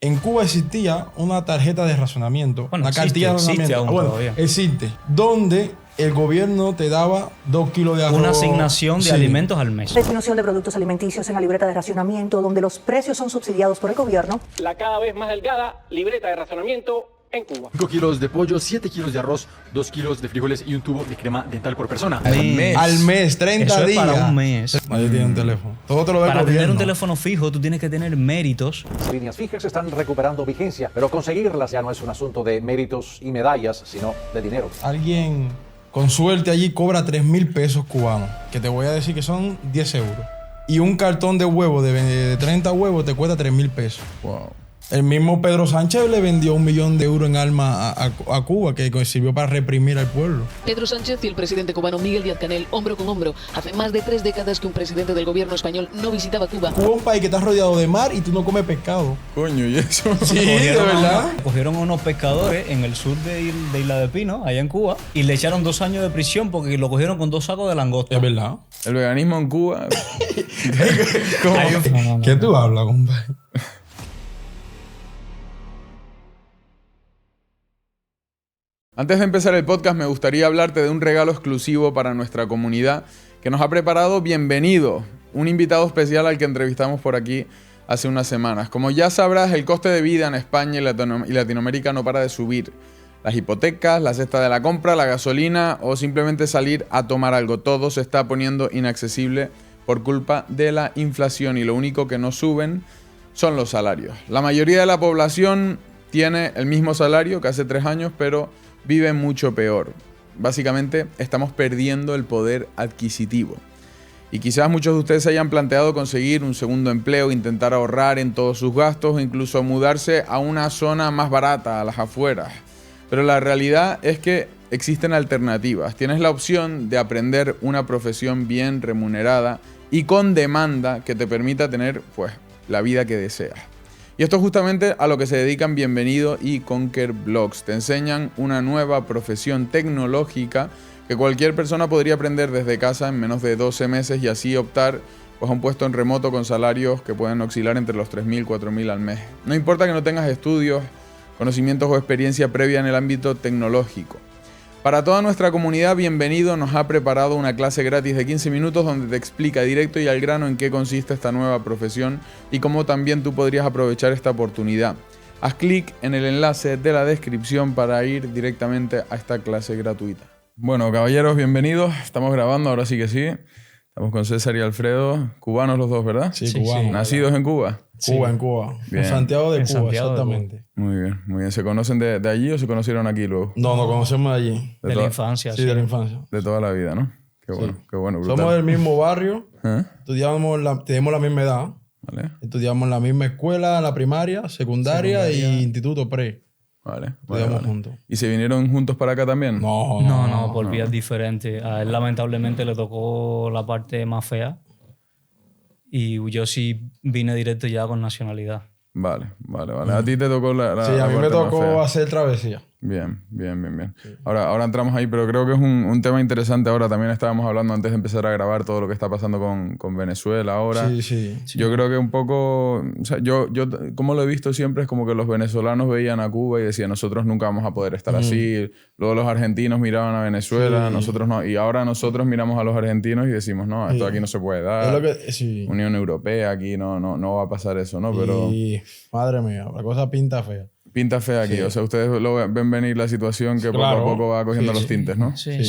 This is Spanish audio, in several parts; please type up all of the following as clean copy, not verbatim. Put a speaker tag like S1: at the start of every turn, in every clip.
S1: En Cuba existía una tarjeta de racionamiento,
S2: Bueno,
S1: una cartilla de
S2: existe
S1: racionamiento.
S2: aún todavía.
S1: Existe. Donde el gobierno te daba 2 kilos de arroz.
S2: Una asignación de alimentos al mes.
S3: Definición de productos alimenticios en la libreta de racionamiento, donde los precios son subsidiados por el gobierno.
S4: La cada vez más delgada libreta de racionamiento en Cuba.
S5: 5 kilos de pollo, 7 kilos de arroz, 2 kilos de frijoles y un tubo de crema dental por persona.
S1: Al mes, 30
S2: Eso es
S1: días.
S2: para un mes.
S1: Nadie tiene un teléfono. Todo te lo da el
S2: Para tener
S1: gobierno.
S2: un teléfono fijo, tú tienes que tener méritos.
S6: Las líneas fijas están recuperando vigencia, pero conseguirlas ya no es un asunto de méritos y medallas, sino de dinero.
S1: Alguien con suerte allí cobra 3,000 pesos cubanos, que te voy a decir que son 10 euros. Y un cartón de huevos de 30 huevos te cuesta 3,000 pesos.
S7: Wow.
S1: El mismo Pedro Sánchez le vendió 1.000.000 de euros en armas a Cuba, que sirvió para reprimir al pueblo.
S8: Pedro Sánchez y el presidente cubano Miguel Díaz-Canel, hombro con hombro. Hace más de 3 décadas que un presidente del gobierno español no visitaba Cuba.
S1: Cuba es un país que está rodeado de mar y tú no comes pescado.
S7: Coño, ¿y eso?
S1: Sí, de verdad.
S2: Cogieron a unos pescadores en el sur de Isla de Pino, allá en Cuba, y le echaron 2 años de prisión porque lo cogieron con 2 sacos de langosta.
S1: Es verdad.
S7: El veganismo en Cuba.
S1: ¿Qué tú hablas, compadre?
S7: Antes de empezar el podcast, me gustaría hablarte de un regalo exclusivo para nuestra comunidad que nos ha preparado Bienvenido, un invitado especial al que entrevistamos por aquí hace unas semanas. Como ya sabrás, el coste de vida en España y Latinoamérica no para de subir. Las hipotecas, la cesta de la compra, la gasolina o simplemente salir a tomar algo, todo se está poniendo inaccesible por culpa de la inflación y lo único que no suben son los salarios. La mayoría de la población tiene el mismo salario que hace 3 años, pero vive mucho peor. Básicamente, estamos perdiendo el poder adquisitivo. Y quizás muchos de ustedes se hayan planteado conseguir un segundo empleo, intentar ahorrar en todos sus gastos o incluso mudarse a una zona más barata, a las afueras. Pero la realidad es que existen alternativas. Tienes la opción de aprender una profesión bien remunerada y con demanda que te permita tener, pues, la vida que deseas. Y esto es justamente a lo que se dedican Bienvenido y Conquer Blogs. Te enseñan una nueva profesión tecnológica que cualquier persona podría aprender desde casa en menos de 12 meses y así optar, pues, a un puesto en remoto con salarios que pueden oscilar entre los 3.000 y 4.000 al mes. No importa que no tengas estudios, conocimientos o experiencia previa en el ámbito tecnológico. Para toda nuestra comunidad, Bienvenido nos ha preparado una clase gratis de 15 minutos donde te explica directo y al grano en qué consiste esta nueva profesión y cómo también tú podrías aprovechar esta oportunidad. Haz clic en el enlace de la descripción para ir directamente a esta clase gratuita. Bueno, caballeros, bienvenidos. Estamos grabando, ahora sí que sí. Estamos con César y Alfredo, cubanos los dos, ¿verdad?
S1: Sí, cubanos.
S7: Nacidos en Cuba.
S1: Cuba, en Cuba.
S7: Bien.
S1: En Santiago de
S2: En
S1: Cuba,
S2: Santiago de
S1: exactamente.
S7: Muy bien, muy bien. ¿Se conocen de allí o se conocieron aquí luego?
S1: No, nos conocemos de allí.
S2: De la infancia.
S1: Sí, de la infancia.
S7: De toda la vida, ¿no? Qué bueno, qué bueno. Brutal.
S1: Somos del mismo barrio.
S7: ¿Eh?
S1: Tenemos la misma edad.
S7: Vale,
S1: Estudiamos en la misma escuela, la primaria, secundaria y instituto pre.
S7: vale.
S1: Estudiamos juntos.
S7: ¿Y se vinieron juntos para acá también?
S2: No, por vías diferentes. A él lamentablemente le tocó la parte más fea y yo sí vine directo ya con nacionalidad.
S7: Vale. A ti te tocó la
S1: Sí, a mí me
S7: parte más
S1: tocó
S7: fea.
S1: hacer travesía.
S7: Bien. Sí. Ahora entramos ahí, pero creo que es un tema interesante ahora. También estábamos hablando antes de empezar a grabar todo lo que está pasando con Venezuela ahora.
S1: Sí.
S7: Yo creo que un poco... O sea, yo como lo he visto siempre es como que los venezolanos veían a Cuba y decían nosotros nunca vamos a poder estar así. Luego los argentinos miraban a Venezuela, nosotros no. Y ahora nosotros miramos a los argentinos y decimos no, esto aquí no se puede dar.
S1: Es lo que, sí.
S7: Unión Europea, aquí no va a pasar eso, ¿no? Pero...
S1: Y, madre mía, la cosa pinta fea.
S7: Pinta fea aquí, o sea, ustedes lo ven venir la situación que poco a poco va cogiendo los tintes, ¿no?
S2: Sí.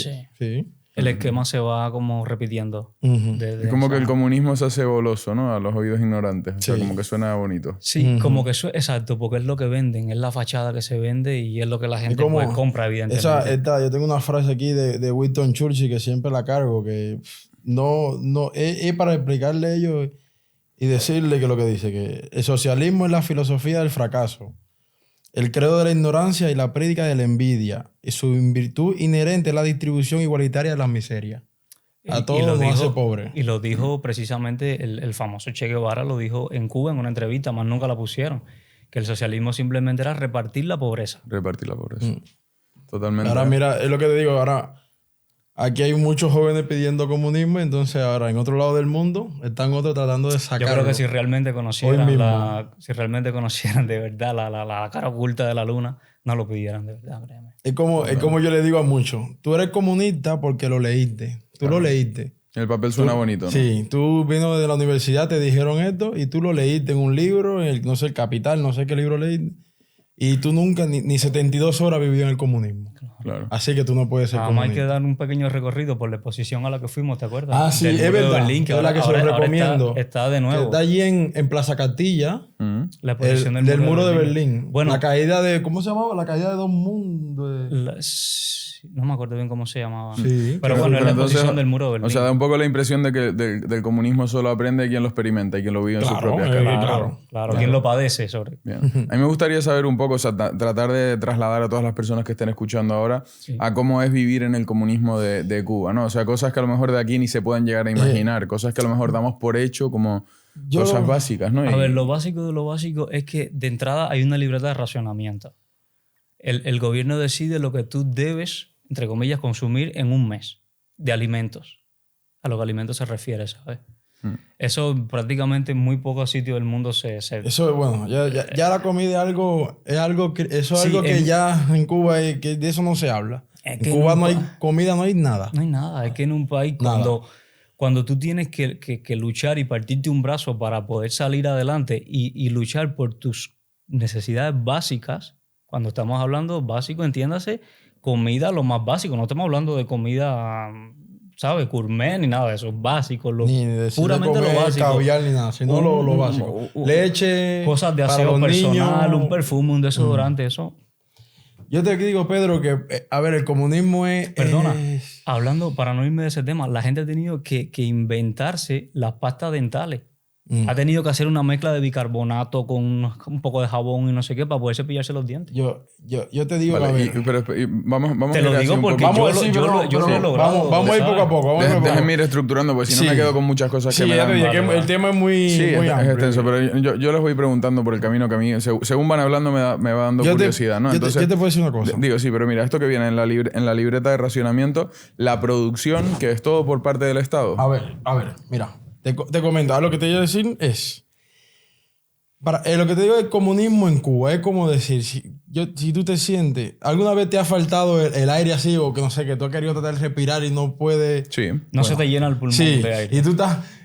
S2: El esquema se va como repitiendo.
S7: Es como que el comunismo se hace goloso, ¿no? A los oídos ignorantes. O sea, como que suena bonito.
S2: Sí, como que eso, exacto, porque es lo que venden, es la fachada que se vende y es lo que la gente
S1: como
S2: pues, compra, evidentemente.
S1: Yo tengo una frase aquí de Winston Churchill que siempre la cargo, que es para explicarle a ellos y decirle que lo que dice, que el socialismo es la filosofía del fracaso, el credo de la ignorancia y la prédica de la envidia, y su virtud inherente es la distribución igualitaria de las miserias. A todos nos hace pobres.
S2: Y lo dijo precisamente el famoso Che Guevara, lo dijo en Cuba en una entrevista, más nunca la pusieron, que el socialismo simplemente era repartir la pobreza.
S7: Repartir la pobreza. Totalmente.
S1: Ahora mira, es lo que te digo, ahora aquí hay muchos jóvenes pidiendo comunismo, entonces ahora en otro lado del mundo están otros tratando de
S2: Yo
S1: sacarlo.
S2: creo que si realmente
S1: Hoy
S2: conocieran,
S1: mismo.
S2: si realmente conocieran de verdad la cara oculta de la luna, no lo pidieran de verdad, créeme.
S1: Es como yo le digo a muchos, tú eres comunista porque lo leíste, tú lo leíste.
S7: El papel suena bonito, ¿no?
S1: Sí, tú vino de la universidad, te dijeron esto y tú lo leíste en un libro, no sé, El Capital, no sé qué libro leíste, y tú nunca, ni 72 horas vivió en el comunismo.
S7: Claro.
S1: Así que tú no puedes ser
S2: Nada más hay
S1: comunista.
S2: que dar un pequeño recorrido por la exposición a la que fuimos, ¿te acuerdas?
S1: Ah, sí,
S2: Del
S1: es
S2: muro de
S1: verdad.
S2: Berlín, que
S1: es
S2: ahora,
S1: la que se lo
S2: ahora
S1: recomiendo.
S2: está de
S1: Que
S2: nuevo.
S1: está allí en Plaza Castilla,
S2: La exposición
S1: del muro de Berlín.
S2: Bueno,
S1: La caída de, ¿cómo se llamaba? La caída de dos mundos.
S2: no me acuerdo bien cómo se llamaba.
S1: Sí,
S2: pero bueno, es la
S7: entonces,
S2: exposición del muro de Berlín.
S7: O sea, da un poco la impresión de que del comunismo solo aprende quien lo experimenta y quien lo vive en sus
S1: Claro,
S7: propias carnes.
S2: Claro. ¿Quién lo padece sobre?
S7: Bien. A mí me gustaría saber un poco, o sea, tratar de trasladar a todas las personas que estén escuchando ahora a cómo es vivir en el comunismo de Cuba, ¿no? O sea, cosas que a lo mejor de aquí ni se pueden llegar a imaginar, cosas que a lo mejor damos por hecho como cosas básicas, ¿no?
S2: A ver, lo básico de lo básico es que de entrada hay una libreta de racionamiento. El gobierno decide lo que tú debes, entre comillas, consumir en un mes de alimentos. A los alimentos se refiere, ¿sabes? Eso prácticamente en muy pocos sitios del mundo se...
S1: Eso es bueno. Ya la comida es algo que
S2: en-
S1: ya en Cuba que de eso no se habla.
S2: Es
S1: En
S2: que
S1: Cuba
S2: en
S1: no
S2: un
S1: hay comida, no hay nada.
S2: No hay nada. Es que en un país cuando tú tienes que luchar y partirte un brazo para poder salir adelante y luchar por tus necesidades básicas, cuando estamos hablando básico, entiéndase, comida lo más básico. No estamos hablando de comida, ¿sabes? Gourmet ni nada de eso. Básico.
S1: Ni decir
S2: Puramente
S1: de comer
S2: lo básico.
S1: caviar ni nada, sino lo básico. Leche,
S2: Cosas de
S1: para
S2: aseo
S1: los
S2: personal,
S1: niños.
S2: un perfume, un desodorante, eso.
S1: Yo te digo, Pedro, que, a ver, el comunismo es...
S2: Perdona, hablando, para no irme de ese tema, la gente ha tenido que inventarse las pastas dentales. Ha tenido que hacer una mezcla de bicarbonato con un poco de jabón y no sé qué para poder cepillarse los dientes.
S1: Yo te digo,
S7: Vale,
S1: a ver,
S7: vamos
S2: Te
S7: a
S2: lo
S7: ir así
S2: digo
S7: un
S2: porque
S7: poco.
S2: yo lo he logrado.
S1: Vamos a ir poco a poco.
S7: Déjenme ir estructurando, porque si no me quedo con muchas cosas que
S1: Sí,
S7: me
S1: ya
S7: dan...
S1: te dije que el tema es muy,
S7: Sí,
S1: muy
S7: es
S1: amplio.
S7: extenso, pero yo les voy preguntando por el camino que a mí, según van hablando, me va dando curiosidad, ¿no?
S1: Yo te puedo decir una cosa.
S7: Digo, sí, pero mira, esto que viene en la libreta de racionamiento, la producción, que es todo por parte del Estado.
S1: A ver, mira, te comento. Ahora lo que te voy a decir es... lo que te digo del comunismo en Cuba es como decir, si tú te sientes, ¿alguna vez te ha faltado el aire así o que no sé, que tú has querido tratar de respirar y no puedes?
S7: Sí.
S2: No se te llena el pulmón
S1: Sí,
S2: de aire.
S1: y tú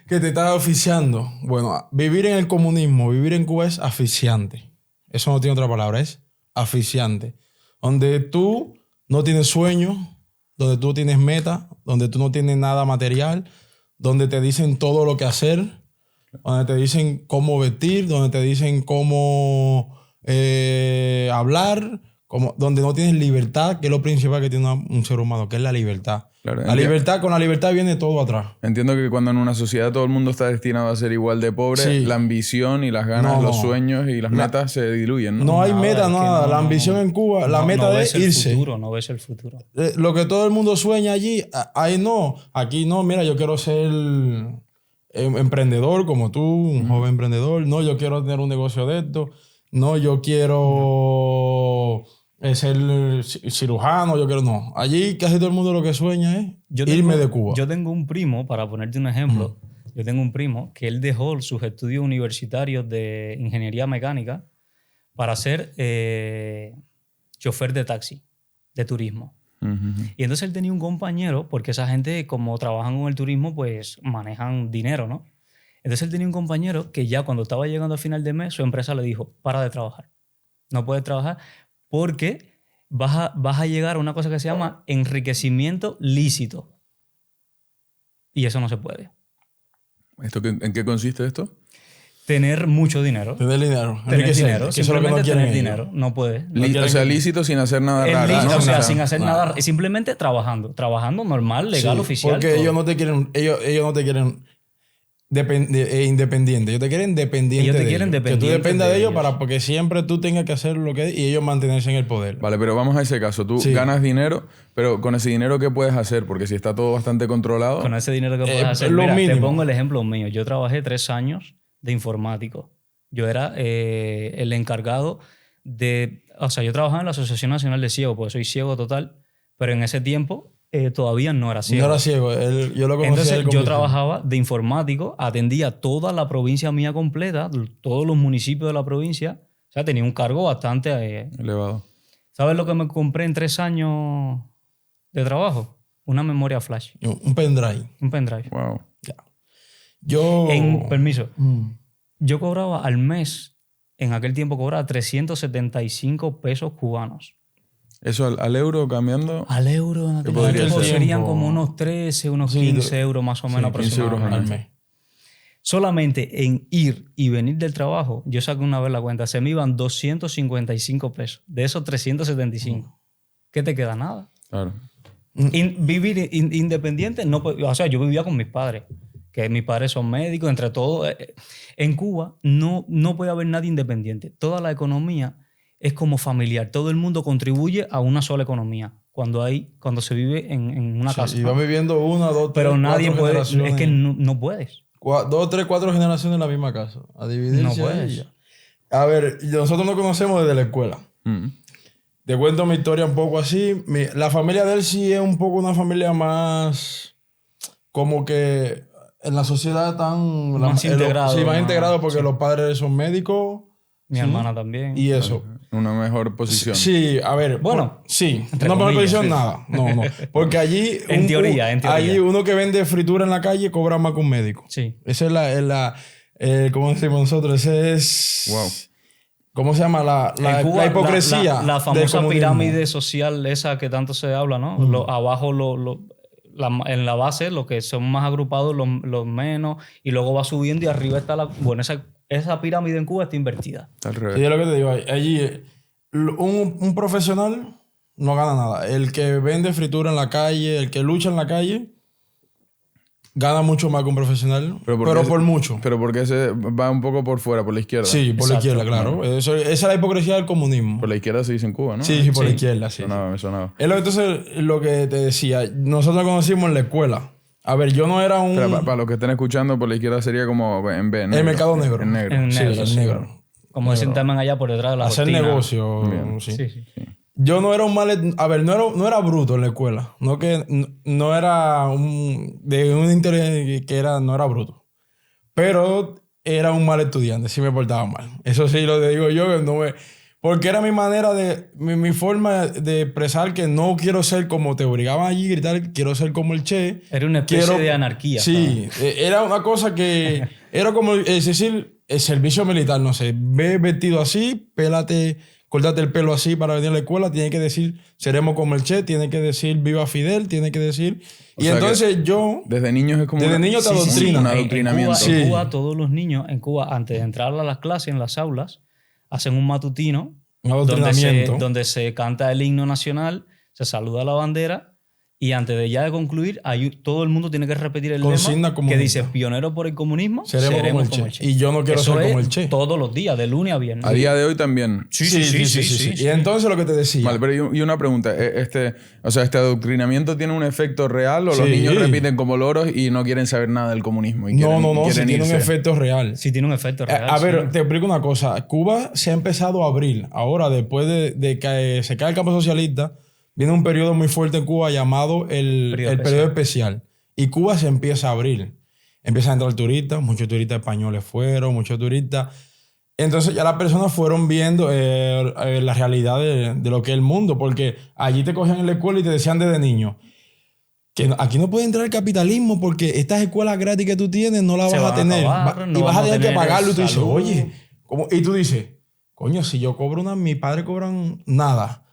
S1: que te estás asfixiando. Bueno, vivir en el comunismo, vivir en Cuba es asfixiante. Eso no tiene otra palabra, es asfixiante. Donde tú no tienes sueño, donde tú tienes meta, donde tú no tienes nada material, donde te dicen todo lo que hacer, donde te dicen cómo vestir, donde te dicen cómo hablar, donde no tienes libertad, que es lo principal que tiene un ser humano, que es la libertad.
S7: Claro,
S1: Con la libertad viene todo atrás.
S7: Entiendo que cuando en una sociedad todo el mundo está destinado a ser igual de pobre,
S1: Sí.
S7: la ambición y las ganas,
S1: No.
S7: los sueños y las metas se diluyen, ¿no?
S1: No hay
S2: Nada,
S1: meta,
S2: es que
S1: nada.
S2: no-
S1: La ambición en Cuba, la meta
S2: ves
S1: es
S2: el
S1: irse.
S2: futuro, no ves el futuro.
S1: Lo que todo el mundo sueña allí, ahí no. Aquí no, mira, yo quiero ser emprendedor como tú, un joven emprendedor. No, yo quiero tener un negocio de esto. No, yo quiero ser cirujano. No. Allí casi todo el mundo lo que sueña es irme de Cuba.
S2: Yo tengo un primo, para ponerte un ejemplo, yo tengo un primo que él dejó sus estudios universitarios de ingeniería mecánica para ser chofer de taxi, de turismo. Y entonces él tenía un compañero, porque esa gente, como trabajan con el turismo, pues manejan dinero, ¿no? Entonces él tenía un compañero que ya cuando estaba llegando a final de mes, su empresa le dijo, para de trabajar. No puedes trabajar porque vas a llegar a una cosa que se llama enriquecimiento lícito. Y eso no se puede.
S7: ¿En qué consiste esto?
S2: Tener mucho dinero.
S1: Tener dinero.
S2: Tener
S1: enriquecer,
S2: dinero.
S1: que eso es lo que no
S2: Simplemente
S1: quieren
S2: tener
S1: ellos.
S2: dinero. No puede.
S7: O sea, lícito sin hacer nada
S2: Es
S7: raro.
S2: lícito,
S7: ¿no?
S2: o sea, sin hacer nada. Simplemente trabajando. Trabajando normal, legal,
S1: Sí,
S2: oficial.
S1: porque
S2: todo.
S1: ellos no te quieren independiente. Ellos te quieren dependiente
S2: Ellos te
S1: de
S2: quieren
S1: ellos. Que tú
S2: dependiente
S1: dependas
S2: de
S1: de ellos
S2: ellos.
S1: porque siempre tú tengas que hacer lo que y ellos mantenerse en el poder.
S7: Vale, pero vamos a ese caso. Tú
S1: Sí.
S7: ganas dinero, pero con ese dinero, ¿qué puedes hacer? Porque si está todo bastante controlado...
S2: Con ese dinero que puedes hacer.
S1: lo
S2: Mira, te
S1: mínimo.
S2: pongo el ejemplo mío. Yo trabajé 3 años de informático. Yo era el encargado de... O sea, yo trabajaba en la Asociación Nacional de Ciegos, porque soy ciego total, pero en ese tiempo todavía no era ciego.
S1: No era ciego. Yo lo conocía.
S2: Entonces
S1: él como
S2: yo
S1: ciego.
S2: trabajaba de informático, atendía toda la provincia mía completa, todos los municipios de la provincia. O sea, tenía un cargo bastante...
S7: Elevado.
S2: ¿Sabes lo que me compré en 3 años de trabajo? Una memoria flash.
S1: Un pendrive.
S2: Un pendrive.
S7: Wow.
S1: Yo...
S2: Permiso. Yo cobraba al mes, en aquel tiempo cobraba 375 pesos cubanos.
S7: ¿Eso al euro cambiando?
S2: Al euro, en
S7: ¿Qué
S2: aquel
S7: podría
S2: tiempo
S7: ser?
S2: serían como unos 13, unos 15 euros más o menos
S7: 15 euros
S2: aproximadamente.
S7: al mes.
S2: Solamente en ir y venir del trabajo, yo saqué una vez la cuenta, se me iban 255 pesos. De esos 375. ¿Qué te queda? Nada.
S7: Claro.
S2: Vivir independiente, no, o sea, yo vivía con mis padres, que mis padres son médicos, entre todos. En Cuba no puede haber nadie independiente. Toda la economía es como familiar. Todo el mundo contribuye a una sola economía cuando se vive en una casa.
S1: Y van viviendo 1, 2, 3,
S2: pero nadie
S1: 4
S2: puede.
S1: generaciones.
S2: Es que no puedes.
S1: 2, 3, 4 generaciones en la misma casa. A dividirse.
S2: No puedes.
S1: y ya. A ver, nosotros nos conocemos desde la escuela. Te cuento mi historia un poco así. La familia de él sí es un poco una familia más... Como que en la sociedad tan...
S2: Más integrado.
S1: Sí, más integrado porque los padres son médicos.
S2: Mi hermana también.
S1: Y eso.
S7: Una mejor posición.
S1: Sí, a ver.
S2: Bueno,
S1: sí.
S2: entre
S1: No mejor
S2: comillas,
S1: posición,
S2: sí.
S1: nada. No. Porque allí...
S2: En teoría.
S1: Allí uno que vende fritura en la calle cobra más que un médico.
S2: Sí.
S1: Esa es la ¿cómo decimos nosotros? Ese es...
S7: Wow.
S1: ¿Cómo se llama?
S2: En Cuba,
S1: la hipocresía.
S2: La
S1: del
S2: famosa
S1: comunismo.
S2: pirámide social esa que tanto se habla, ¿no? Abajo, en la base, los que son más agrupados, los menos, y luego va subiendo y arriba está Bueno, esa pirámide en Cuba está invertida.
S7: Al
S1: Sí,
S7: revés.
S1: es lo que te digo. Allí un profesional no gana nada. El que vende fritura en la calle, el que lucha en la calle, gana mucho más que un profesional, pero por mucho.
S7: Pero porque se va un poco por fuera, por la izquierda.
S1: Sí, por
S2: Exacto.
S1: la izquierda, claro. Esa es la hipocresía del comunismo.
S7: Por la izquierda se dice en Cuba, ¿no?
S1: Sí, por la
S2: Sí.
S1: izquierda, sí.
S7: Me sonaba.
S1: Entonces, lo que te decía, nosotros nos conocimos en la escuela. A ver, yo no era un...
S7: Pero para los que estén escuchando, por la izquierda sería como en B.
S1: El mercado negro.
S7: En negro.
S2: En
S1: Sí,
S2: negro,
S1: el
S2: sí.
S1: negro.
S2: Como dicen también allá por detrás de la
S1: Hacer
S2: cortina.
S1: negocio.
S7: Bien.
S1: Sí.
S2: Sí.
S1: Yo no era un mal... A ver, no era bruto en la escuela. No era de un interés que no era bruto. Pero era un mal estudiante. Sí me portaba mal. Eso sí lo digo yo. Porque era mi manera mi forma de expresar que no quiero ser como te obligaban allí a gritar, quiero ser como el Che.
S2: Era una especie de anarquía.
S1: Sí, era una cosa que era como, es decir, el servicio militar, no sé, ve vestido así, córtate el pelo así para venir a la escuela, tiene que decir, seremos como el Che, tiene que decir, viva Fidel, tiene que decir...
S7: O
S1: y
S7: sea
S1: entonces yo...
S7: Desde niños es como...
S1: Desde niño te
S7: Sí,
S1: adoctrinan.
S7: un
S2: En
S7: adoctrinamiento.
S2: Cuba,
S1: Sí.
S2: en Cuba, todos los niños, antes de entrar a las clases, en las aulas, hacen un matutino
S1: Un adoctrinamiento.
S2: donde se canta el himno nacional, se saluda la bandera y antes de concluir, todo el mundo tiene que repetir el
S1: Consigna
S2: lema que
S1: comunista.
S2: dice pionero por el comunismo,
S1: Seremos como el Che. Y yo no quiero
S2: Eso
S1: ser como
S2: es
S1: el Che.
S2: todos los días, de lunes a viernes.
S7: A día de hoy también.
S2: Sí.
S1: Y entonces lo que te decía...
S7: Vale, pero y una pregunta. ¿Este adoctrinamiento tiene un efecto real o los
S1: Sí.
S7: niños repiten como loros y no quieren saber nada del comunismo? Y
S1: No,
S7: quieren
S1: sí tiene un
S7: irse?
S1: efecto real.
S2: Sí, tiene un efecto real.
S1: A ver,
S2: sí.
S1: te explico una cosa. Cuba se ha empezado a abrir. Ahora, después de que se cae el campo socialista, viene un periodo muy fuerte en Cuba llamado el periodo especial. Y Cuba se empieza a abrir. Empiezan a entrar turistas, muchos turistas españoles fueron, muchos turistas. Entonces ya las personas fueron viendo la realidad de lo que es el mundo, porque allí te cogían en la escuela y te decían desde niño que aquí no puede entrar el capitalismo porque estas escuelas gratis que tú tienes no las
S2: Se
S1: vas a
S2: van a
S1: tener.
S2: acabar, no
S1: Y vas a
S2: vamos a
S1: tener que
S2: tener
S1: pagarlo. Y tú dices,
S2: salud.
S1: oye, ¿cómo? Y tú dices, coño, si yo cobro mis padres cobran nada.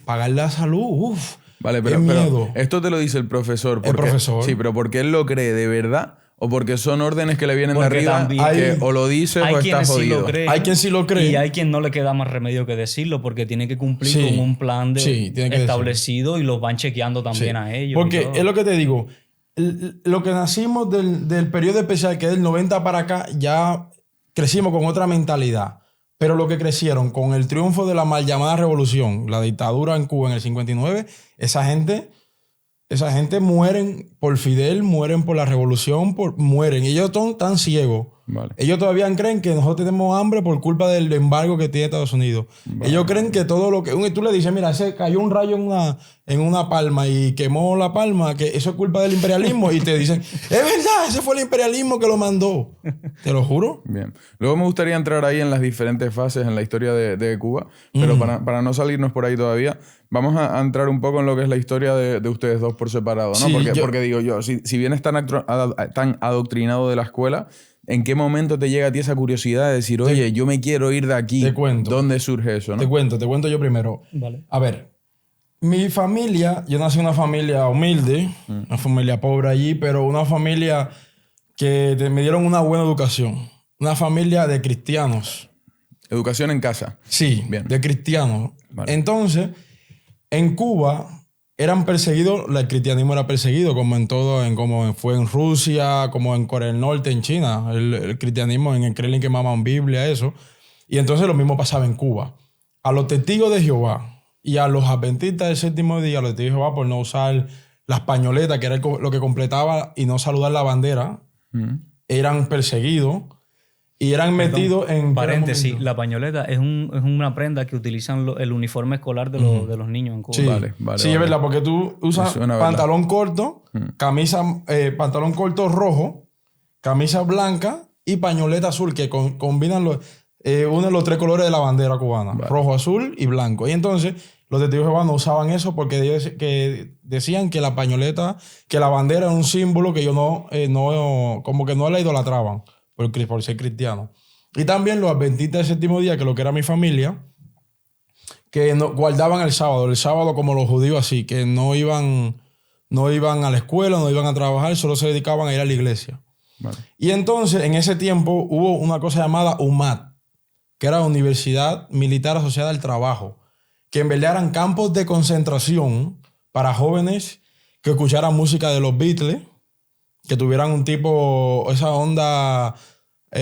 S1: Pagar la salud, uff.
S7: Vale,
S1: pero miedo.
S7: esto te lo dice el profesor.
S1: El profesor.
S7: Sí, pero porque él lo cree de verdad o porque son órdenes que le vienen
S2: Porque
S7: de arriba
S2: también
S7: que o lo dices
S2: hay
S7: o está
S2: quienes sí
S7: jodido.
S2: lo creen.
S1: Hay quien sí lo cree.
S2: Y hay quien no le queda más remedio que decirlo porque tiene que cumplir
S1: Sí.
S2: con un plan
S1: Sí, tiene que
S2: establecido y los van chequeando también
S1: Sí.
S2: a ellos. y
S1: Porque
S2: todo.
S1: es lo que te digo. Lo que nacimos del periodo especial, que es del 90 para acá, ya crecimos con otra mentalidad. Pero lo que crecieron con el triunfo de la mal llamada revolución, la dictadura en Cuba en el 59, esa gente mueren por Fidel, mueren por la revolución, mueren. Y ellos están tan ciegos
S7: Vale.
S1: Ellos todavía creen que nosotros tenemos hambre por culpa del embargo que tiene Estados Unidos.
S7: Vale.
S1: Ellos creen que todo lo que... Tú le dices, mira, se cayó un rayo en una palma y quemó la palma, que eso es culpa del imperialismo. Y te dicen, es verdad, ese fue el imperialismo que lo mandó. Te lo juro.
S7: Bien. Luego me gustaría entrar ahí en las diferentes fases en la historia de Cuba, pero para no salirnos por ahí todavía, vamos a entrar un poco en lo que es la historia de ustedes dos por separado, ¿no?
S1: Sí,
S7: Porque digo yo, si vienes tan adoctrinado de la escuela, ¿en qué momento te llega a ti esa curiosidad de decir, oye, yo me quiero ir de aquí?
S1: Te cuento.
S7: ¿Dónde surge eso, no?
S1: Te cuento yo primero.
S2: Vale.
S1: A ver, mi familia, yo nací en una familia humilde, una familia pobre allí, pero una familia que me dieron una buena educación. Una familia de cristianos.
S7: Educación en casa.
S1: Sí,
S7: Bien.
S1: de cristianos.
S7: Vale.
S1: Entonces, en Cuba eran perseguidos, el cristianismo era perseguido, como en todo, como fue en Rusia, como en Corea del Norte, en China. El cristianismo, en el Kremlin quemaban Biblia, eso. Y entonces lo mismo pasaba en Cuba. A los testigos de Jehová y a los adventistas del séptimo día, a los testigos de Jehová por no usar las pañoletas, que era lo que completaba, y no saludar la bandera, eran perseguidos y eran metidos en...
S2: Paréntesis, la pañoleta es una prenda que utilizan el uniforme escolar de los niños en Cuba.
S1: Sí,
S7: Vale,
S1: sí, es verdad, porque tú usas
S7: suena verdad.
S1: pantalón corto, pantalón corto rojo, camisa blanca y pañoleta azul, que combinan uno de los tres colores de la bandera cubana, rojo, azul y blanco. Y entonces los testigos de Jehová no usaban eso porque ellos decían que la pañoleta, que la bandera era un símbolo que ellos como que no la idolatraban por ser cristiano. Y también los adventistas del séptimo día, que lo que era mi familia, que guardaban el sábado como los judíos así, que no iban a la escuela, no iban a trabajar, solo se dedicaban a ir a la iglesia.
S7: Vale.
S1: Y entonces, en ese tiempo, hubo una cosa llamada UMAT, que era Universidad Militar Asociada al Trabajo, que en verdad eran campos de concentración para jóvenes que escucharan música de los Beatles, que tuvieran un tipo, esa onda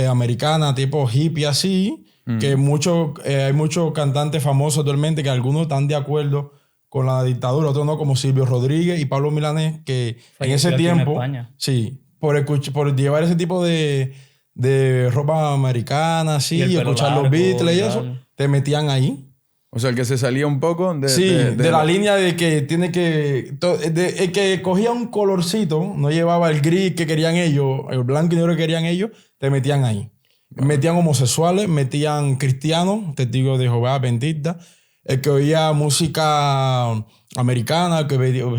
S1: americana, tipo hippie así, que hay muchos cantantes famosos actualmente que algunos están de acuerdo con la dictadura, otros no, como Silvio Rodríguez y Pablo Milanés, que en ese tiempo, sí, por llevar ese tipo de ropa americana, así, y escuchar los Beatles y eso, te metían ahí.
S7: O sea, el que se salía un poco
S1: de la línea de que tiene que... el que cogía un colorcito, no llevaba el gris que querían ellos, el blanco y negro que querían ellos, te metían ahí. Metían homosexuales, metían cristianos, testigos de Jehová, adventistas, el que oía música americana, el que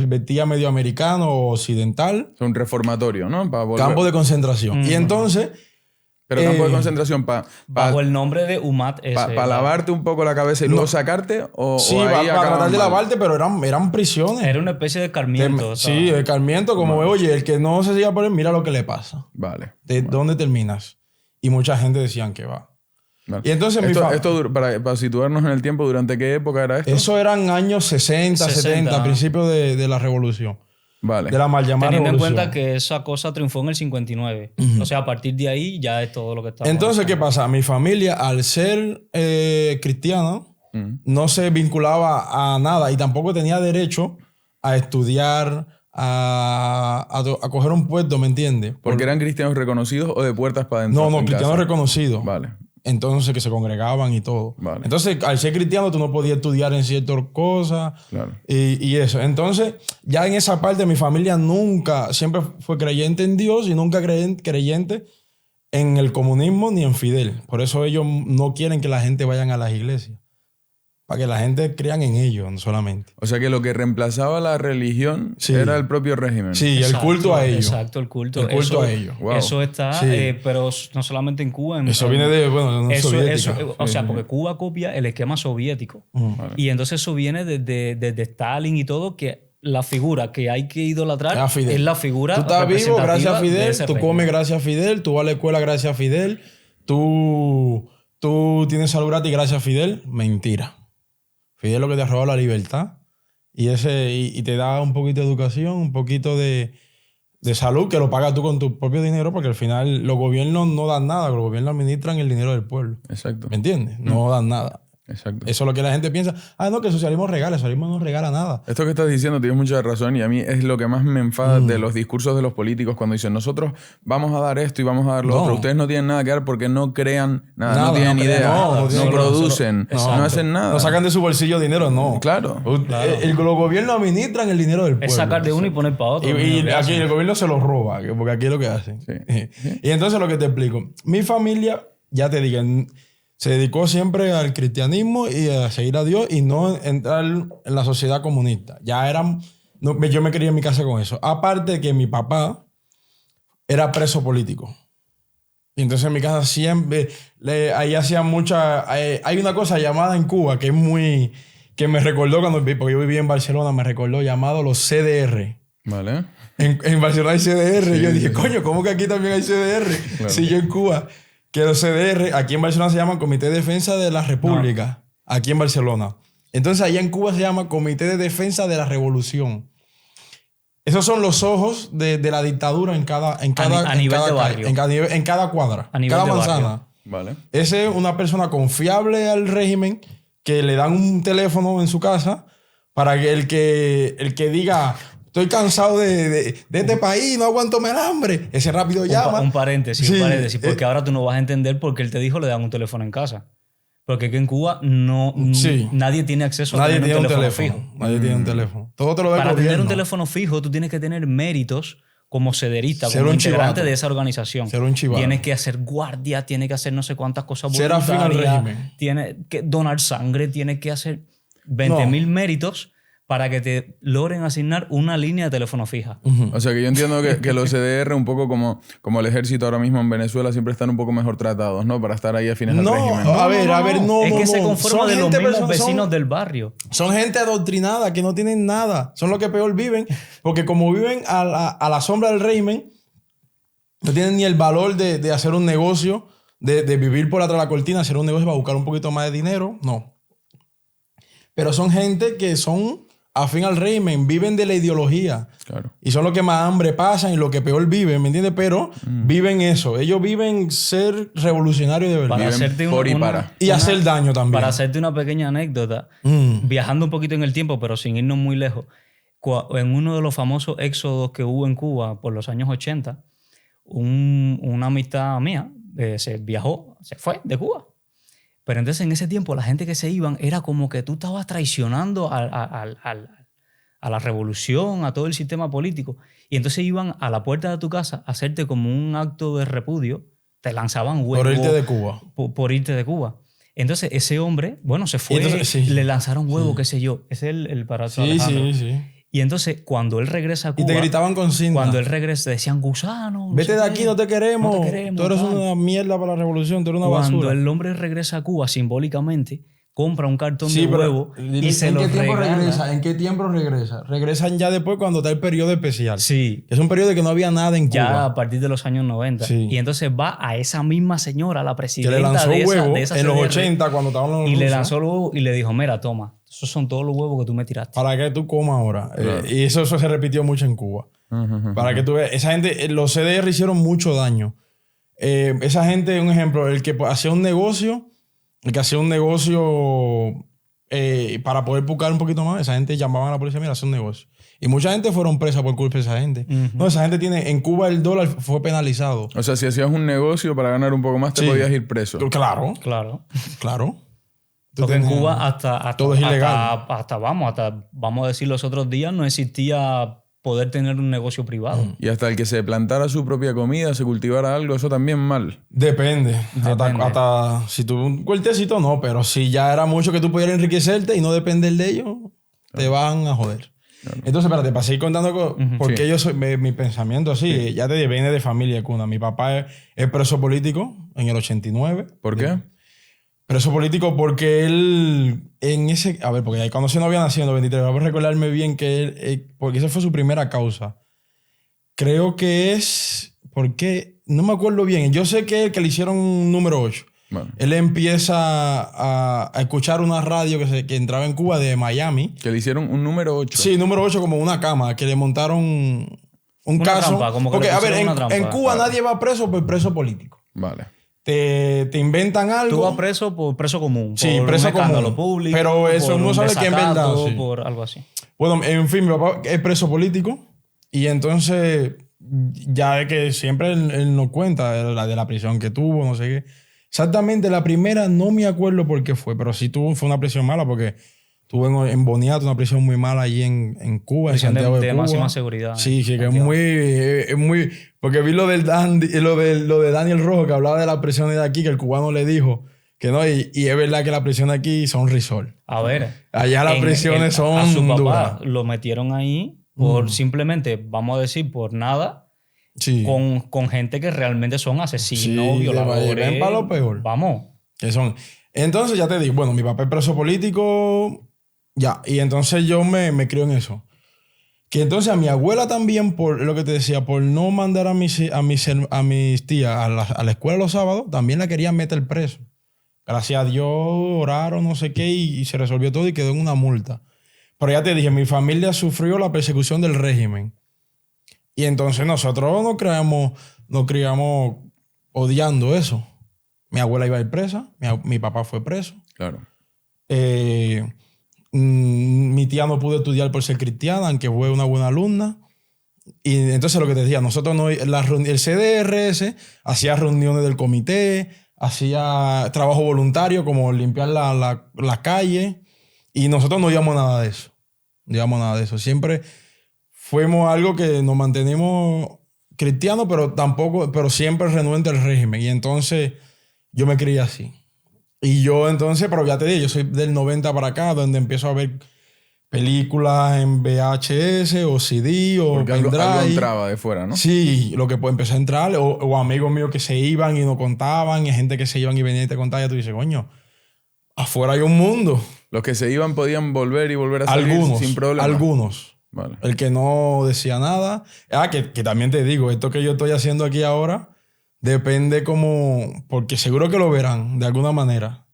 S1: vestía medio americano o occidental.
S7: Es un reformatorio, ¿no?
S1: Campo de concentración. Y entonces...
S7: Pero campo de concentración
S2: bajo el nombre de UMAT.
S7: ¿Para lavarte un poco la cabeza y luego sacarte?
S1: Sí, para tratar de lavarte, pero eran prisiones.
S2: Era una especie de escarmiento.
S1: Sí, escarmiento, como oye, el que no se siga por él, mira lo que le pasa.
S7: Vale.
S1: ¿Dónde terminas? Y mucha gente decían que va.
S7: Vale.
S1: Y entonces
S7: esto para situarnos en el tiempo, ¿durante qué época era esto?
S1: Eso eran años 60, 70, principios de la revolución.
S7: Vale.
S1: De la mal llamada
S2: Teniendo
S1: revolución.
S2: en cuenta que esa cosa triunfó en el 59. O sea, a partir de ahí ya es todo lo que está.
S1: Entonces, ¿qué pasa? Mi familia, al ser cristiana, no se vinculaba a nada y tampoco tenía derecho a estudiar, a coger un puesto, ¿me entiendes?
S7: ¿Porque eran cristianos reconocidos o de puertas para adentro?
S1: No, cristianos reconocidos.
S7: Vale.
S1: Entonces, que se congregaban y todo.
S7: Vale.
S1: Entonces, al ser cristiano, tú no podías estudiar en ciertas cosas.
S7: Claro.
S1: Y eso. Entonces, ya en esa parte, mi familia siempre fue creyente en Dios y nunca creyente en el comunismo ni en Fidel. Por eso ellos no quieren que la gente vaya a las iglesias. Para que la gente crean en ellos, no solamente.
S7: O sea que lo que reemplazaba la religión era el propio régimen.
S1: Sí,
S2: exacto,
S1: el culto a ellos.
S2: Exacto, el culto.
S1: El culto a ellos.
S7: Wow.
S2: Eso está, pero no solamente en Cuba.
S1: Eso viene de, la soviética.
S2: O sea, porque Cuba copia el esquema soviético.
S7: Vale.
S2: Y entonces eso viene desde Stalin y todo, que la figura que hay que idolatrar es la figura.
S1: Tú estás vivo gracias a Fidel, tú
S2: régimen.
S1: comes gracias a Fidel, tú vas a la escuela gracias a Fidel, tú tienes salud gratis gracias a Fidel. Mentira. Fidel es lo que te ha robado la libertad y te da un poquito de educación, un poquito de salud que lo pagas tú con tu propio dinero, porque al final los gobiernos no dan nada, los gobiernos administran el dinero del pueblo.
S7: Exacto.
S1: ¿Me entiendes? No dan nada.
S7: Exacto.
S1: Eso es lo que la gente piensa. No, que el socialismo regala. El socialismo no regala nada.
S7: Esto que estás diciendo tienes mucha razón y a mí es lo que más me enfada de los discursos de los políticos cuando dicen nosotros vamos a dar esto y vamos a dar lo otro. Ustedes no tienen nada que dar porque no crean nada, no tienen idea, no producen, no hacen nada.
S1: No sacan de su bolsillo dinero, no.
S7: Claro.
S1: Los gobiernos administran el dinero del pueblo.
S2: Es sacar de uno y poner para otro.
S1: Y aquí el gobierno se los roba, porque aquí es lo que hacen.
S7: Sí.
S1: Y entonces lo que te explico. Mi familia, ya te digo, se dedicó siempre al cristianismo y a seguir a Dios y no entrar en la sociedad comunista. Yo me crié en mi casa con eso. Aparte de que mi papá era preso político. Y entonces en mi casa siempre, ahí hacían hay una cosa llamada en Cuba que me recordó porque yo vivía en Barcelona, me recordó llamado los CDR.
S7: Vale.
S1: En Barcelona hay CDR.
S7: Sí,
S1: yo dije,
S7: sí.
S1: coño, ¿cómo que aquí también hay CDR?
S7: Claro.
S1: Si yo en Cuba, que los CDR, aquí en Barcelona se llaman Comité de Defensa de la República. Aquí en Barcelona. Entonces allá en Cuba se llama Comité de Defensa de la Revolución. Esos son los ojos de la dictadura en cada
S2: A nivel de barrio.
S1: en cada cuadra,
S2: A nivel
S1: cada
S2: de
S1: manzana.
S2: barrio.
S7: Vale.
S1: Ese es una persona confiable al régimen que le dan un teléfono en su casa para que el que diga estoy cansado de este país, no aguanto más el hambre, ese rápido llama.
S2: Un paréntesis,
S1: Sí.
S2: porque ahora tú no vas a entender por qué él te dijo le dan un teléfono en casa. Porque aquí en Cuba nadie tiene acceso a
S1: Nadie
S2: tener
S1: tiene
S2: un teléfono fijo.
S1: Nadie tiene un teléfono. Todo te lo da el
S2: Para tener
S1: gobierno.
S2: un teléfono fijo, tú tienes que tener méritos como cederista,
S1: Ser
S2: como
S1: un
S2: integrante
S1: chivato.
S2: de esa organización.
S1: Ser un chivato.
S2: Tienes que hacer guardia, tienes que hacer no sé cuántas cosas
S1: Ser afín al
S2: voluntarias,
S1: régimen.
S2: tienes que donar sangre, tienes que hacer 20.000 méritos para que te logren asignar una línea de teléfono fija.
S7: O sea que yo entiendo que los CDR, un poco como el ejército ahora mismo en Venezuela, siempre están un poco mejor tratados, ¿no? Para estar ahí afines al régimen.
S1: A ver, no.
S2: Es que se
S1: no.
S2: conforma
S1: Son
S2: de los
S1: gente
S2: mismos
S1: person-
S2: vecinos
S1: son-
S2: del barrio.
S1: Son gente adoctrinada que no tienen nada. Son los que peor viven. Porque como viven a la sombra del régimen, no tienen ni el valor de hacer un negocio, de vivir por atrás de la cortina, hacer un negocio para buscar un poquito más de dinero. No. Pero son gente que son afín al régimen, viven de la ideología.
S7: Claro.
S1: Y son los que más hambre pasan y los que peor viven, ¿me entiendes? Pero viven eso. Ellos viven ser revolucionarios de verdad.
S2: Para
S7: Viven
S2: hacerte
S7: por y para.
S1: Y hacer daño también.
S2: Para hacerte una pequeña anécdota, viajando un poquito en el tiempo, pero sin irnos muy lejos, en uno de los famosos éxodos que hubo en Cuba por los años 80, una amistad mía se fue de Cuba. Pero entonces en ese tiempo la gente que se iban era como que tú estabas traicionando a la revolución, a todo el sistema político. Y entonces iban a la puerta de tu casa a hacerte como un acto de repudio, te lanzaban huevos.
S1: Por irte de Cuba.
S2: Por irte de Cuba. Entonces ese hombre, bueno, se fue,
S1: entonces, sí.
S2: le lanzaron huevos, qué sé yo. Ese es el padrastro de
S1: Sí,
S2: Alejandro.
S1: sí.
S2: Y entonces cuando él regresa a
S1: Y
S2: Cuba...
S1: te gritaban consignas.
S2: Cuando él regresa decían gusano.
S1: Vete de aquí, no te queremos.
S2: No te queremos,
S1: Tú eres
S2: tal.
S1: una mierda para la revolución, tú eres una
S2: Cuando
S1: basura.
S2: el hombre regresa a Cuba simbólicamente, compra un cartón
S1: Sí,
S2: de
S1: pero
S2: huevo y se
S1: ¿en
S2: lo
S1: qué tiempo
S2: regala.
S1: regresa? ¿En qué tiempo regresa? Regresan ya después cuando está el periodo especial.
S2: Sí,
S1: Es un periodo que no había nada en
S2: ya
S1: Cuba.
S2: a partir de los años 90.
S1: Sí.
S2: Y entonces va a esa misma señora, la
S1: Que
S2: presidenta
S1: le lanzó
S2: de esa,
S1: huevos
S2: de esa
S1: en los
S2: CDR,
S1: 80 cuando estaban los
S2: y le
S1: rusos.
S2: lanzó los huevos y le dijo, mira, toma, esos son todos los huevos que tú me tiraste.
S1: Para que tú comas ahora. Y eso se repitió mucho en Cuba. Para que tú veas. Esa gente, los CDR hicieron mucho daño. Esa gente, un ejemplo, el que hacía un negocio, para poder buscar un poquito más, esa gente llamaban a la policía, mira, hace un negocio. Y mucha gente fueron presa por culpa de esa gente. No, esa gente tiene, en Cuba el dólar fue penalizado.
S7: O sea, si hacías un negocio para ganar un poco más, te
S1: Sí.
S7: podías ir preso.
S1: Claro,
S2: Claro.
S1: claro. Tú
S2: Porque en
S1: tenías-
S2: Cuba hasta
S1: todo es ilegal.
S2: hasta vamos a decir los otros días, no existía poder tener un negocio privado.
S7: Y hasta el que se plantara su propia comida, se cultivara algo, eso también mal.
S1: Depende.
S2: Depende.
S1: Hasta si tú un cuartecito, no. Pero si ya era mucho que tú pudieras enriquecerte y no depender de ellos, te van a joder. Entonces, espérate, para seguir contando por qué
S7: Sí.
S1: yo soy, mi pensamiento así, ya te dije, viene de familia cuna. Mi papá es preso político en el 89.
S7: ¿Por qué?
S1: Preso político porque él, en ese... A ver, porque ahí cuando se no había nacido en el 93, voy a recordarme bien que él... porque esa fue su primera causa. Creo que es... ¿Por qué? No me acuerdo bien. Yo sé que le hicieron un número 8.
S7: Bueno,
S1: Él empieza a escuchar una radio que entraba en Cuba de Miami.
S7: que le hicieron un número 8.
S1: Sí, número 8 como una cama, que le montaron un
S2: Una
S1: caso.
S2: trampa, como que
S1: porque,
S2: le
S1: a ver,
S2: pusieron una trampa.
S1: en Cuba nadie va preso por preso político.
S7: Vale.
S1: te inventan algo.
S2: Tú vas preso por preso común.
S1: Sí,
S2: por
S1: preso
S2: un escándalo
S1: común.
S2: público.
S1: Pero eso
S2: por
S1: uno
S2: un
S1: sabe que es verdad,
S2: desacato,
S1: sí.
S2: por algo así.
S1: Bueno, en fin, mi papá es preso político y entonces ya es que siempre él nos cuenta de la prisión que tuvo, no sé qué. Exactamente, la primera no me acuerdo por qué fue, pero sí fue una prisión mala porque tuvo en Boniato una prisión muy mala allí en Cuba,
S2: Prisión
S1: en Santiago de
S2: de
S1: Cuba.
S2: máxima seguridad.
S1: Sí, que es
S2: Santiago.
S1: muy... Porque vi lo de Daniel Rojo, que hablaba de las prisiones de aquí, que el cubano le dijo que no, y es verdad que las prisiones aquí son resort.
S2: A ver.
S1: Allá las prisiones son
S2: a su papá
S1: duras.
S2: lo metieron ahí por simplemente, vamos a decir, por nada,
S1: Sí.
S2: con gente que realmente son asesinos,
S1: Sí,
S2: violadores.
S1: ven para lo peor.
S2: Vamos.
S1: Que son. Entonces ya te digo, bueno, mi papá es preso político, ya, y entonces yo me crio en eso. Que entonces a mi abuela también, por lo que te decía, por no mandar a mis tías a la escuela los sábados, también la querían meter preso. Gracias a Dios oraron, no sé qué, y se resolvió todo y quedó en una multa. Pero ya te dije, mi familia sufrió la persecución del régimen. Y entonces nosotros nos criamos odiando eso. Mi abuela iba a ir presa, mi papá fue preso.
S7: Claro.
S1: Mi tía no pudo estudiar por ser cristiana, aunque fue una buena alumna. Y entonces lo que te decía, nosotros el CDRS hacía reuniones del comité, hacía trabajo voluntario como limpiar la calle, y nosotros no íbamos nada de eso. No íbamos nada de eso. Siempre fuimos algo que nos mantenimos cristianos, pero siempre renuente al régimen. Y entonces yo me crié así. Y yo entonces, pero ya te digo, yo soy del 90 para acá, donde empiezo a ver películas en VHS o CD o
S7: Porque algo
S1: pendrive.
S7: entraba de fuera, ¿no?
S1: Sí, lo que puede empezar a entrar, o amigos míos que se iban y no contaban, y gente que se iban y venían y te contaban, y tú dices, coño, afuera hay un mundo.
S7: Los que se iban podían volver y volver a salir
S1: Algunos,
S7: sin problema.
S1: algunos.
S7: Vale.
S1: El que no decía nada. Que también te digo, esto que yo estoy haciendo aquí ahora depende porque seguro que lo verán de alguna manera.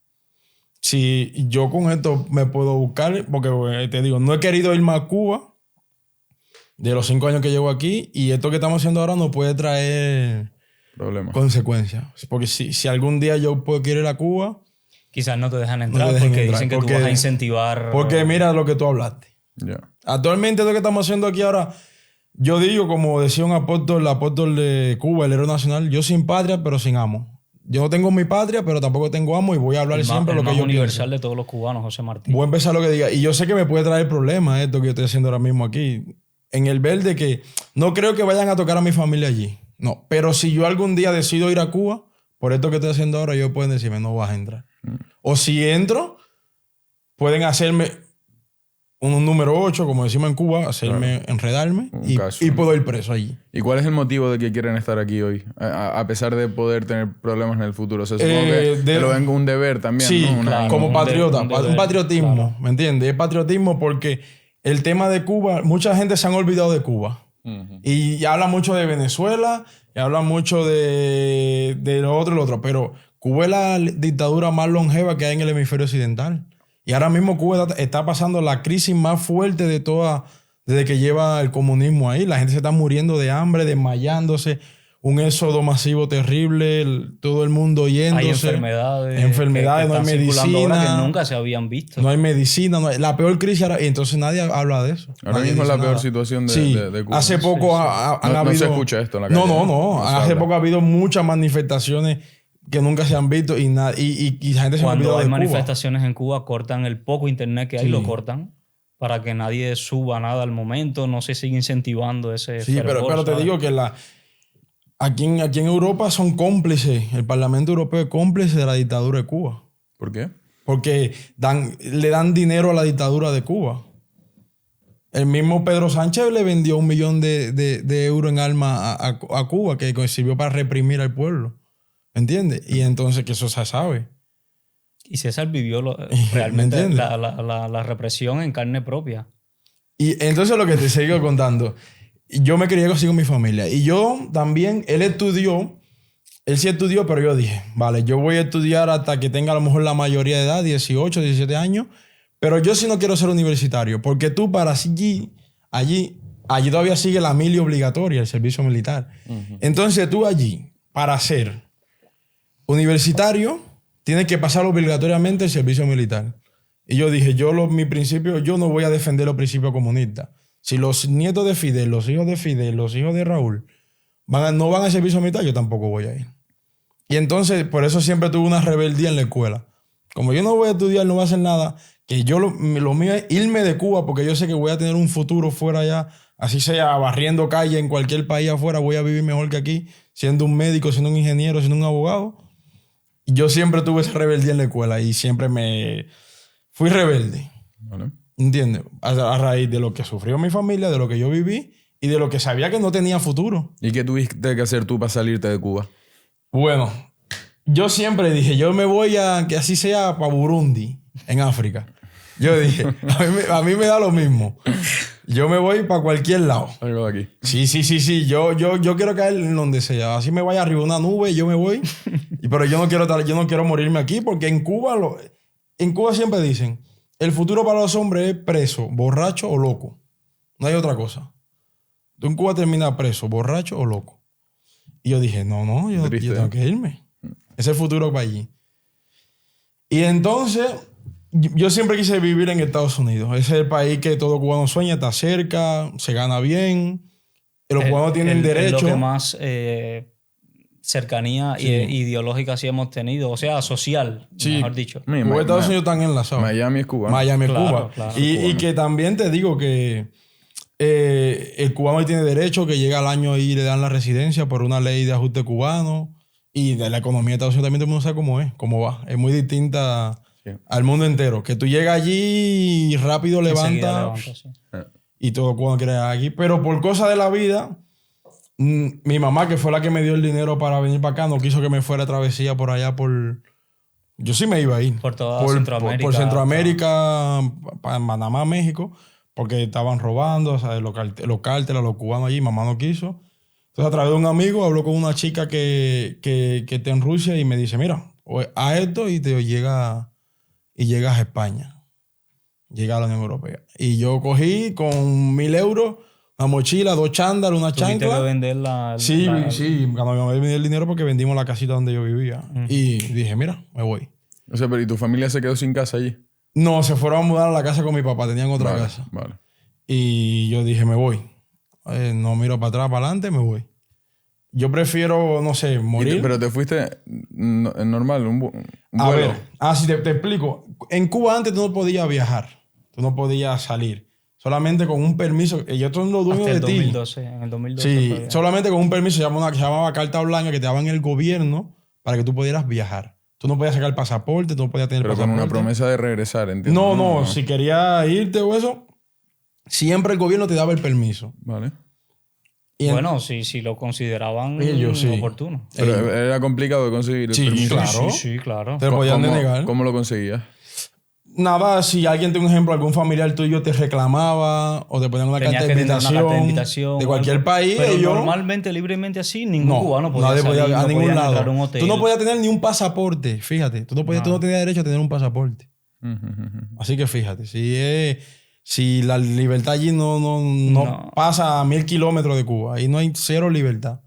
S1: Si yo con esto me puedo buscar, porque te digo, no he querido irme a Cuba de los 5 años que llevo aquí, y esto que estamos haciendo ahora no puede traer
S7: Problema.
S1: consecuencias. Porque si algún día yo quiero ir a Cuba,
S2: Quizás no te dejan entrar
S1: te dejan
S2: porque
S1: entrar,
S2: dicen que tú vas a incentivar.
S1: porque mira lo que tú hablaste.
S7: Ya.
S1: Actualmente lo que estamos haciendo aquí ahora, yo digo, como decía un apóstol, el apóstol de Cuba, el héroe nacional, yo sin patria, pero sin amo. Yo no tengo mi patria, pero tampoco tengo amo, y voy a hablar siempre lo que yo
S2: universal
S1: pienso.
S2: de todos los cubanos, José Martín.
S1: Voy a empezar lo que diga. Y yo sé que me puede traer problemas esto que yo estoy haciendo ahora mismo aquí. En el verde, que no creo que vayan a tocar a mi familia allí. No. Pero si yo algún día decido ir a Cuba, por esto que estoy haciendo ahora, ellos pueden decirme, no vas a entrar. O si entro, pueden hacerme un número 8, como decimos en Cuba, enredarme
S7: Un
S1: y
S7: caso.
S1: puedo ir preso allí.
S7: ¿Y cuál es el motivo de que quieren estar aquí hoy? A pesar de poder tener problemas en el futuro. O sea, supongo que lo ven como un deber también,
S1: Sí,
S7: ¿no?
S2: claro.
S1: como
S2: un
S1: patriota,
S2: deber,
S1: un patriotismo,
S2: claro.
S1: ¿me entiendes? Es patriotismo porque el tema de Cuba, mucha gente se han olvidado de Cuba. Y habla mucho de Venezuela, y habla mucho de lo otro, pero Cuba es la dictadura más longeva que hay en el hemisferio occidental. Y ahora mismo Cuba está pasando la crisis más fuerte de toda, desde que lleva el comunismo ahí. La gente se está muriendo de hambre, desmayándose, un éxodo masivo terrible, todo el mundo yéndose.
S2: Hay enfermedades.
S1: Enfermedades, no hay
S2: están circulando ahora
S1: medicina.
S2: que nunca se habían visto.
S1: No hay medicina, la peor crisis ahora, y entonces nadie habla de eso.
S7: Ahora
S1: Nadie
S7: mismo es
S1: dice
S7: la peor
S1: nada.
S7: situación
S1: Sí,
S7: de Cuba.
S1: hace poco han
S7: No
S1: habido...
S7: se escucha esto en la calle.
S1: No.
S7: se
S1: Hace
S7: habla.
S1: poco ha habido muchas manifestaciones que nunca se han visto y la gente se ha
S2: Cuando
S1: olvidado
S2: hay
S1: de Cuba.
S2: manifestaciones en Cuba, cortan el poco internet que hay,
S1: Sí.
S2: lo cortan para que nadie suba nada al momento, no se sigue incentivando ese
S1: Sí,
S2: fervor,
S1: pero te
S2: ¿sabes?
S1: digo que aquí en Europa son cómplices. El Parlamento Europeo es cómplice de la dictadura de Cuba.
S7: ¿Por qué?
S1: Porque le dan dinero a la dictadura de Cuba. El mismo Pedro Sánchez le vendió 1 millón de euros en armas a Cuba, que sirvió para reprimir al pueblo. ¿Entiendes? Y entonces que eso se sabe.
S2: Y César vivió
S1: ¿Me
S2: realmente
S1: entiendes?
S2: la represión en carne propia.
S1: Y entonces lo que te sigo contando, yo me crié así con mi familia. Y yo también, él sí estudió, pero yo dije, vale, yo voy a estudiar hasta que tenga a lo mejor la mayoría de edad, 18, 17 años, pero yo sí no quiero ser universitario, porque tú para allí todavía sigue la mili obligatoria, el servicio militar. Entonces tú allí, para ser universitario, tienes que pasar obligatoriamente el servicio militar. Y yo dije, mi principio, yo no voy a defender los principios comunistas. Si los nietos de Fidel, los hijos de Fidel, los hijos de Raúl no van al servicio militar, yo tampoco voy a ir. Y entonces, por eso siempre tuve una rebeldía en la escuela. Como yo no voy a estudiar, no voy a hacer nada, que yo lo mío es irme de Cuba porque yo sé que voy a tener un futuro fuera allá, así sea barriendo calle en cualquier país afuera, voy a vivir mejor que aquí, siendo un médico, siendo un ingeniero, siendo un abogado. Y yo siempre tuve esa rebeldía en la escuela y siempre fui rebelde.
S7: Vale.
S1: ¿Entiendes? A raíz de lo que sufrió mi familia, de lo que yo viví y de lo que sabía que no tenía futuro.
S7: ¿Y qué tuviste que hacer tú para salirte de Cuba?
S1: Bueno, yo siempre dije, yo me voy que así sea, para Burundi, en África. Yo dije, a mí me da lo mismo. Yo me voy para cualquier lado.
S7: Algo de aquí.
S1: Sí. Yo quiero caer en donde sea. Así me vaya arriba de una nube y yo me voy. Pero yo no quiero morirme aquí porque en Cuba siempre dicen, el futuro para los hombres es preso, borracho o loco. No hay otra cosa. Tú en Cuba terminas preso, borracho o loco. Y yo dije, no, yo tengo que irme. Ese es el futuro para allí. Y entonces, yo siempre quise vivir en Estados Unidos. Ese es el país que todo cubano sueña, está cerca, se gana bien. Los cubanos tienen derecho.
S2: Es lo que más cercanía ideológica sí hemos tenido. O sea, social, mejor dicho.
S1: Cuba y Estados Unidos están enlazados.
S7: Miami es Cuba.
S1: Miami es Cuba.
S2: Claro.
S1: Y que también te digo que el cubano tiene derecho, que llega al año y le dan la residencia por una ley de ajuste cubano. Y de la economía de Estados Unidos también todo el mundo sabe cómo es, cómo va. Es muy distinta al mundo entero. Que tú llegas allí y rápido levanta y todo cubano quiere llegar aquí. Pero por cosas de la vida, mi mamá, que fue la que me dio el dinero para venir para acá, no quiso que me fuera a travesía por allá por... Yo sí me iba a ir.
S2: Por toda Centroamérica.
S1: Por Centroamérica, para Panamá, México, porque estaban robando, o sea, los cárteles, los cubanos allí, mamá no quiso. Entonces, a través de un amigo, habló con una chica que está en Rusia y me dice, mira, haz esto y llegas a España. Llegas a la Unión Europea. Y yo cogí con 1.000 euros, una mochila, 2 chándal, una chancla.
S2: ¿Tuviste que vender
S1: Sí, cuando me vendí el dinero porque vendimos la casita donde yo vivía. Y dije, mira, me voy.
S7: O sea, pero ¿y tu familia se quedó sin casa allí?
S1: No, se fueron a mudar a la casa con mi papá. Tenían otra casa.
S7: Vale.
S1: Y yo dije, me voy. No miro para atrás, para adelante, me voy. Yo prefiero, no sé, morir.
S7: Pero te fuiste normal, un vuelo.
S1: A ver, sí, te explico. En Cuba antes tú no podías viajar. Tú no podías salir. Solamente con un permiso. Ellos son los dueños de ti.
S2: En el 2012.
S1: Sí, solamente con un permiso se llamaba carta blanca que te daban el gobierno para que tú pudieras viajar. Tú no podías sacar el pasaporte, tú no podías tener el pasaporte.
S7: Pero con una promesa de regresar, ¿entiendes?
S1: No. Si querías irte o eso, siempre el gobierno te daba el permiso.
S7: Vale.
S2: Bueno, si lo consideraban
S1: ellos,
S2: oportuno.
S7: Pero era complicado de conseguir el permiso.
S1: Claro.
S2: Sí, claro.
S1: Te lo podían denegar.
S7: ¿Cómo lo conseguías?
S1: Nada, si alguien, un ejemplo, algún familiar tuyo te reclamaba o te ponían una carta de invitación de cualquier país.
S2: Pero normalmente, libremente así, ningún cubano podía
S1: nadie
S2: salir,
S1: a ningún lado.
S2: Un hotel.
S1: Tú no podías tener ni un pasaporte, fíjate. Tú no tenías derecho a tener un pasaporte. Así que fíjate, si la libertad allí no pasa a 1.000 kilómetros de Cuba, ahí no hay cero libertad.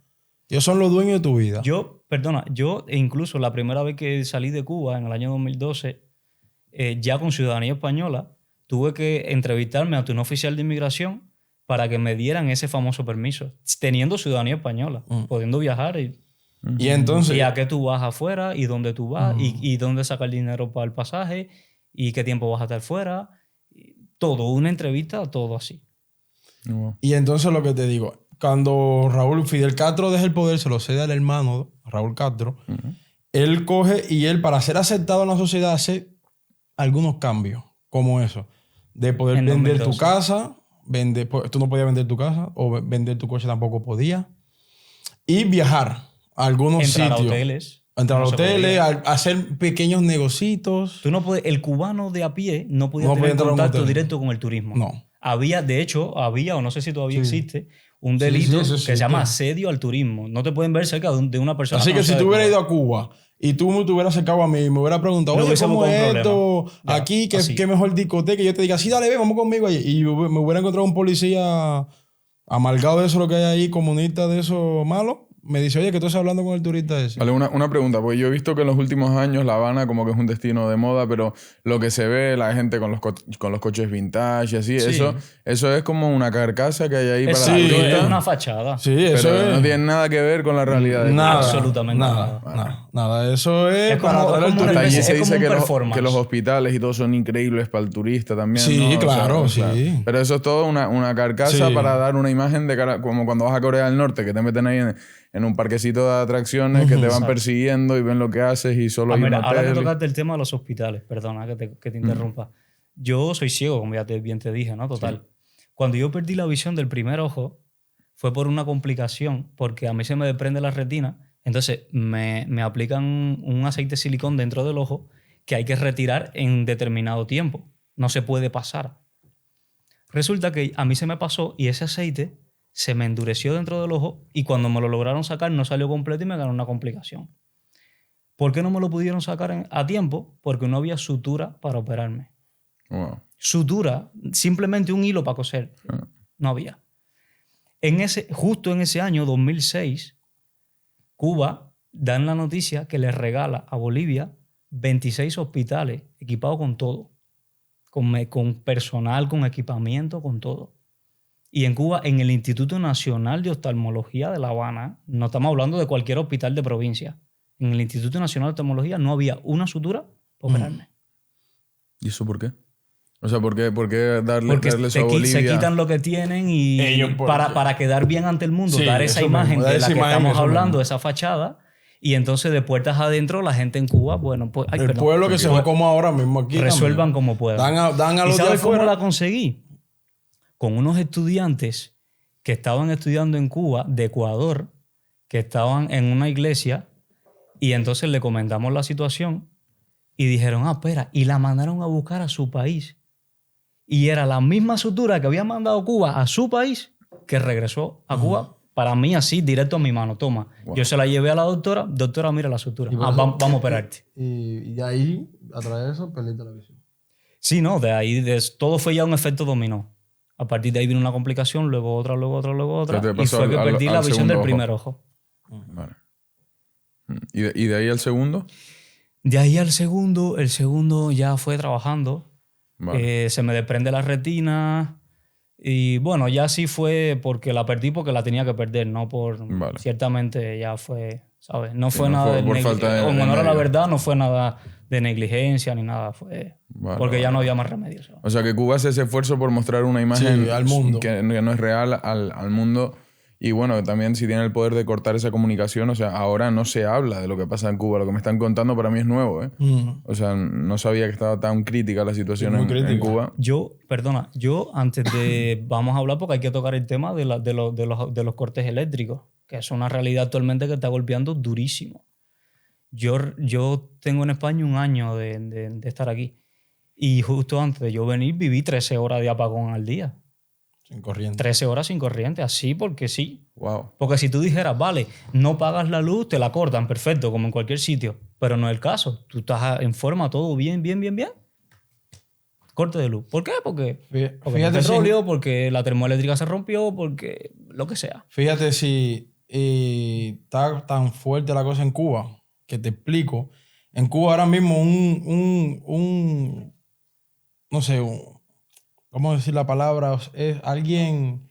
S1: Ellos son los dueños de tu vida.
S2: Yo incluso la primera vez que salí de Cuba, en el año 2012, ya con ciudadanía española, tuve que entrevistarme ante un oficial de inmigración para que me dieran ese famoso permiso, teniendo ciudadanía española, pudiendo viajar.
S1: Y entonces...
S2: ¿Y a qué tú vas afuera? ¿Y dónde tú vas? ¿Y dónde sacar el dinero para el pasaje? ¿Y qué tiempo vas a estar fuera? Todo, una entrevista, todo así.
S1: Y entonces lo que te digo, cuando Fidel Castro deja el poder, se lo cede al hermano, Raúl Castro, él coge y él, para ser aceptado en la sociedad, hace algunos cambios, como eso, de poder vender tu casa, tú no podías vender tu casa, o vender tu coche tampoco podías, y viajar a algunos sitios. Entrar a hoteles, hacer pequeños negocios.
S2: Tú no puedes, el cubano de a pie no podía tener contacto directo con el turismo.
S1: No.
S2: De hecho, o no sé si todavía existe, un delito que se llama asedio al turismo. No te pueden ver cerca de una persona.
S1: Así que si tú hubieras ido a Cuba y tú me hubieras acercado a mí y me hubieras preguntado, oye, ¿cómo es esto? Aquí, ¿qué mejor discoteca? Y yo te diga, sí, dale, vamos conmigo allí. Y me hubiera encontrado un policía amargado de eso, lo que hay ahí, comunista de eso malo, me dice, oye, que tú estás hablando con el turista ese.
S7: Vale, una pregunta, porque yo he visto que en los últimos años La Habana como que es un destino de moda, pero lo que se ve, la gente con los coches vintage y así,
S2: Sí.
S7: eso es como una carcasa que hay ahí para
S2: Exacto,
S7: el turista,
S2: es una fachada.
S1: Sí, eso
S7: pero
S1: es.
S7: no tiene nada que ver con la realidad.
S1: Nada.
S2: Absolutamente
S1: Nada. Eso es,
S2: Es como-
S1: para atraer
S2: es
S1: al
S2: como una
S7: Hasta allí
S1: turista.
S2: especie-
S7: se
S2: es como
S7: dice
S2: un
S7: que
S2: performance.
S7: los hospitales y todo son increíbles para el turista también.
S1: Sí,
S7: ¿no? O
S1: claro, sí.
S7: Pero eso es todo una carcasa
S1: Sí.
S7: para dar una imagen de cara, como cuando vas a Corea del Norte, que te meten ahí en un parquecito de atracciones, que te van
S2: Exacto.
S7: persiguiendo y ven lo que haces y solo hay
S2: Mira,
S7: un
S2: ahora que
S7: hotel.
S2: tocaste el tema de los hospitales, perdona que te interrumpa. Yo soy ciego, como ya bien te dije, ¿no? Total. Cuando yo perdí la visión del primer ojo, fue por una complicación, porque a mí se me desprende la retina, entonces me aplican un aceite de silicón dentro del ojo que hay que retirar en determinado tiempo. No se puede pasar. Resulta que a mí se me pasó y ese aceite se me endureció dentro del ojo y cuando me lo lograron sacar no salió completo y me ganó una complicación. ¿Por qué no me lo pudieron sacar a tiempo? Porque no había sutura para operarme.
S7: Wow.
S2: Sutura, simplemente un hilo para coser. No había. Justo en ese año, 2006, Cuba dan la noticia que le regala a Bolivia 26 hospitales equipados con todo. Con personal, con equipamiento, con todo. Y en Cuba, en el Instituto Nacional de Oftalmología de La Habana, no estamos hablando de cualquier hospital de provincia, en el Instituto Nacional de Oftalmología no había una sutura para operarme.
S7: ¿Y eso por qué? O sea, ¿por qué darle
S2: Porque
S7: eso a Bolivia?
S2: se quitan lo que tienen y
S1: Ellos por-
S2: para quedar bien ante el mundo,
S1: Sí,
S2: dar esa
S1: eso
S2: imagen
S1: mismo, dar
S2: de la
S1: esa
S2: que
S1: imagen,
S2: estamos
S1: eso
S2: hablando,
S1: mismo.
S2: esa fachada, y entonces de puertas adentro la gente en Cuba, bueno, pues... ay,
S1: El
S2: perdón.
S1: pueblo que se va como ahora mismo aquí.
S2: Resuelvan
S1: también.
S2: como puedan.
S1: Dan a
S2: ¿Y
S1: los de
S2: sabes cómo
S1: afuera.
S2: la conseguí? Con unos estudiantes que estaban estudiando en Cuba, de Ecuador, que estaban en una iglesia, y entonces le comentamos la situación y dijeron, espera, y la mandaron a buscar a su país. Y era la misma sutura que había mandado Cuba a su país que regresó a Cuba. Para mí así, directo a mi mano. Toma.
S7: Wow.
S2: Yo se la llevé a la doctora. Doctora, mira la sutura.
S1: Y por eso-
S2: Vamos a operarte.
S1: Y de ahí, a través de eso, perdiste la visión.
S2: Sí, no, de ahí todo fue ya un efecto dominó. A partir de ahí vino una complicación, luego otra, luego otra, luego otra.
S7: O sea, te
S2: Y
S7: pasó
S2: fue que
S7: al
S2: perdí la visión
S7: segundo
S2: del
S7: ojo.
S2: primer ojo.
S7: Vale. ¿Y de ahí al segundo?
S2: De ahí al segundo, el segundo ya fue trabajando.
S7: Vale.
S2: Se me desprende la retina. Y bueno, ya sí fue porque la perdí porque la tenía que perder, no por...
S7: Vale.
S2: Ciertamente ya fue, ¿sabes? No fue
S7: no
S2: nada
S7: fue
S2: de...
S7: por falta de
S2: en honor a la
S7: remedio.
S2: verdad, no fue nada de negligencia ni nada. Fue
S7: Vale,
S2: porque ya
S7: vale.
S2: no había más remedio, ¿sabes?
S7: O sea, que Cuba hace ese esfuerzo por mostrar una imagen
S1: Sí, al mundo.
S7: que no es real al mundo. Y bueno, también si tiene el poder de cortar esa comunicación, o sea, ahora no se habla de lo que pasa en Cuba. Lo que me están contando para mí es nuevo, ¿eh? O sea, no sabía que estaba tan crítica la situación
S1: Muy
S7: en
S1: crítica.
S7: Cuba.
S2: Yo antes de... vamos a hablar porque hay que tocar el tema de los cortes eléctricos, que es una realidad actualmente que está golpeando durísimo. Yo tengo en España un año de estar aquí y justo antes de yo venir viví 13 horas de apagón al día.
S1: Sin corriente.
S2: 13 horas sin corriente, así porque sí.
S7: Wow.
S2: Porque si tú dijeras, vale, no pagas la luz, te la cortan, perfecto, como en cualquier sitio. Pero no es el caso. Tú estás en forma, todo bien. Corte de luz. ¿Por qué? Porque no hay
S1: Fíjate,
S2: petróleo, porque la termoeléctrica se rompió, porque lo que sea.
S1: fíjate si está tan fuerte la cosa en Cuba, que te explico. En Cuba ahora mismo no sé, ¿cómo decir la palabra? Es alguien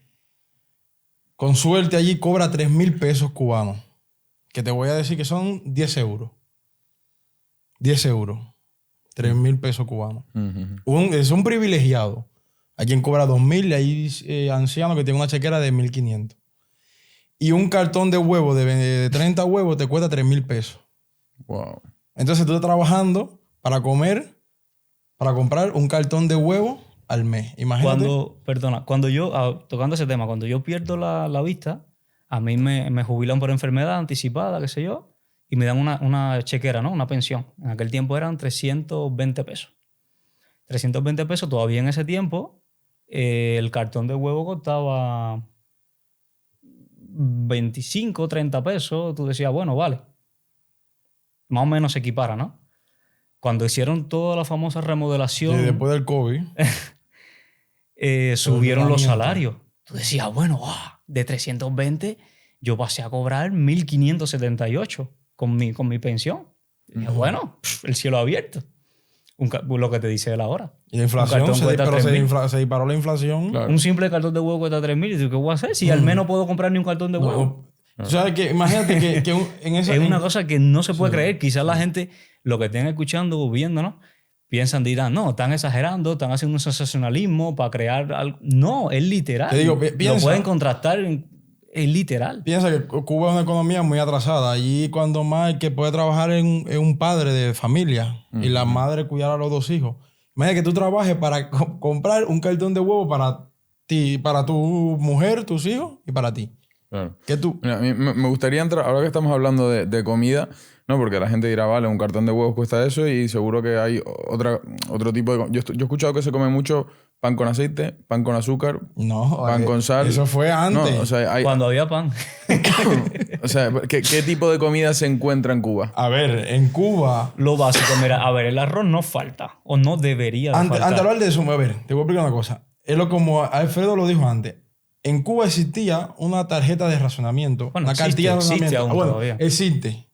S1: con suerte allí cobra 3,000 pesos cubanos. Que te voy a decir que son 10 euros. 10 euros. 3,000 pesos cubanos. Es un privilegiado. Hay quien cobra 2,000 y hay ancianos que tienen una chequera de 1,500. Y un cartón de huevos de 30 huevos te cuesta 3,000 pesos.
S7: Wow.
S1: Entonces tú estás trabajando para comer, para comprar un cartón de huevos al mes. Imagínate.
S2: Cuando yo, tocando ese tema, cuando yo pierdo la vista, a mí me jubilan por enfermedad anticipada, qué sé yo, y me dan una chequera, ¿no? Una pensión. En aquel tiempo eran 320 pesos. 320 pesos, todavía en ese tiempo, el cartón de huevo costaba 25, 30 pesos. Tú decías, bueno, vale. Más o menos se equipara, ¿no? Cuando hicieron toda la famosa remodelación...
S1: Sí, después del COVID.
S2: subieron los
S1: Ordenamiento.
S2: salarios. Tú decías, bueno, de 320 yo pasé a cobrar 1.578 con mi pensión. Y dije, bueno, el cielo abierto. Lo que te dice la hora.
S1: Y la inflación,
S2: Un cartón cuesta 3.000.
S1: se disparó la inflación.
S7: Claro.
S2: Un simple cartón de huevo cuesta 3.000. Y tú, ¿qué voy a hacer? Si al menos puedo comprar ni un cartón de huevo.
S1: O sea, que imagínate que en esa...
S2: Es una cosa que no se puede creer. Quizás la gente, lo que estén escuchando o viéndonos, dirán, no, están exagerando, están haciendo un sensacionalismo para crear algo. No, es literal.
S1: Te digo,
S2: lo
S1: piensa,
S2: pueden contrastar, es literal.
S1: Piensa que Cuba es una economía muy atrasada. Allí cuando más el que puede trabajar es un padre de familia y la madre cuidar a los 2 hijos. Imagínate que tú trabajes para comprar un cartón de huevo para ti, para tu mujer, tus hijos y para ti.
S7: Claro.
S1: ¿Qué tú?
S7: Mira, a mí me gustaría entrar, ahora que estamos hablando de comida, no, porque la gente dirá, vale, un cartón de huevos cuesta eso y seguro que hay otro tipo de... Yo he escuchado que se come mucho pan con aceite, pan con azúcar,
S1: No,
S7: pan con sal.
S1: Eso fue antes.
S7: No, o sea,
S2: Cuando había pan.
S7: o sea, ¿qué tipo de comida se encuentra en Cuba?
S1: A ver, en Cuba...
S2: Lo básico, mira, a ver, el arroz no falta o no debería de
S1: Antes de
S2: faltar.
S1: hablar de eso, a ver, te voy a explicar una cosa. Es lo como Alfredo lo dijo antes. En Cuba existía una tarjeta de racionamiento,
S2: Bueno,
S1: una cartilla de
S2: existe
S1: racionamiento.
S2: aún todavía.
S1: Existe.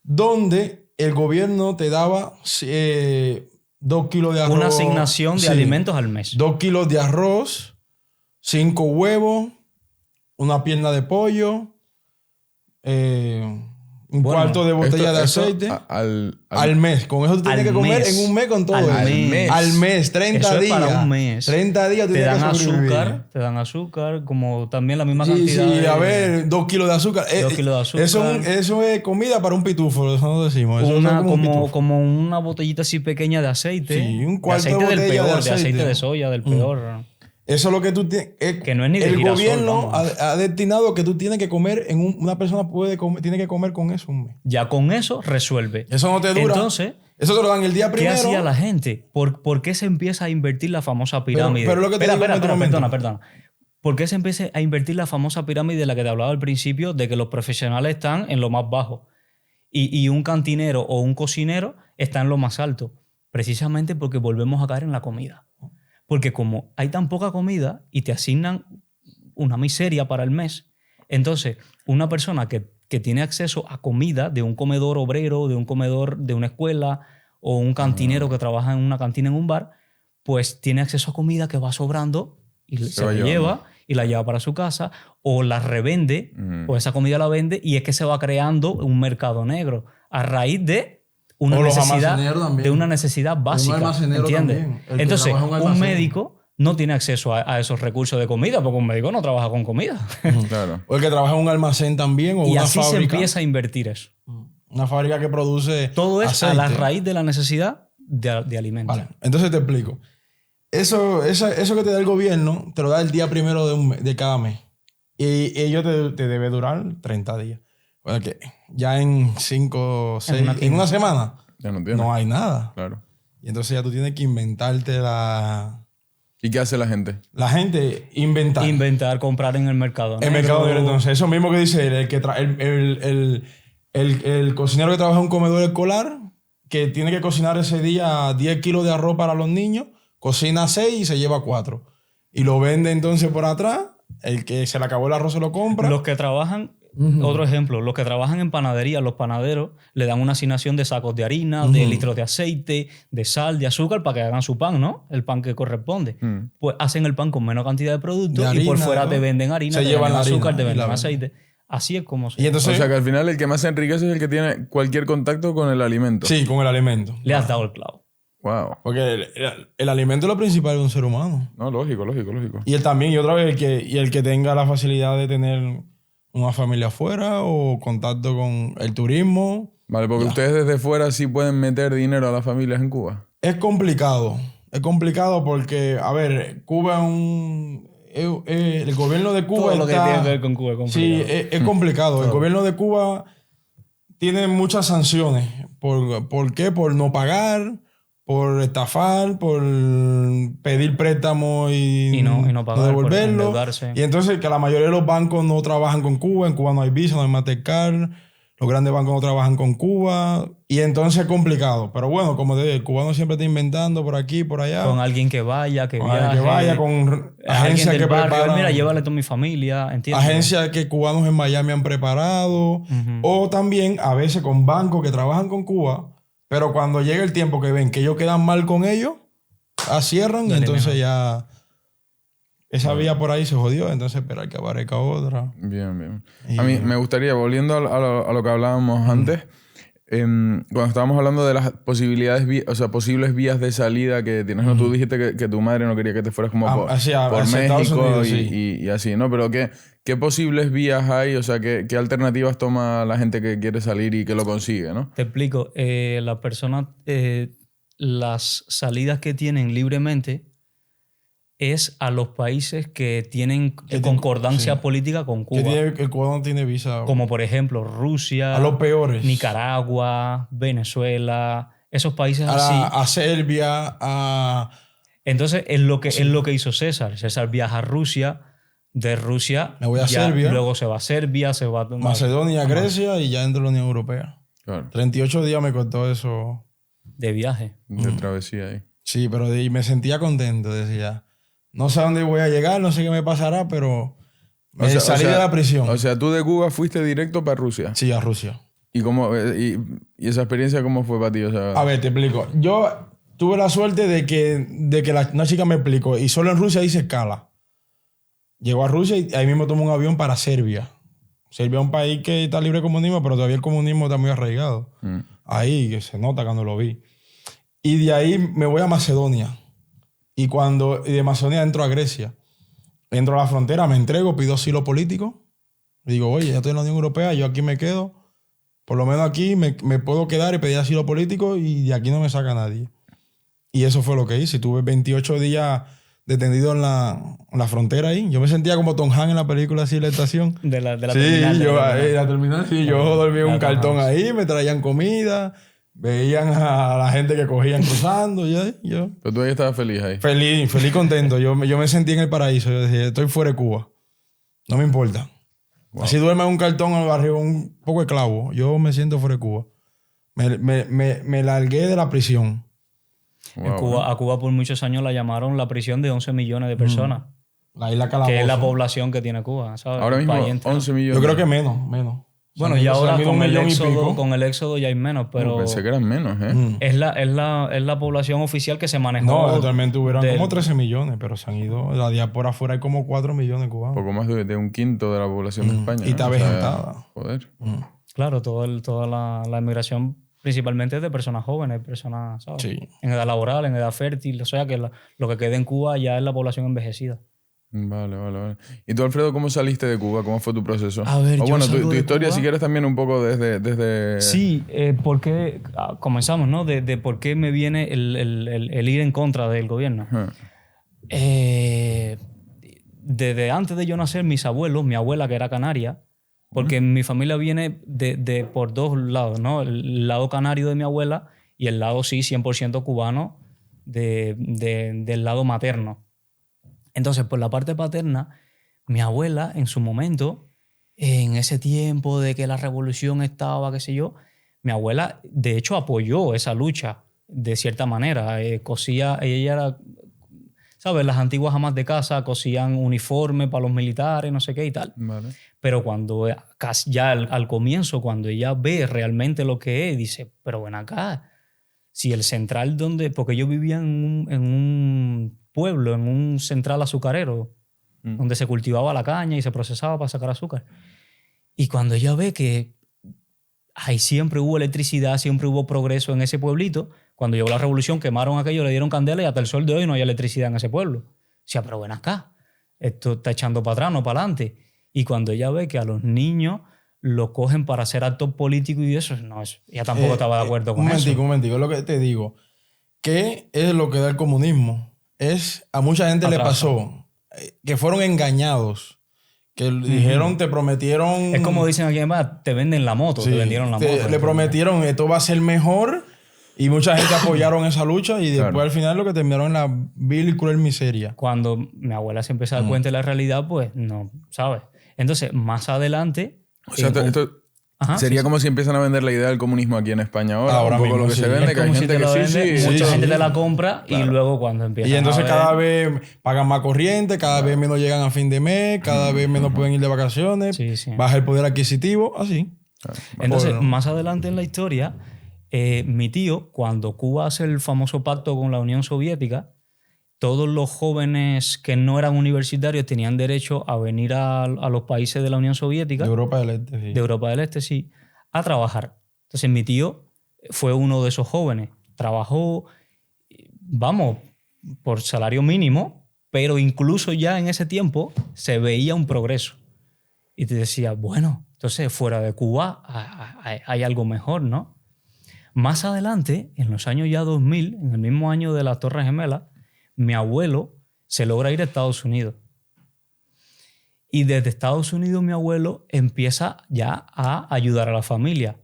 S1: Donde el gobierno te daba 2 kilos de arroz.
S2: Una asignación de alimentos al mes.
S1: 2 kilos de arroz, 5 huevos, una pierna de pollo, un cuarto de botella de aceite. Al mes. Con eso tú tienes que comer en un mes con todo eso. Al mes, 30
S2: eso
S1: días.
S2: Es para un mes.
S1: 30 días tú
S2: te
S1: tienes
S2: dan
S1: que sobrevivir.
S2: azúcar, te dan azúcar, como también la misma
S1: Sí,
S2: cantidad
S1: sí,
S2: de...
S1: a ver, 2 kilos de azúcar.
S2: 2 kilos de azúcar.
S1: Eso es comida para un pitufo, eso no decimos. Eso es como un pitufo.
S2: como una botellita así pequeña de aceite.
S1: Sí, un cuarto
S2: de aceite
S1: de
S2: del
S1: botella
S2: peor,
S1: de
S2: de aceite
S1: aceite.
S2: de soya, del peor.
S1: Eso es lo que tú tienes.
S2: Que no es ni de
S1: el
S2: girasol,
S1: gobierno
S2: vamos.
S1: ha destinado que tú tienes que comer, una persona tiene que comer con eso un mes.
S2: Ya con eso resuelve.
S1: Eso no te dura.
S2: Entonces,
S1: eso te lo dan el día
S2: ¿qué
S1: primero.
S2: hacía la gente? ¿Por qué se empieza a invertir la famosa pirámide?
S1: Pero lo que te digo en este momento.
S2: Perdona. ¿Por qué se empieza a invertir la famosa pirámide de la que te hablaba al principio, de que los profesionales están en lo más bajo y un cantinero o un cocinero está en lo más alto? Precisamente porque volvemos a caer en la comida. Porque como hay tan poca comida y te asignan una miseria para el mes, entonces una persona que tiene acceso a comida de un comedor obrero, de un comedor de una escuela o un cantinero que trabaja en una cantina en un bar, pues tiene acceso a comida que va sobrando y se la lleva y la lleva para su casa o la revende o esa comida la vende y es que se va creando un mercado negro a raíz de una necesidad básica, ¿entiendes? Entonces, un médico no tiene acceso a esos recursos de comida porque un médico no trabaja con comida.
S7: Claro.
S1: O el que trabaja en un almacén también o
S2: y
S1: una
S2: así
S1: fábrica.
S2: se empieza a invertir eso.
S1: Una fábrica que produce
S2: Todo es
S1: aceite.
S2: a la raíz de la necesidad de alimentos.
S1: Vale, entonces te explico. Eso que te da el gobierno, te lo da el día primero de cada mes. Y ello te debe durar 30 días. Bueno, que ya en 5, 6, en una semana
S7: Ya no tiene.
S1: no hay nada.
S7: Claro.
S1: Y entonces ya tú tienes que inventarte
S7: ¿Y qué hace la gente?
S1: La gente
S2: Inventar, comprar en el mercado negro.
S1: El mercado negro, entonces, eso mismo que dice el cocinero que trabaja en un comedor escolar, que tiene que cocinar ese día 10 kilos de arroz para los niños, cocina 6 y se lleva 4. Y lo vende entonces por atrás, el que se le acabó el arroz se lo compra.
S2: Los que trabajan, otro ejemplo, los que trabajan en panadería, los panaderos, le dan una asignación de sacos de harina, de litros de aceite, de sal, de azúcar para que hagan su pan, ¿no? El pan que corresponde. Pues hacen el pan con menos cantidad de productos
S1: harina,
S2: y por fuera
S1: ¿no?
S2: te venden harina,
S1: Se
S2: te
S1: llevan
S2: venden
S1: la
S2: azúcar,
S1: harina
S2: te
S1: y
S2: venden
S1: la
S2: aceite. Así es como se...
S1: Y entonces,
S7: O sea que al final el que más se enriquece es el que tiene cualquier contacto con el alimento.
S1: sí, con el alimento.
S2: Le has dado el clavo.
S7: Wow.
S1: Porque el alimento es lo principal de un ser humano.
S7: No, lógico.
S1: Y él también, y otra vez, el que tenga la facilidad de tener una familia afuera o contacto con el turismo.
S7: Vale, porque ustedes desde fuera sí pueden meter dinero a las familias en Cuba.
S1: Es complicado. Es complicado porque, a ver, Cuba es el gobierno de Cuba
S2: Todo lo que
S1: está...
S2: tiene que ver con Cuba es complicado.
S1: Sí, es complicado. El gobierno de Cuba tiene muchas sanciones. ¿Por qué? Por no pagar, por estafar, por pedir préstamos y
S2: no pagar, por
S1: devolverlo.
S2: endeudarse.
S1: Y entonces que la mayoría de los bancos no trabajan con Cuba. En Cuba no hay Visa, no hay Mastercard. Los grandes bancos no trabajan con Cuba. Y entonces es complicado. Pero bueno, como te digo, el cubano siempre está inventando por aquí, por allá.
S2: Con alguien que vaya, que
S1: Con
S2: viaje.
S1: alguien que vaya, con agencias
S2: alguien
S1: que
S2: del barrio.
S1: preparan.
S2: Mira, llévale toda mi familia, ¿entiendes?
S1: Agencias que cubanos en Miami han preparado. O también a veces con bancos que trabajan con Cuba. Pero cuando llega el tiempo que ven que ellos quedan mal con ellos, cierran y entonces ya esa vía por ahí se jodió. Entonces esperar que aparezca otra.
S7: Bien, bien.
S1: Y-
S7: A mí me gustaría, volviendo a lo que hablábamos antes, cuando estábamos hablando de las posibilidades, o sea, posibles vías de salida que tienes, ¿no? Tú dijiste que tu madre no quería que te fueras como por
S1: hacia Estados
S7: México
S1: Unidos,
S7: y,
S1: sí.
S7: y así, ¿no? Pero ¿qué posibles vías hay? O sea, ¿qué alternativas toma la gente que quiere salir y que lo consigue, ¿no?
S2: Te explico. Las personas, las salidas que tienen libremente es a los países que tienen concordancia
S1: sí.
S2: política con Cuba.
S1: El cubano tiene visa.
S2: Como por ejemplo Rusia,
S1: A los peores.
S2: Nicaragua, Venezuela, esos países así.
S1: A Serbia, a...
S2: Entonces es lo que hizo César. César viaja a Rusia, de Rusia
S1: Me voy a Serbia.
S2: luego se va a Serbia, se va a
S1: Macedonia, Grecia y ya entro a la Unión Europea.
S7: Claro.
S1: 38 días me costó eso.
S2: de viaje.
S7: De travesía ahí.
S1: Sí, pero me sentía contento. Decía, no sé a dónde voy a llegar, no sé qué me pasará, pero salí de la prisión.
S7: O sea, tú de Cuba fuiste directo para Rusia.
S1: Sí, a Rusia.
S7: ¿Y y esa experiencia cómo fue para ti? O sea,
S1: A ver, te explico. Yo tuve la suerte de que una chica me explicó y solo en Rusia hice escala. Llegó a Rusia y ahí mismo tomó un avión para Serbia. Serbia es un país que está libre de comunismo, pero todavía el comunismo está muy arraigado. Ahí, que se nota cuando lo vi. Y de ahí me voy a Macedonia. Y de Macedonia entro a Grecia. Entro a la frontera, me entrego, pido asilo político. Digo, oye, ya estoy en la Unión Europea, yo aquí me quedo. Por lo menos aquí me puedo quedar y pedir asilo político y de aquí no me saca nadie. Y eso fue lo que hice. Tuve 28 días detenido en la frontera ahí. Yo me sentía como Tom Hanks en la película así, la estación.
S2: De la
S1: Sí,
S2: terminal.
S1: la terminal, sí. Yo dormí en un cartón ahí, me traían comida, veían a la gente que cogían cruzando. Yo
S7: pero tú ahí estabas feliz ahí.
S1: feliz, contento. Yo me sentí en el paraíso. Yo decía, estoy fuera de Cuba. No me importa.
S7: Wow.
S1: Así duerme en un cartón arriba, un poco de clavo. Yo me siento fuera de Cuba. Me largué de la prisión.
S7: Wow.
S2: A Cuba por muchos años la llamaron la prisión de 11 millones de personas.
S1: La isla Calabozo.
S2: Que es la población que tiene Cuba, ¿sabes?
S7: Ahora
S2: El
S7: mismo
S2: país entero.
S7: 11 millones.
S1: Yo creo que menos.
S2: Bueno,
S1: O sea,
S2: y ahora
S1: salido
S2: con
S1: un
S2: el
S1: millón y pico.
S2: éxodo ya hay menos, pero
S7: Pensé que eran menos, ¿eh?
S2: es la población oficial que se manejó.
S1: No, actualmente hubieran
S2: del-
S1: como 13 millones, pero se han ido. La diáspora afuera hay como 4 millones cubanos.
S7: Poco más de un quinto de la población de España.
S1: Y está
S7: ¿no? O sea,
S1: vegetada.
S7: joder.
S2: Claro, toda la inmigración principalmente es de personas jóvenes, personas, ¿sabes?
S1: Sí.
S2: En edad laboral, en edad fértil. O sea que lo que queda en Cuba ya es la población envejecida.
S7: Vale. ¿Y tú, Alfredo, cómo saliste de Cuba? ¿Cómo fue tu proceso?
S2: A ver,
S7: o
S2: yo
S7: bueno,
S2: salgo
S7: tu
S2: de
S7: historia,
S2: Cuba.
S7: si quieres, también un poco desde...
S2: Sí, porque comenzamos, ¿no? De por qué me viene el ir en contra del gobierno.
S7: Ajá.
S2: Desde antes de yo nacer, mis abuelos, mi abuela que era canaria, porque mi familia viene de por dos lados, ¿no? El lado canario de mi abuela y el lado, sí, 100% cubano del lado materno. Entonces, por la parte paterna, mi abuela en su momento, en ese tiempo de que la revolución estaba, qué sé yo, mi abuela de hecho apoyó esa lucha de cierta manera. Cosía, ella era, ¿sabes? Las antiguas amas de casa cosían uniformes para los militares, no sé qué y tal.
S7: Vale.
S2: Pero cuando ya al comienzo, cuando ella ve realmente lo que es, dice, pero ven acá, si el central porque yo vivía en un pueblo, en un central azucarero, donde se cultivaba la caña y se procesaba para sacar azúcar. Y cuando ella ve que ahí siempre hubo electricidad, siempre hubo progreso en ese pueblito, cuando llegó la revolución quemaron aquello, le dieron candela y hasta el sol de hoy no hay electricidad en ese pueblo. O sea, pero ven acá, esto está echando para atrás, no para adelante. Y cuando ella ve que a los niños los cogen para hacer actos políticos y eso, no, ella tampoco estaba de acuerdo con eso.
S1: Un momentico, es lo que te digo. ¿Qué es lo que da el comunismo? A mucha gente le pasó que fueron engañados. Que dijeron, te prometieron...
S2: Es como dicen aquí además, te venden la moto,
S1: Sí,
S2: te vendieron la moto.
S1: Le prometieron, esto va a ser mejor. Y mucha gente apoyaron esa lucha. Y después
S7: Claro.
S1: al final lo que terminaron en la vil y cruel miseria.
S2: Cuando mi abuela se empezó a dar cuenta de la realidad, pues no, ¿sabes? Entonces, más adelante...
S7: O sea,
S2: Ajá,
S7: Sería
S2: sí,
S7: como si empiezan a vender la idea del comunismo aquí en España ahora.
S1: Ahora
S7: un poco
S1: mismo,
S7: lo que
S1: sí.
S7: se vende,
S2: Es
S7: que hay
S2: como si
S7: gente
S2: te
S7: que
S2: lo vende,
S7: sí.
S2: mucha
S1: sí,
S2: gente
S1: sí.
S2: te la compra y luego cuando empiezan
S1: Y entonces
S2: a ver,
S1: cada vez pagan más corriente, cada vez menos llegan a fin de mes, cada vez menos pueden ir de vacaciones,
S2: Sí, sí.
S1: baja el poder adquisitivo, así.
S2: Entonces,
S1: Bueno.
S2: más adelante en la historia, mi tío, cuando Cuba hace el famoso pacto con la Unión Soviética, todos los jóvenes que no eran universitarios tenían derecho a venir a los países de la Unión Soviética,
S1: De Europa del Este, sí.
S2: de Europa del Este, sí, a trabajar. Entonces mi tío fue uno de esos jóvenes. Trabajó, vamos, por salario mínimo, pero incluso ya en ese tiempo se veía un progreso. Y te decía, bueno, entonces fuera de Cuba hay algo mejor, ¿no? Más adelante, en los años ya 2000, en el mismo año de las Torres Gemelas, mi abuelo se logra ir a Estados Unidos. Y desde Estados Unidos mi abuelo empieza ya a ayudar a la familia.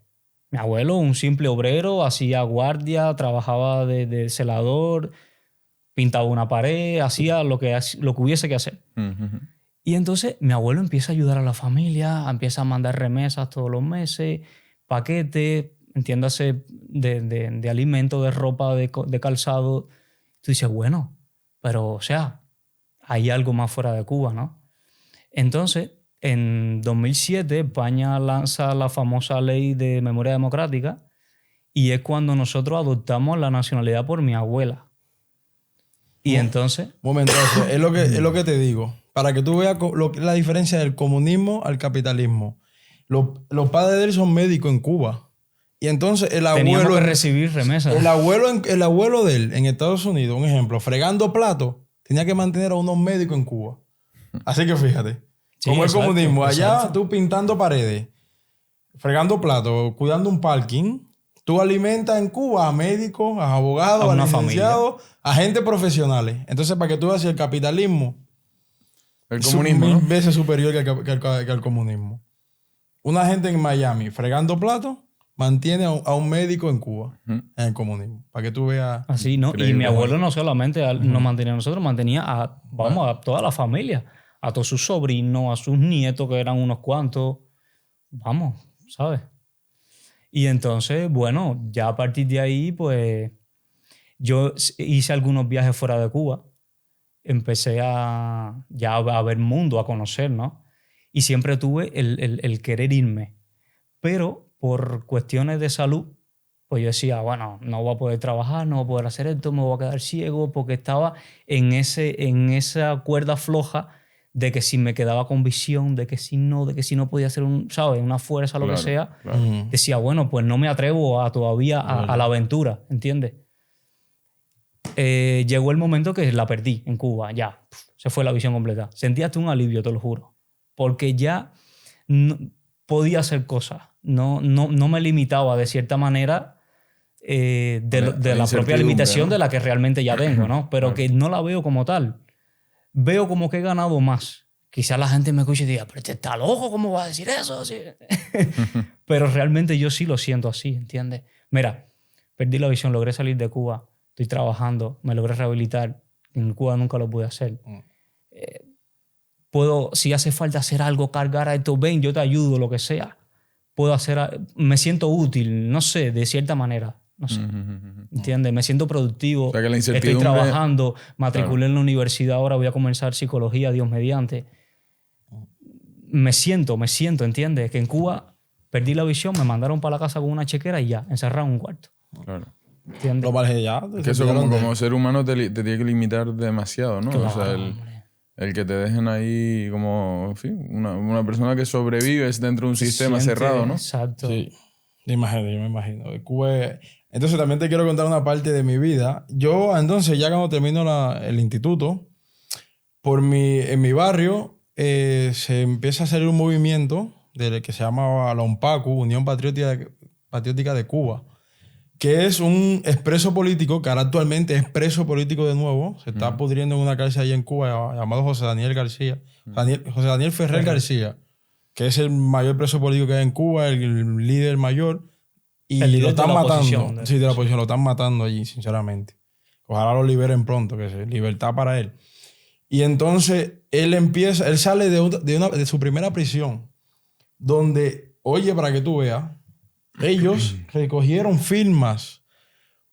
S2: Mi abuelo, un simple obrero, hacía guardia, trabajaba de celador, pintaba una pared, hacía lo que hubiese que hacer.
S7: Ujú.
S2: Y entonces mi abuelo empieza a ayudar a la familia, empieza a mandar remesas todos los meses, paquetes, entiéndase, de alimentos, de ropa, de calzado. Tú dices, bueno, pero o sea, hay algo más fuera de Cuba, ¿no? Entonces, en 2007, España lanza la famosa ley de memoria democrática y es cuando nosotros adoptamos la nacionalidad por mi abuela. Y entonces...
S1: Momento, es lo que te digo. Para que tú veas la diferencia del comunismo al capitalismo. Los padres de él son médicos en Cuba. Y entonces el
S2: teníamos
S1: abuelo...
S2: que recibir remesas.
S1: El abuelo de él en Estados Unidos, un ejemplo, fregando platos, tenía que mantener a unos médicos en Cuba. Así que fíjate.
S2: Sí,
S1: Como el
S2: exacto,
S1: comunismo. Allá
S2: exacto.
S1: tú pintando paredes, fregando platos, cuidando un parking. Tú alimentas en Cuba a médicos, a abogados,
S2: A
S1: a
S2: una
S1: licenciados, a gente profesionales. Entonces, para que tú veas si el capitalismo
S7: El
S1: es
S7: comunismo,
S1: mil
S7: ¿no?
S1: veces superior que al comunismo. Una gente en Miami fregando platos mantiene a un médico en Cuba, en el comunismo. Para que tú veas.
S2: Así, ¿no? Y
S7: Increíble.
S2: mi abuelo no solamente nos mantenía a nosotros, mantenía a toda la familia, a todos sus sobrinos, a sus nietos, que eran unos cuantos. Vamos, ¿sabes? Y entonces, bueno, ya a partir de ahí, pues, yo hice algunos viajes fuera de Cuba. Empecé a ver mundo, a conocer, ¿no? Y siempre tuve el querer irme. Pero por cuestiones de salud, pues yo decía, bueno, no voy a poder trabajar, no voy a poder hacer esto, me voy a quedar ciego, porque estaba en esa cuerda floja de que si me quedaba con visión, de que si no podía hacer ¿sabes? Una fuerza, lo que
S7: Claro,
S2: sea.
S7: claro.
S2: Decía, bueno, pues no me atrevo todavía a la aventura, ¿entiendes? Llegó el momento que la perdí en Cuba, ya, se fue la visión completa. Sentí hasta un alivio, te lo juro, porque ya podía hacer cosas, no me limitaba de cierta manera de la propia limitación, ¿no? De la que realmente ya tengo, ¿no? Pero que no la veo como tal. Veo como que he ganado más. Quizás la gente me escuche y diga, pero este está loco, ¿cómo va a decir eso? Sí. Pero realmente yo sí lo siento así, ¿entiendes? Mira, perdí la visión, logré salir de Cuba, estoy trabajando, me logré rehabilitar. En Cuba nunca lo pude hacer. Puedo, si hace falta hacer algo, cargar a esto, ven, yo te ayudo, lo que sea. Puedo hacer, me siento útil, no sé, de cierta manera. No sé. ¿Entiendes? Me siento productivo.
S7: O sea, que la
S2: estoy
S7: incertidumbre...
S2: trabajando. Matriculé en la universidad. Ahora voy a comenzar psicología, Dios mediante. Me siento, ¿entiendes? Que en Cuba perdí la visión, me mandaron para la casa con una chequera y ya, encerrado en un cuarto.
S7: Claro.
S2: ¿Entiendes?
S1: Lo margé ya.
S7: Que eso como ser humano te tiene que limitar demasiado, ¿no?
S2: Claro,
S7: o sea, el que te dejen ahí como, en fin, una persona que sobrevive dentro de un sistema
S2: Siente,
S7: cerrado, ¿no?
S2: Exacto.
S1: Sí, yo me imagino. Cuba entonces también te quiero contar una parte de mi vida. Yo, entonces, ya cuando termino el instituto, en mi barrio se empieza a hacer un movimiento que se llama la UNPACU, Unión Patriótica de Cuba, que es un expreso político, que ahora actualmente es preso político de nuevo. Se está pudriendo en una cárcel allá en Cuba llamado José Daniel García. José Daniel Ferrer García, que es el mayor preso político que hay en Cuba, el líder mayor. Y
S2: El líder
S1: lo están
S2: de la
S1: matando.
S2: oposición,
S1: Sí, de la oposición. Lo están matando allí, sinceramente. Ojalá lo liberen pronto, que sea libertad para él. Y entonces él sale de su primera prisión, donde Oye, para que tú veas, ellos recogieron firmas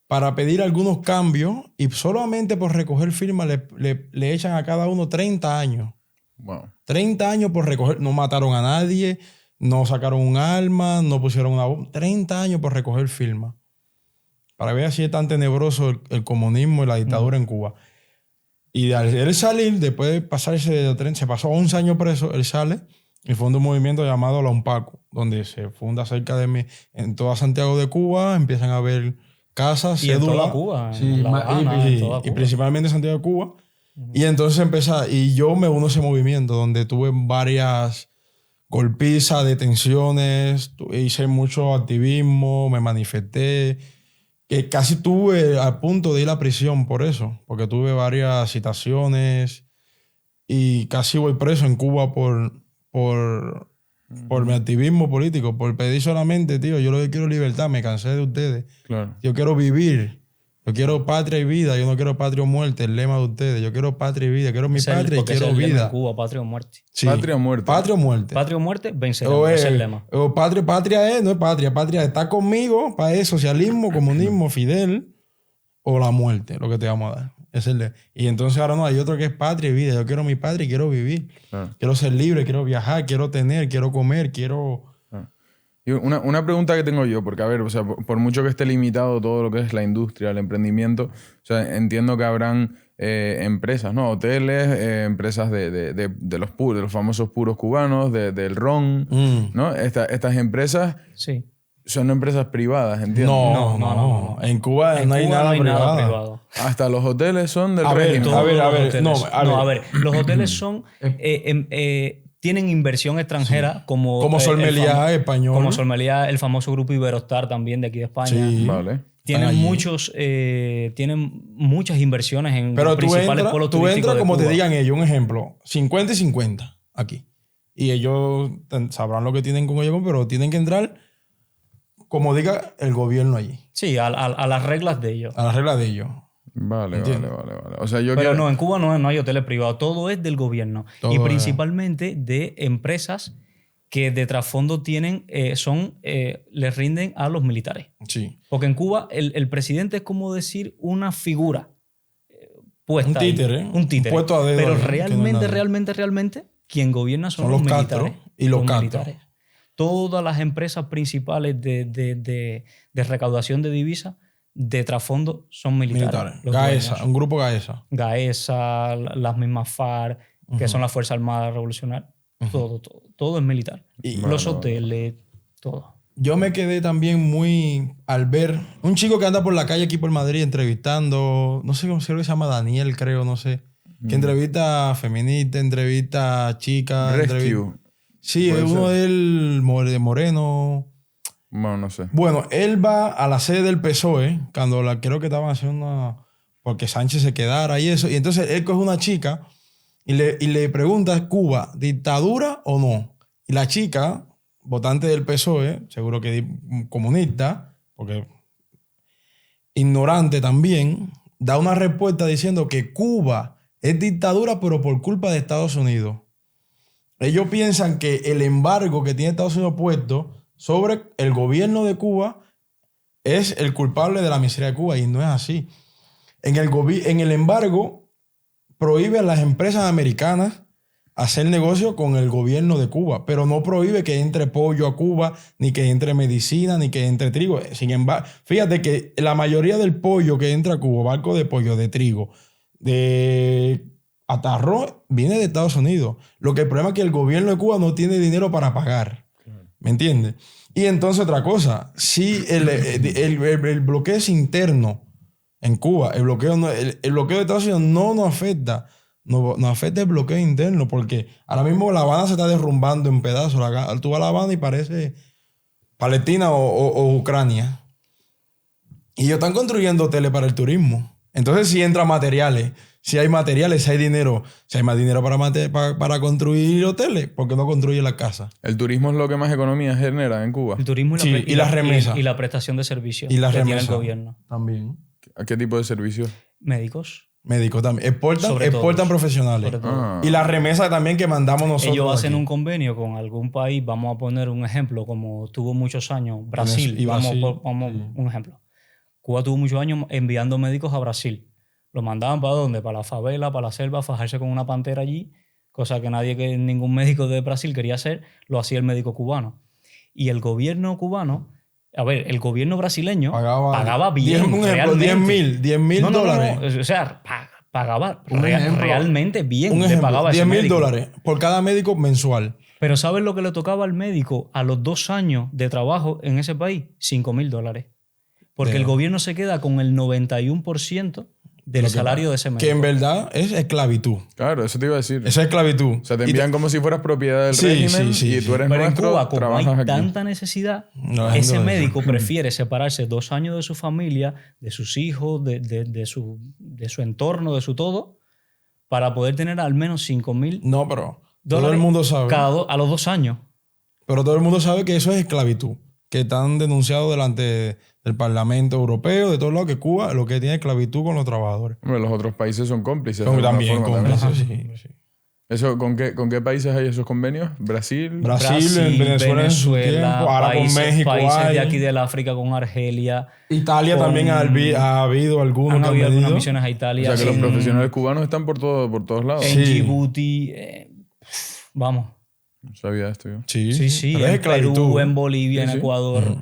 S1: para pedir algunos cambios y solamente por recoger firmas le echan a cada uno 30 años.
S7: Wow.
S1: 30 años por recoger. No mataron a nadie, no sacaron un arma, no pusieron una bomba. 30 años por recoger firmas. Para ver si es tan tenebroso el comunismo y la dictadura en Cuba. Y al él salir, después de pasarse se pasó 11 años preso, él sale y funda un movimiento llamado La Unpaco, donde se funda cerca de mí, en toda Santiago de Cuba, empiezan a haber casas,
S2: Y en
S1: cédulas.
S2: toda Cuba, en
S1: Sí,
S2: La Habana, en toda
S1: y
S2: Cuba.
S1: principalmente en Santiago de Cuba. Y entonces y yo me uno a ese movimiento, donde tuve varias golpizas, detenciones, hice mucho activismo, me manifesté, que casi tuve al punto de ir a prisión por eso, porque tuve varias citaciones y casi voy preso en Cuba por mi activismo político, por pedir solamente, tío, yo lo que quiero es libertad, me cansé de ustedes.
S7: Claro.
S1: Yo quiero vivir. Yo quiero patria y vida. Yo no quiero patria o muerte, el lema de ustedes. Yo quiero patria y vida. Quiero mi patria y
S2: Porque
S1: quiero
S2: ese es el lema
S1: vida.
S2: en Cuba, patria o muerte.
S1: Sí.
S7: Patria o muerte.
S1: Patria o muerte.
S2: Patria o muerte, venceremos. Ese es el lema.
S1: O patria no es patria. Patria está conmigo para es socialismo, comunismo, Fidel o la muerte, lo que te vamos a dar. Es y entonces ahora no, hay otro que es patria y vida. Yo quiero mi patria y quiero vivir.
S7: Claro.
S1: Quiero ser libre, quiero viajar, quiero tener, quiero comer, quiero...
S7: Y una pregunta que tengo yo, porque a ver, o sea, por mucho que esté limitado todo lo que es la industria, el emprendimiento, o sea, entiendo que habrán empresas, ¿no? Hoteles, empresas de los famosos puros cubanos, del ron, ¿no? Estas empresas
S2: Sí.
S7: son empresas privadas, entiendo.
S1: No. En Cuba
S2: En
S1: no hay
S2: Cuba
S1: nada
S2: no hay
S1: privado.
S2: nada privado.
S7: Hasta los hoteles son del
S1: A ver,
S7: régimen.
S1: a ver,
S2: Todos los
S1: no,
S2: hoteles.
S1: a ver.
S2: Los hoteles son tienen inversión extranjera como
S1: Sol Meliá español.
S2: como Sol Meliá, el famoso grupo Iberostar también de aquí de España.
S1: Sí.
S7: Vale.
S2: Tienen
S1: allí.
S2: tienen muchas inversiones en
S1: Pero
S2: los
S1: tú
S2: principales polos
S1: entras
S2: turísticos de
S1: como
S2: Cuba.
S1: te digan ellos, un ejemplo, 50 y 50 aquí. Y ellos sabrán lo que tienen con ellos, pero tienen que entrar como diga el gobierno allí,
S2: Sí, a las reglas de ellos.
S1: a la regla de ellos.
S7: Vale.
S1: Entiendo.
S7: O sea, yo
S2: Pero
S7: quiero...
S2: no, en Cuba no hay hoteles privados, todo es del gobierno.
S1: Todo
S2: y
S1: es.
S2: principalmente de empresas que de trasfondo tienen, les rinden a los militares.
S1: Sí.
S2: Porque en Cuba el presidente es como decir una figura puesta
S1: Un
S2: ahí.
S1: títere.
S2: Un títere.
S1: Un puesto a dedo
S2: Pero
S1: ahí, que no es
S2: realmente,
S1: nada.
S2: realmente, quien gobierna son
S1: Son
S2: los
S1: los
S2: militares.
S1: castros y los castros.
S2: militares. Todas las empresas principales de recaudación de divisas de trasfondo son militares.
S1: Militares.
S2: los
S1: Gaesa,
S2: dueños.
S1: un grupo Gaesa.
S2: Gaesa, las mismas FARC, que son las Fuerzas Armadas Revolucionarias. Todo es militar.
S1: Y
S2: los hoteles, todo.
S1: yo me quedé también muy al ver un chico que anda por la calle aquí por Madrid entrevistando, no sé cómo se llama, Daniel, creo, no sé, que entrevista a feministas, entrevista a chicas.
S7: Rescue.
S1: Sí, es
S7: Puede
S1: uno
S7: ser.
S1: del de Moreno.
S7: Bueno, no sé.
S1: Bueno, él va a la sede del PSOE, cuando creo que estaban haciendo porque Sánchez se quedara y eso. Y entonces él coge una chica y le pregunta, ¿Cuba, dictadura o no? Y la chica, votante del PSOE, seguro que comunista, porque ignorante también, da una respuesta diciendo que Cuba es dictadura, pero por culpa de Estados Unidos. Ellos piensan que el embargo que tiene Estados Unidos puesto sobre el gobierno de Cuba es el culpable de la miseria de Cuba, y no es así. En el embargo prohíbe a las empresas americanas hacer negocio con el gobierno de Cuba, pero no prohíbe que entre pollo a Cuba, ni que entre medicina, ni que entre trigo. Sin embargo, fíjate que la mayoría del pollo que entra a Cuba, barco de pollo, de trigo, hasta arroz, viene de Estados Unidos. Lo que el problema es que el gobierno de Cuba no tiene dinero para pagar. ¿Me entiendes? Y entonces otra cosa, si el bloqueo es interno en Cuba, el bloqueo de Estados Unidos no nos afecta. Nos afecta el bloqueo interno, porque ahora mismo La Habana se está derrumbando en pedazos. Tú vas a La Habana y parece Palestina o Ucrania. Y ellos están construyendo hoteles para el turismo. Entonces, si entran materiales, si hay dinero, si hay más dinero para construir hoteles, ¿por qué no construye las casas?
S7: El turismo es lo que más economía genera en Cuba.
S2: El turismo
S1: Sí, y las remesas.
S2: y la prestación de servicios
S1: Y las
S2: que tiene el
S1: remesas
S2: gobierno.
S1: también.
S7: ¿A qué tipo de servicios?
S2: Médicos,
S1: Médicos también. Exportan
S2: todos.
S1: profesionales.
S2: Sobre todo.
S1: Y la remesa también que mandamos nosotros.
S2: Ellos hacen
S1: aquí.
S2: un convenio con algún país, vamos a poner un ejemplo, como tuvo muchos años Brasil,
S1: Y Brasil,
S2: vamos un ejemplo. Cuba tuvo muchos años enviando médicos a Brasil. Los mandaban ¿para dónde? Para la favela, para la selva, a fajarse con una pantera allí, cosa que ningún médico de Brasil quería hacer, lo hacía el médico cubano. Y el gobierno cubano, el gobierno brasileño pagaba bien.
S1: Un ejemplo, $10,000 dólares.
S2: No. O sea, pagaba
S1: Un ejemplo,
S2: realmente bien.
S1: Un
S2: le
S1: ejemplo,
S2: pagaba ese médico.
S1: $10,000 por cada médico mensual.
S2: Pero ¿sabes lo que le tocaba al médico a los 2 años de trabajo en ese país? $5,000. Porque el gobierno se queda con el 91% del salario de ese médico.
S1: Que en verdad es esclavitud.
S7: Claro, eso te iba a decir.
S1: Esa es esclavitud.
S7: O sea, te envían como si fueras propiedad del régimen y tú eres
S2: Pero en
S7: nuestro,
S2: Cuba, como hay
S7: trabajas aquí.
S2: tanta necesidad,
S1: No,
S2: ese
S1: no,
S2: médico prefiere separarse 2 años de su familia, de sus hijos, de su entorno, de su todo, para poder tener al menos $5,000
S1: No, pero todo el mundo sabe.
S2: a los 2 años.
S1: Pero todo el mundo sabe que eso es esclavitud. Que están denunciados delante del Parlamento Europeo, de todos lados, que Cuba lo que tiene es esclavitud con los trabajadores.
S7: Hombre, los otros países son cómplices.
S1: Son
S7: de alguna
S1: también
S7: forma,
S1: cómplices,
S7: también.
S1: sí.
S7: ¿Eso, ¿con qué países hay esos convenios? ¿Brasil?
S1: Brasil, Venezuela en su tiempo, ahora con México
S2: países
S1: hay.
S2: de aquí del África con Argelia.
S1: Italia
S2: con-
S1: también ha habido algunos
S2: Han
S1: que han
S2: habido algunas
S1: venido.
S2: misiones a
S7: O
S2: Italia.
S7: sea, que los
S2: en-
S7: profesionales cubanos están por todos lados.
S2: En
S1: Sí.
S2: Djibouti. Vamos.
S7: No sabía esto yo.
S2: Sí.
S1: Pero es
S2: En
S1: esclavitud.
S2: Perú, en Bolivia,
S7: Sí,
S2: en
S7: sí.
S2: Ecuador.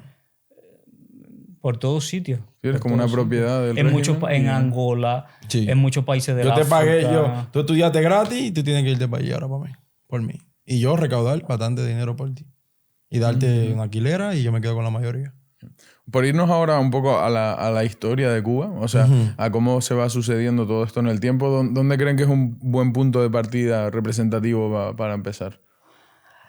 S2: Por todos sitios.
S7: Sí, es
S2: Por
S7: como una
S2: todos
S7: propiedad
S2: sitios.
S7: del
S2: En
S7: régimen
S2: en
S7: y-
S2: Angola,
S1: Sí.
S2: en muchos países de
S1: Yo te
S2: África.
S1: pagué, tú estudiaste gratis y tú tienes que irte para allá ahora para mí, por mí. Y yo recaudar bastante dinero por ti. Y darte una alquilera y yo me quedo con la mayoría.
S7: Por irnos ahora un poco a la historia de Cuba, o sea, a cómo se va sucediendo todo esto en el tiempo, ¿dónde creen que es un buen punto de partida representativo para empezar?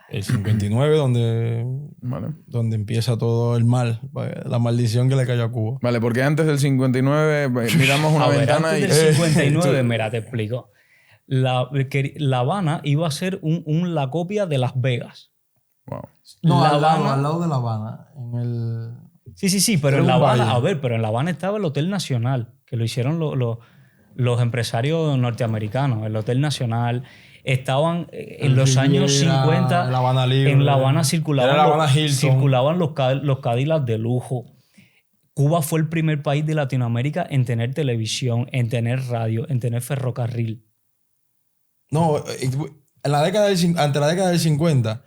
S1: El 59,
S7: Vale.
S1: donde empieza todo el mal, la maldición que le cayó a Cuba.
S7: Vale, porque antes del 59 miramos una
S2: A ver,
S7: ventana
S2: antes
S7: y...
S2: del 59, mira, te explico. La Habana iba a ser la copia de Las Vegas.
S7: Wow.
S2: La Habana-
S1: lado de La Habana. En el...
S2: Sí, pero
S1: Era
S2: en La
S1: un
S2: Habana,
S1: valle.
S2: pero en La Habana estaba el Hotel Nacional, que lo hicieron los empresarios norteamericanos, el Hotel Nacional. Estaban en los años 50,
S1: La Habana Libre.
S2: en La Habana circulaban,
S1: Era La Habana Hilton.
S2: circulaban los Cadillacs de lujo. Cuba fue el primer país de Latinoamérica en tener televisión, en tener radio, en tener ferrocarril.
S1: No, ante la década del 50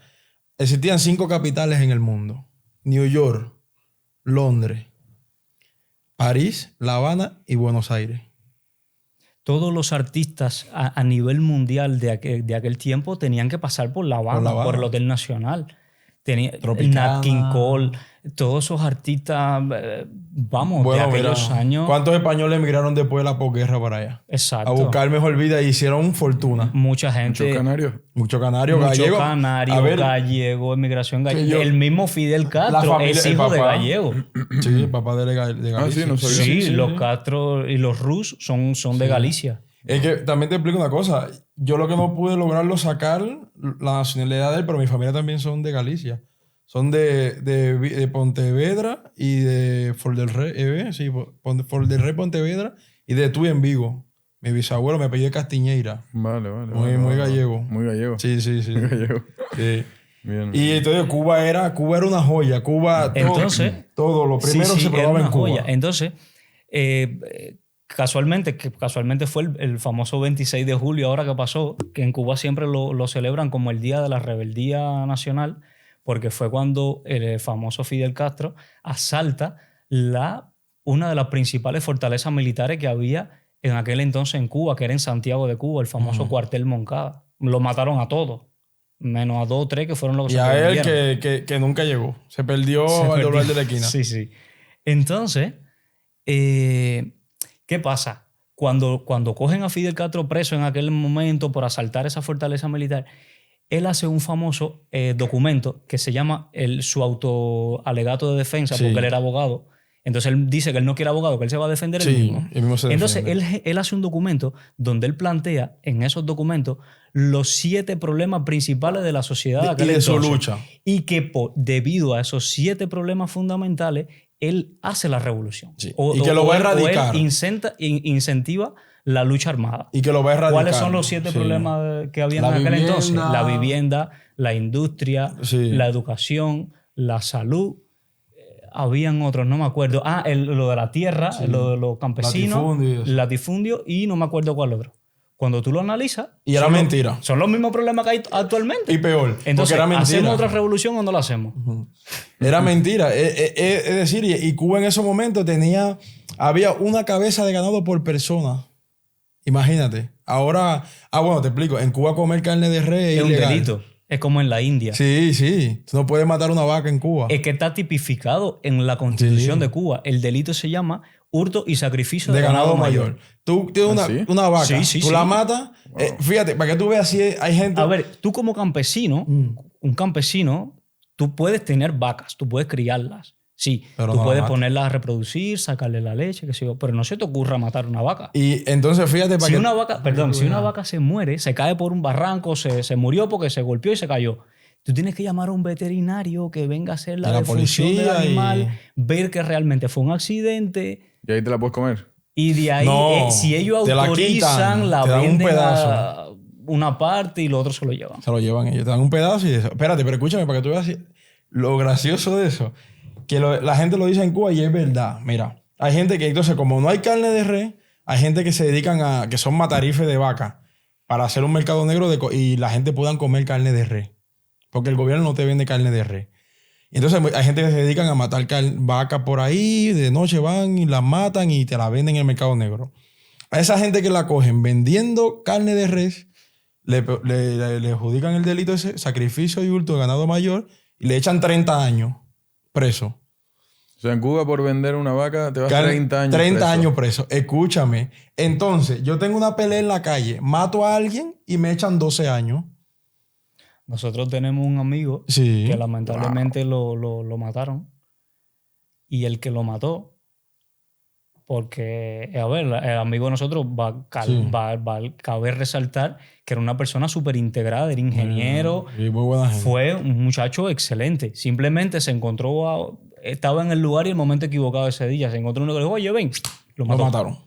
S1: existían 5 capitales en el mundo. New York, Londres, París, La Habana y Buenos Aires.
S2: Todos los artistas a nivel mundial de aquel tiempo tenían que pasar por La Habana,
S1: La Habana.
S2: por el Hotel Nacional.
S1: Tropicana.
S2: Nat King Cole, todos esos artistas, de
S1: Bueno,
S2: aquellos
S1: mira,
S2: años.
S1: ¿cuántos españoles emigraron después de la posguerra para allá?
S2: Exacto.
S1: A buscar mejor vida y hicieron fortuna.
S2: Mucha gente.
S7: Muchos canarios.
S1: Muchos canarios,
S2: Mucho
S1: gallegos.
S2: canario,
S1: A ver,
S2: gallego, emigración
S1: que
S2: gallega.
S1: yo-
S2: El mismo Fidel Castro
S1: familia-
S2: es
S1: el
S2: hijo de
S1: papá.
S2: gallego.
S1: Sí, el papá de Galicia.
S7: sí, no sabía.
S2: Sí, los Castro y los Rus son de Galicia.
S1: Es que también te explico una cosa. Yo lo que no pude lograrlo sacar la nacionalidad de él, pero mi familia también son de Galicia. Son de Pontevedra y de Fort del Rey. Sí, Fort del Rey, Pontevedra y de Tui en Vigo. Mi bisabuelo me apellidó Castiñeira.
S7: Vale.
S1: Muy gallego.
S7: Muy gallego.
S1: Sí.
S7: Muy gallego.
S1: Sí.
S7: Bien.
S1: Y entonces Cuba era una joya. Cuba,
S2: Entonces,
S1: todo lo primero
S2: Sí,
S1: se
S2: era
S1: probaba
S2: una
S1: en Cuba.
S2: joya. Entonces, casualmente fue el famoso 26 de julio, ahora que pasó, que en Cuba siempre lo celebran como el Día de la Rebeldía Nacional, porque fue cuando el famoso Fidel Castro asalta una de las principales fortalezas militares que había en aquel entonces en Cuba, que era en Santiago de Cuba, el famoso cuartel Moncada. Lo mataron a todos, menos a 2 o 3 que fueron los que
S1: Y
S2: se
S1: a él
S2: sobrevivieron.
S1: que nunca llegó. Se perdió
S2: Se
S1: al
S2: perdió.
S1: doblar de la esquina.
S2: Sí. Entonces, ¿qué pasa? Cuando cogen a Fidel Castro preso en aquel momento por asaltar esa fortaleza militar, él hace un famoso documento que se llama su autoalegato de defensa,
S1: Sí.
S2: porque él era abogado. Entonces él dice que él no quiere abogado, que él se va a defender él
S1: Sí,
S2: mismo.
S1: él mismo se
S2: Entonces
S1: defiende.
S2: él hace un documento donde él plantea en esos documentos los 7 problemas principales de la sociedad de aquel
S1: y de su
S2: entonces.
S1: lucha.
S2: Y que debido a esos 7 problemas fundamentales, él hace la revolución.
S1: Sí. Y que lo va a erradicar.
S2: Él incentiva la lucha armada.
S1: Y que lo va a erradicar.
S2: ¿Cuáles son los 7 problemas que había en aquel entonces? La vivienda, la industria, la educación, la salud. Habían otros, no me acuerdo. Lo de la tierra, lo de los campesinos, latifundio y no me acuerdo cuál otro. Cuando tú lo analizas...
S1: Y era mentira.
S2: Son los mismos problemas que hay actualmente.
S1: Y peor.
S2: Entonces,
S1: era mentira.
S2: ¿hacemos otra revolución o no la hacemos?
S1: Era mentira. Es decir, y Cuba en ese momento había una cabeza de ganado por persona. Imagínate. Ahora... bueno, te explico. En Cuba comer carne de res es
S2: un
S1: ilegal.
S2: delito. Es como en la India.
S1: Sí. Tú no puedes matar una vaca en Cuba.
S2: Es que está tipificado en la Constitución de Cuba. El delito se llama hurto y sacrificio de ganado mayor.
S1: Tú tienes una vaca, tú la matas. Fíjate, para que tú veas si hay gente...
S2: A ver, tú como campesino, un campesino, tú puedes tener vacas, tú puedes criarlas. Sí, pero tú puedes ponerlas a reproducir, sacarle la leche, qué sé yo, pero no se te ocurra matar una vaca.
S1: Y entonces fíjate...
S2: Si una vaca se muere, se cae por un barranco, se murió porque se golpeó y se cayó. Tú tienes que llamar a un veterinario que venga a hacer la defunción del animal, ver que realmente fue un accidente.
S7: Y ahí te la puedes comer.
S2: Y de ahí, si ellos autorizan, la venden a una parte y lo otro se lo llevan.
S1: Se lo llevan ellos. Te dan un pedazo y eso. Espérate, pero escúchame para que tú veas lo gracioso de eso. Que la gente lo dice en Cuba y es verdad. Mira, hay gente que entonces como no hay carne de res, hay gente que se dedican que son matarifes de vaca para hacer un mercado negro y la gente puedan comer carne de res. Porque el gobierno no te vende carne de res. Entonces hay gente que se dedican a matar vacas por ahí, de noche van y las matan y te la venden en el mercado negro. A esa gente que la cogen vendiendo carne de res, le adjudican el delito ese, sacrificio y hurto de ganado mayor, y le echan 30 años preso.
S7: O sea, en Cuba por vender una vaca te vas 30 años
S1: 30
S7: preso.
S1: años preso. Escúchame. Entonces, yo tengo una pelea en la calle, mato a alguien y me echan 12 años.
S2: Nosotros tenemos un amigo que lamentablemente lo mataron. Y el que lo mató, porque, a ver, el amigo de nosotros va a caber resaltar que era una persona súper integrada, era ingeniero,
S1: muy buena gente.
S2: Fue un muchacho excelente. Simplemente se encontró, estaba en el lugar y el momento equivocado ese día. Se encontró uno que le dijo, oye, ven, lo mataron.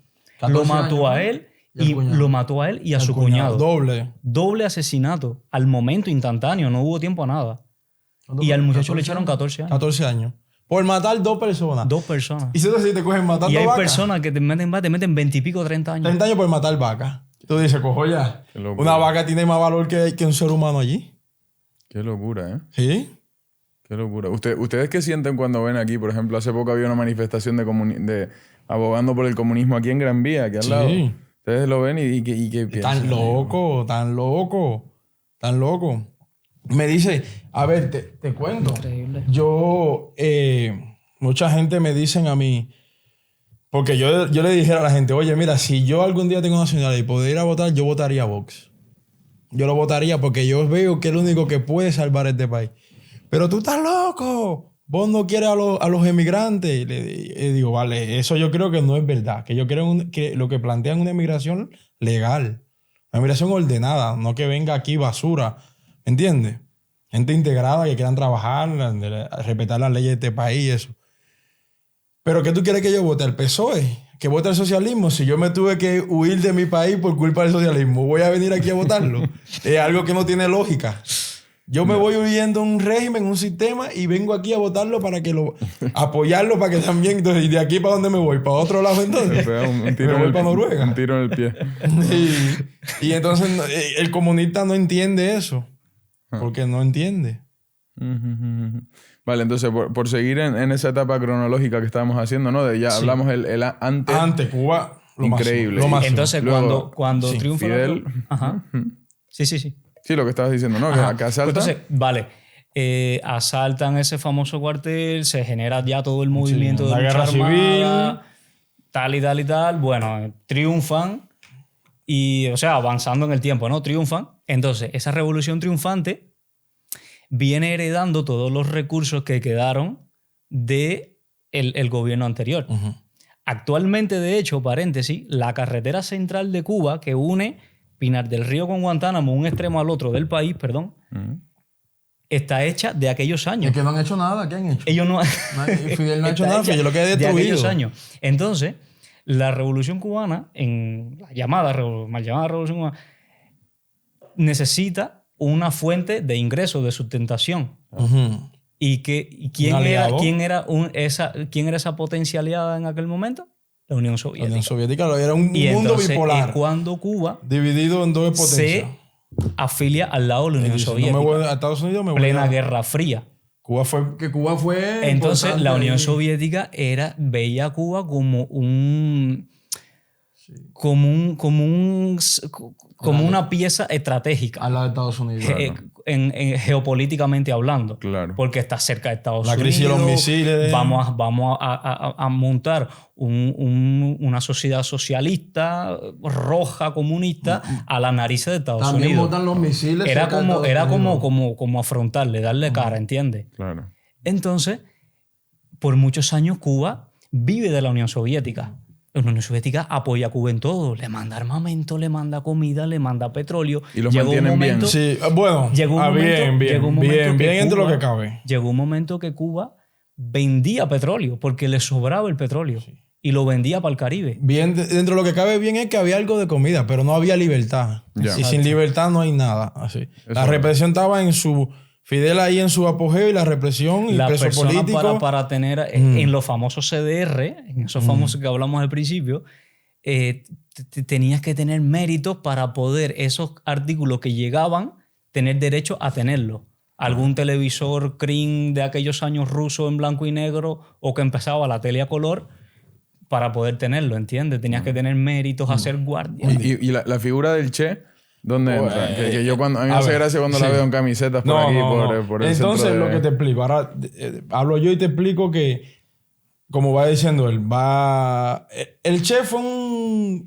S2: Lo mató a él. Y lo mató a él y a su cuñado. Doble asesinato. Al momento, instantáneo. No hubo tiempo a nada. Y al muchacho le echaron 14 años.
S1: 14 años. Por matar 2 personas.
S2: 2 personas.
S1: Y si te cogen matando vacas.
S2: Y hay personas que te meten 20 y pico, 30 años.
S1: 30 años por matar vacas. Tú dices, cojo ya. Una vaca tiene más valor que un ser humano allí.
S7: Qué locura, ¿eh?
S1: Sí.
S7: Qué locura. ¿Ustedes qué sienten cuando ven aquí? Por ejemplo, hace poco había una manifestación de abogando por el comunismo aquí en Gran Vía, aquí al lado. Ustedes lo ven y qué piensan.
S1: Tan loco. Me dice, a ver, te cuento.
S2: Increíble.
S1: Yo, mucha gente me dicen a mí, porque yo le dijera a la gente, oye, mira, si yo algún día tengo nacionalidad y poder ir a votar, yo votaría a Vox. Yo lo votaría porque yo veo que es el único que puede salvar este país. Pero tú estás loco. Vos no quieres a los emigrantes. Le digo, vale, eso yo creo que no es verdad. Que yo creo que lo que plantean una emigración legal. Una emigración ordenada. No que venga aquí basura. ¿Me entiendes? Gente integrada que quieran trabajar, respetar las leyes de este país y eso. Pero ¿qué tú quieres que yo vote? ¿Al PSOE? ¿Que vote al socialismo? Si yo me tuve que huir de mi país por culpa del socialismo, ¿voy a venir aquí a votarlo? Es algo que no tiene lógica. Yo me voy huyendo un régimen, un sistema y vengo aquí a votarlo para que apoyarlo para que también... Entonces, ¿y de aquí para dónde me voy? ¿Para otro lado entonces?
S7: Un tiro
S1: me voy para Noruega.
S7: Un tiro en el pie.
S1: Y entonces el comunista no entiende eso. Porque no entiende.
S7: Vale, entonces por seguir en esa etapa cronológica que estábamos haciendo, ¿no? Hablamos el antes.
S1: Antes, Cuba,
S7: increíble.
S2: Entonces,
S7: luego,
S2: cuando triunfa
S7: Fidel.
S2: Ajá. Sí.
S7: Sí, lo que estabas diciendo, ¿no? Que asaltan.
S2: Entonces, vale. Asaltan ese famoso cuartel, se genera ya todo el movimiento de
S1: la
S2: lucha
S1: guerra
S2: armada,
S1: civil.
S2: Tal. Bueno, triunfan y, o sea, avanzando en el tiempo, ¿no? Triunfan. Entonces, esa revolución triunfante viene heredando todos los recursos que quedaron del gobierno anterior. Actualmente, de hecho, paréntesis, la carretera central de Cuba que une Pinar del Río con Guantánamo, un extremo al otro del país, perdón, está hecha de aquellos años.
S1: Es que no han hecho nada. ¿Qué han hecho?
S2: Ellos no...
S1: Fidel no ha hecho nada, Fidel lo que ha destruido.
S2: De aquellos años. Entonces, La revolución cubana, en la mal llamada revolución cubana, necesita una fuente de ingresos, de sustentación.
S1: Ujú.
S2: ¿Y quién era esa potencialidad en aquel momento? La Unión
S1: La
S2: Soviética.
S1: Unión Soviética era un
S2: Y
S1: mundo
S2: entonces
S1: bipolar.
S2: es cuando Cuba
S1: Dividido en dos potencias.
S2: se afilia al lado de la Unión
S1: Dice,
S2: Soviética.
S1: no me voy a Estados Unidos, me voy
S2: Plena
S1: a...
S2: Guerra Fría.
S1: Cuba fue
S2: Entonces
S1: importante
S2: la Unión
S1: ahí.
S2: Soviética veía a Cuba como una pieza estratégica.
S1: Al lado de Estados Unidos.
S2: Geopolíticamente hablando.
S7: Claro.
S2: Porque está cerca de Estados
S1: La
S2: Unidos.
S1: crisis de los misiles.
S2: Vamos a montar una sociedad socialista, roja, comunista, a la nariz de Estados
S1: También
S2: Unidos.
S1: botan los misiles.
S2: Era
S1: cerca de Estados Unidos.
S2: como afrontarle, darle cara, ¿entiendes?
S7: Claro.
S2: Entonces, por muchos años Cuba vive de la Unión Soviética. La Unión Soviética apoya a Cuba en todo. Le manda armamento, le manda comida, le manda petróleo.
S7: Y los
S2: Llegó un
S7: mantienen bien.
S2: momento-
S1: Sí, bueno,
S2: Llegó un momento- llegó un momento que
S1: bien entre lo
S2: Cuba-
S1: que cabe.
S2: Llegó un momento que Cuba vendía petróleo porque le sobraba el petróleo y lo vendía para el Caribe.
S1: Bien, dentro de lo que cabe bien es que había algo de comida, pero no había libertad.
S7: Ya.
S1: Y sin libertad no hay nada. Así. La
S7: es.
S1: represión estaba Fidel ahí en su apogeo y la represión y
S2: La
S1: preso
S2: persona
S1: político.
S2: para tener en los famosos CDR, en esos famosos que hablamos al principio, tenías que tener méritos para poder esos artículos que llegaban tener derecho a tenerlos. Algún televisor Krim de aquellos años ruso en blanco y negro o que empezaba la tele a color para poder tenerlo, ¿entiendes? Tenías que tener méritos a ser guardia.
S7: Y la figura del Che, ¿dónde entra? Que yo a mí me
S1: a
S7: hace
S1: ver,
S7: gracia cuando la
S1: sí.
S7: veo en camisetas por aquí, por el
S1: Entonces,
S7: centro de...
S1: lo que te explico. Ahora hablo yo y te explico que, como va diciendo él, el Che fue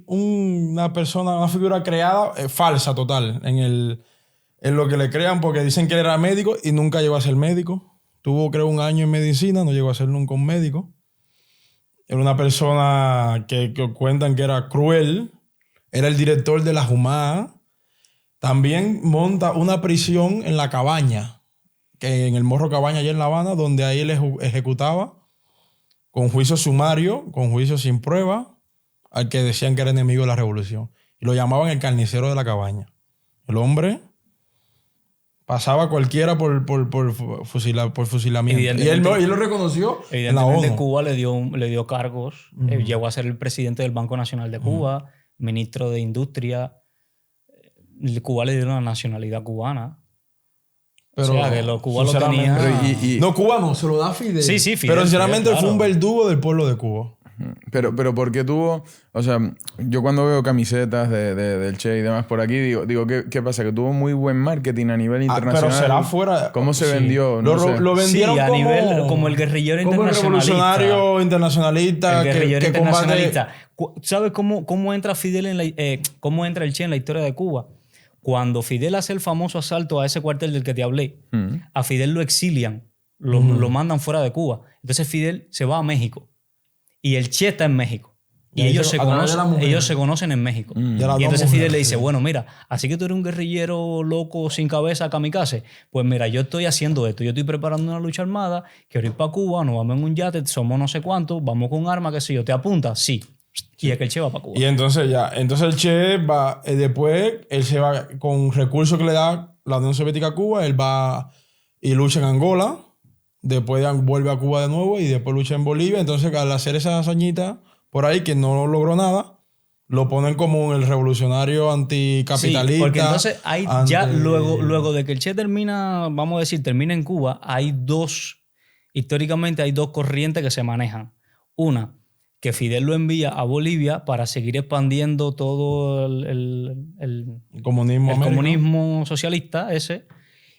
S1: una persona, una figura creada falsa total en lo que le crean, porque dicen que él era médico y nunca llegó a ser médico. Tuvo, creo, 1 año en medicina, no llegó a ser nunca un médico. Era una persona que cuentan que era cruel. Era el director de la Jumá. También monta una prisión en La Cabaña, que en el Morro Cabaña, allá en La Habana, donde ahí él ejecutaba con juicio sumario, con juicio sin prueba, al que decían que era enemigo de la revolución. Y lo llamaban el carnicero de La Cabaña. El hombre pasaba cualquiera por fusilamiento. Y él lo reconoció en la
S2: Evidentemente
S1: ONU.
S2: Cuba le dio cargos. Llegó a ser el presidente del Banco Nacional de Cuba, ministro de Industria. Cuba le dio una nacionalidad cubana.
S1: Pero,
S2: o sea, que Cuba lo
S1: sinceramente,
S2: tenía...
S7: Pero
S1: No, Cuba no, se lo da Fidel.
S2: Sí, sí, Fidel,
S1: pero sinceramente
S2: Fidel,
S1: fue un
S2: claro.
S1: verdugo del pueblo de Cuba.
S7: Pero ¿por qué tuvo...? O sea, yo cuando veo camisetas del Che y demás por aquí, digo ¿qué pasa? Que tuvo muy buen marketing a nivel internacional.
S1: Pero será fuera...
S7: ¿Cómo se
S1: sí.
S7: vendió? No sé.
S1: Lo vendieron
S2: Sí, a nivel como el guerrillero
S1: como el
S2: internacionalista.
S1: revolucionario internacionalista
S2: El guerrillero
S1: que combate...
S2: internacionalista. ¿Sabes cómo entra Fidel cómo entra el Che en la historia de Cuba? Cuando Fidel hace el famoso asalto a ese cuartel del que te hablé, a Fidel lo exilian, lo mandan fuera de Cuba. Entonces Fidel se va a México y el Che está en México. Y ellos se conocen en México.
S1: De las
S2: Y
S1: dos
S2: entonces Fidel
S1: mujeres,
S2: le dice,
S1: sí.
S2: bueno, mira, así que tú eres un guerrillero loco sin cabeza, kamikaze, pues mira, yo estoy haciendo esto, yo estoy preparando una lucha armada, quiero ir para Cuba, nos vamos en un yate, somos no sé cuántos, vamos con armas, qué sé yo, ¿te apuntas? Sí. Y es que el Che va para Cuba.
S1: Y entonces el Che va... después, él se va con recursos que le da la Unión Soviética a Cuba, él va y lucha en Angola, después vuelve a Cuba de nuevo y después lucha en Bolivia. Entonces, al hacer esa hazañita por ahí, que no logró nada, lo ponen como el revolucionario anticapitalista.
S2: Sí, porque entonces hay ya luego de que el Che termina en Cuba, históricamente hay dos corrientes que se manejan. Una, que Fidel lo envía a Bolivia para seguir expandiendo todo el comunismo socialista ese.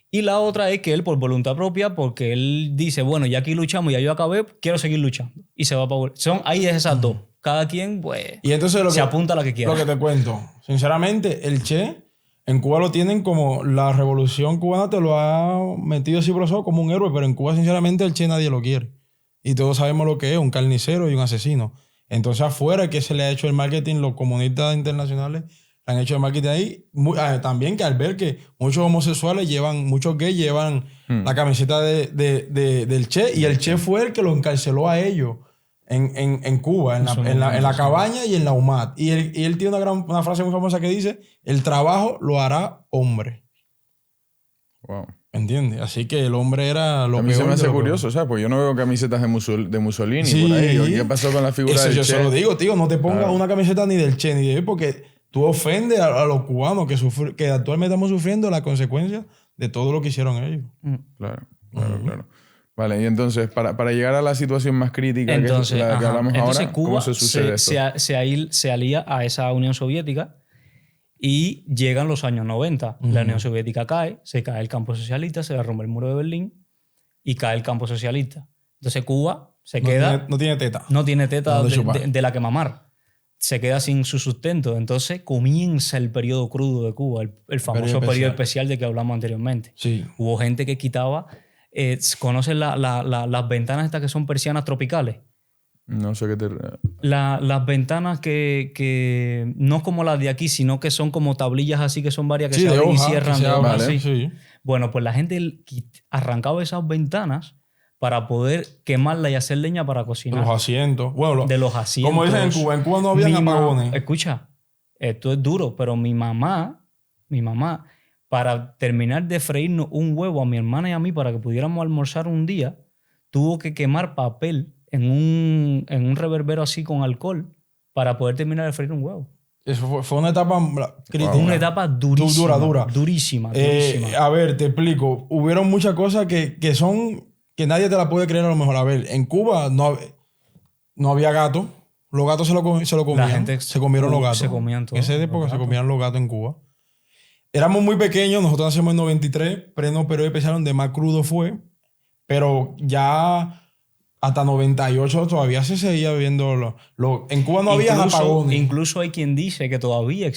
S2: Y la otra es que él, por voluntad propia, porque él dice, bueno, ya aquí luchamos, ya yo acabé, quiero seguir luchando. Y se va para Bolivia. Ahí es esas dos. Cada quien, pues,
S1: y entonces
S2: se apunta a la que quiera.
S1: Lo que te cuento. Sinceramente, el Che, en Cuba lo tienen como... La revolución cubana te lo ha metido así por los ojos como un héroe, pero en Cuba, sinceramente, el Che nadie lo quiere. Y todos sabemos lo que es, un carnicero y un asesino. Entonces, afuera que se le ha hecho el marketing, los comunistas internacionales han hecho el marketing ahí. También que al ver que muchos homosexuales muchos gays llevan la camiseta del Che, y el Che fue el que lo encarceló a ellos en Cuba, en la cabaña y en la UMAT. Y él tiene una frase muy famosa que dice, el trabajo lo hará hombre.
S7: Wow.
S1: ¿Entiendes? Así que el hombre era lo
S7: A mí
S1: peor
S7: se me hace
S1: de lo
S7: curioso, ¿sabes? Pues yo no veo camisetas de Mussolini
S1: Sí.
S7: por ahí. ¿Qué pasó con la figura
S1: Eso
S7: del
S1: yo
S7: Che?
S1: se lo digo, tío. No te pongas una camiseta ni del Che ni de él porque tú ofendes a los cubanos que actualmente estamos sufriendo las consecuencias de todo lo que hicieron ellos.
S7: Claro. Vale, y entonces, para llegar a la situación más crítica,
S2: Entonces,
S7: que es la que hablamos
S2: entonces
S7: ahora,
S2: Cuba
S7: ¿cómo se sucede esto?
S2: se alía a esa Unión Soviética y llegan los años 90. La Unión Soviética cae, se cae el campo socialista, se derrumba el muro de Berlín y cae el campo socialista. Entonces Cuba
S1: No tiene teta.
S2: no tiene teta
S1: No de chupar.
S2: de la que mamar. Se queda sin su sustento. Entonces comienza el periodo crudo de Cuba, el famoso periodo especial de que hablamos anteriormente.
S1: Sí.
S2: Hubo gente que quitaba... ¿Conocen las ventanas estas que son persianas tropicales?
S7: No sé qué te...
S2: Las ventanas que no como las de aquí, sino que son como tablillas así que son varias que
S1: Sí,
S2: se
S1: de
S2: abren y
S1: hoja,
S2: cierran.
S1: que se
S2: de hoja,
S1: abren,
S2: sí.
S1: sí.
S2: Bueno, pues la gente arrancaba esas ventanas para poder quemarla y hacer leña para cocinar.
S1: Los asientos. Bueno,
S2: De los asientos.
S1: Como dicen en Cuba no había apagones.
S2: Escucha, esto es duro, pero mi mamá, para terminar de freírnos un huevo a mi hermana y a mí para que pudiéramos almorzar un día, tuvo que quemar papel en un reverbero así con alcohol para poder terminar de freír un huevo.
S1: Eso fue una etapa crítica.
S2: Una etapa durísima.
S1: Dura.
S2: Durísima.
S1: A ver, te explico. Hubieron muchas cosas que nadie te la puede creer a lo mejor. A ver, en Cuba no había gatos. Los gatos se lo comían.
S2: La gente
S1: se comieron los gatos.
S2: se comían todo.
S1: En esa época se comían los gatos en Cuba. Éramos muy pequeños. Nosotros nacimos en 93. Pleno periodo especial donde más crudo fue. Pero ya hasta 98 todavía se seguía viviendo... En Cuba no había apagones.
S2: Incluso hay quien dice que todavía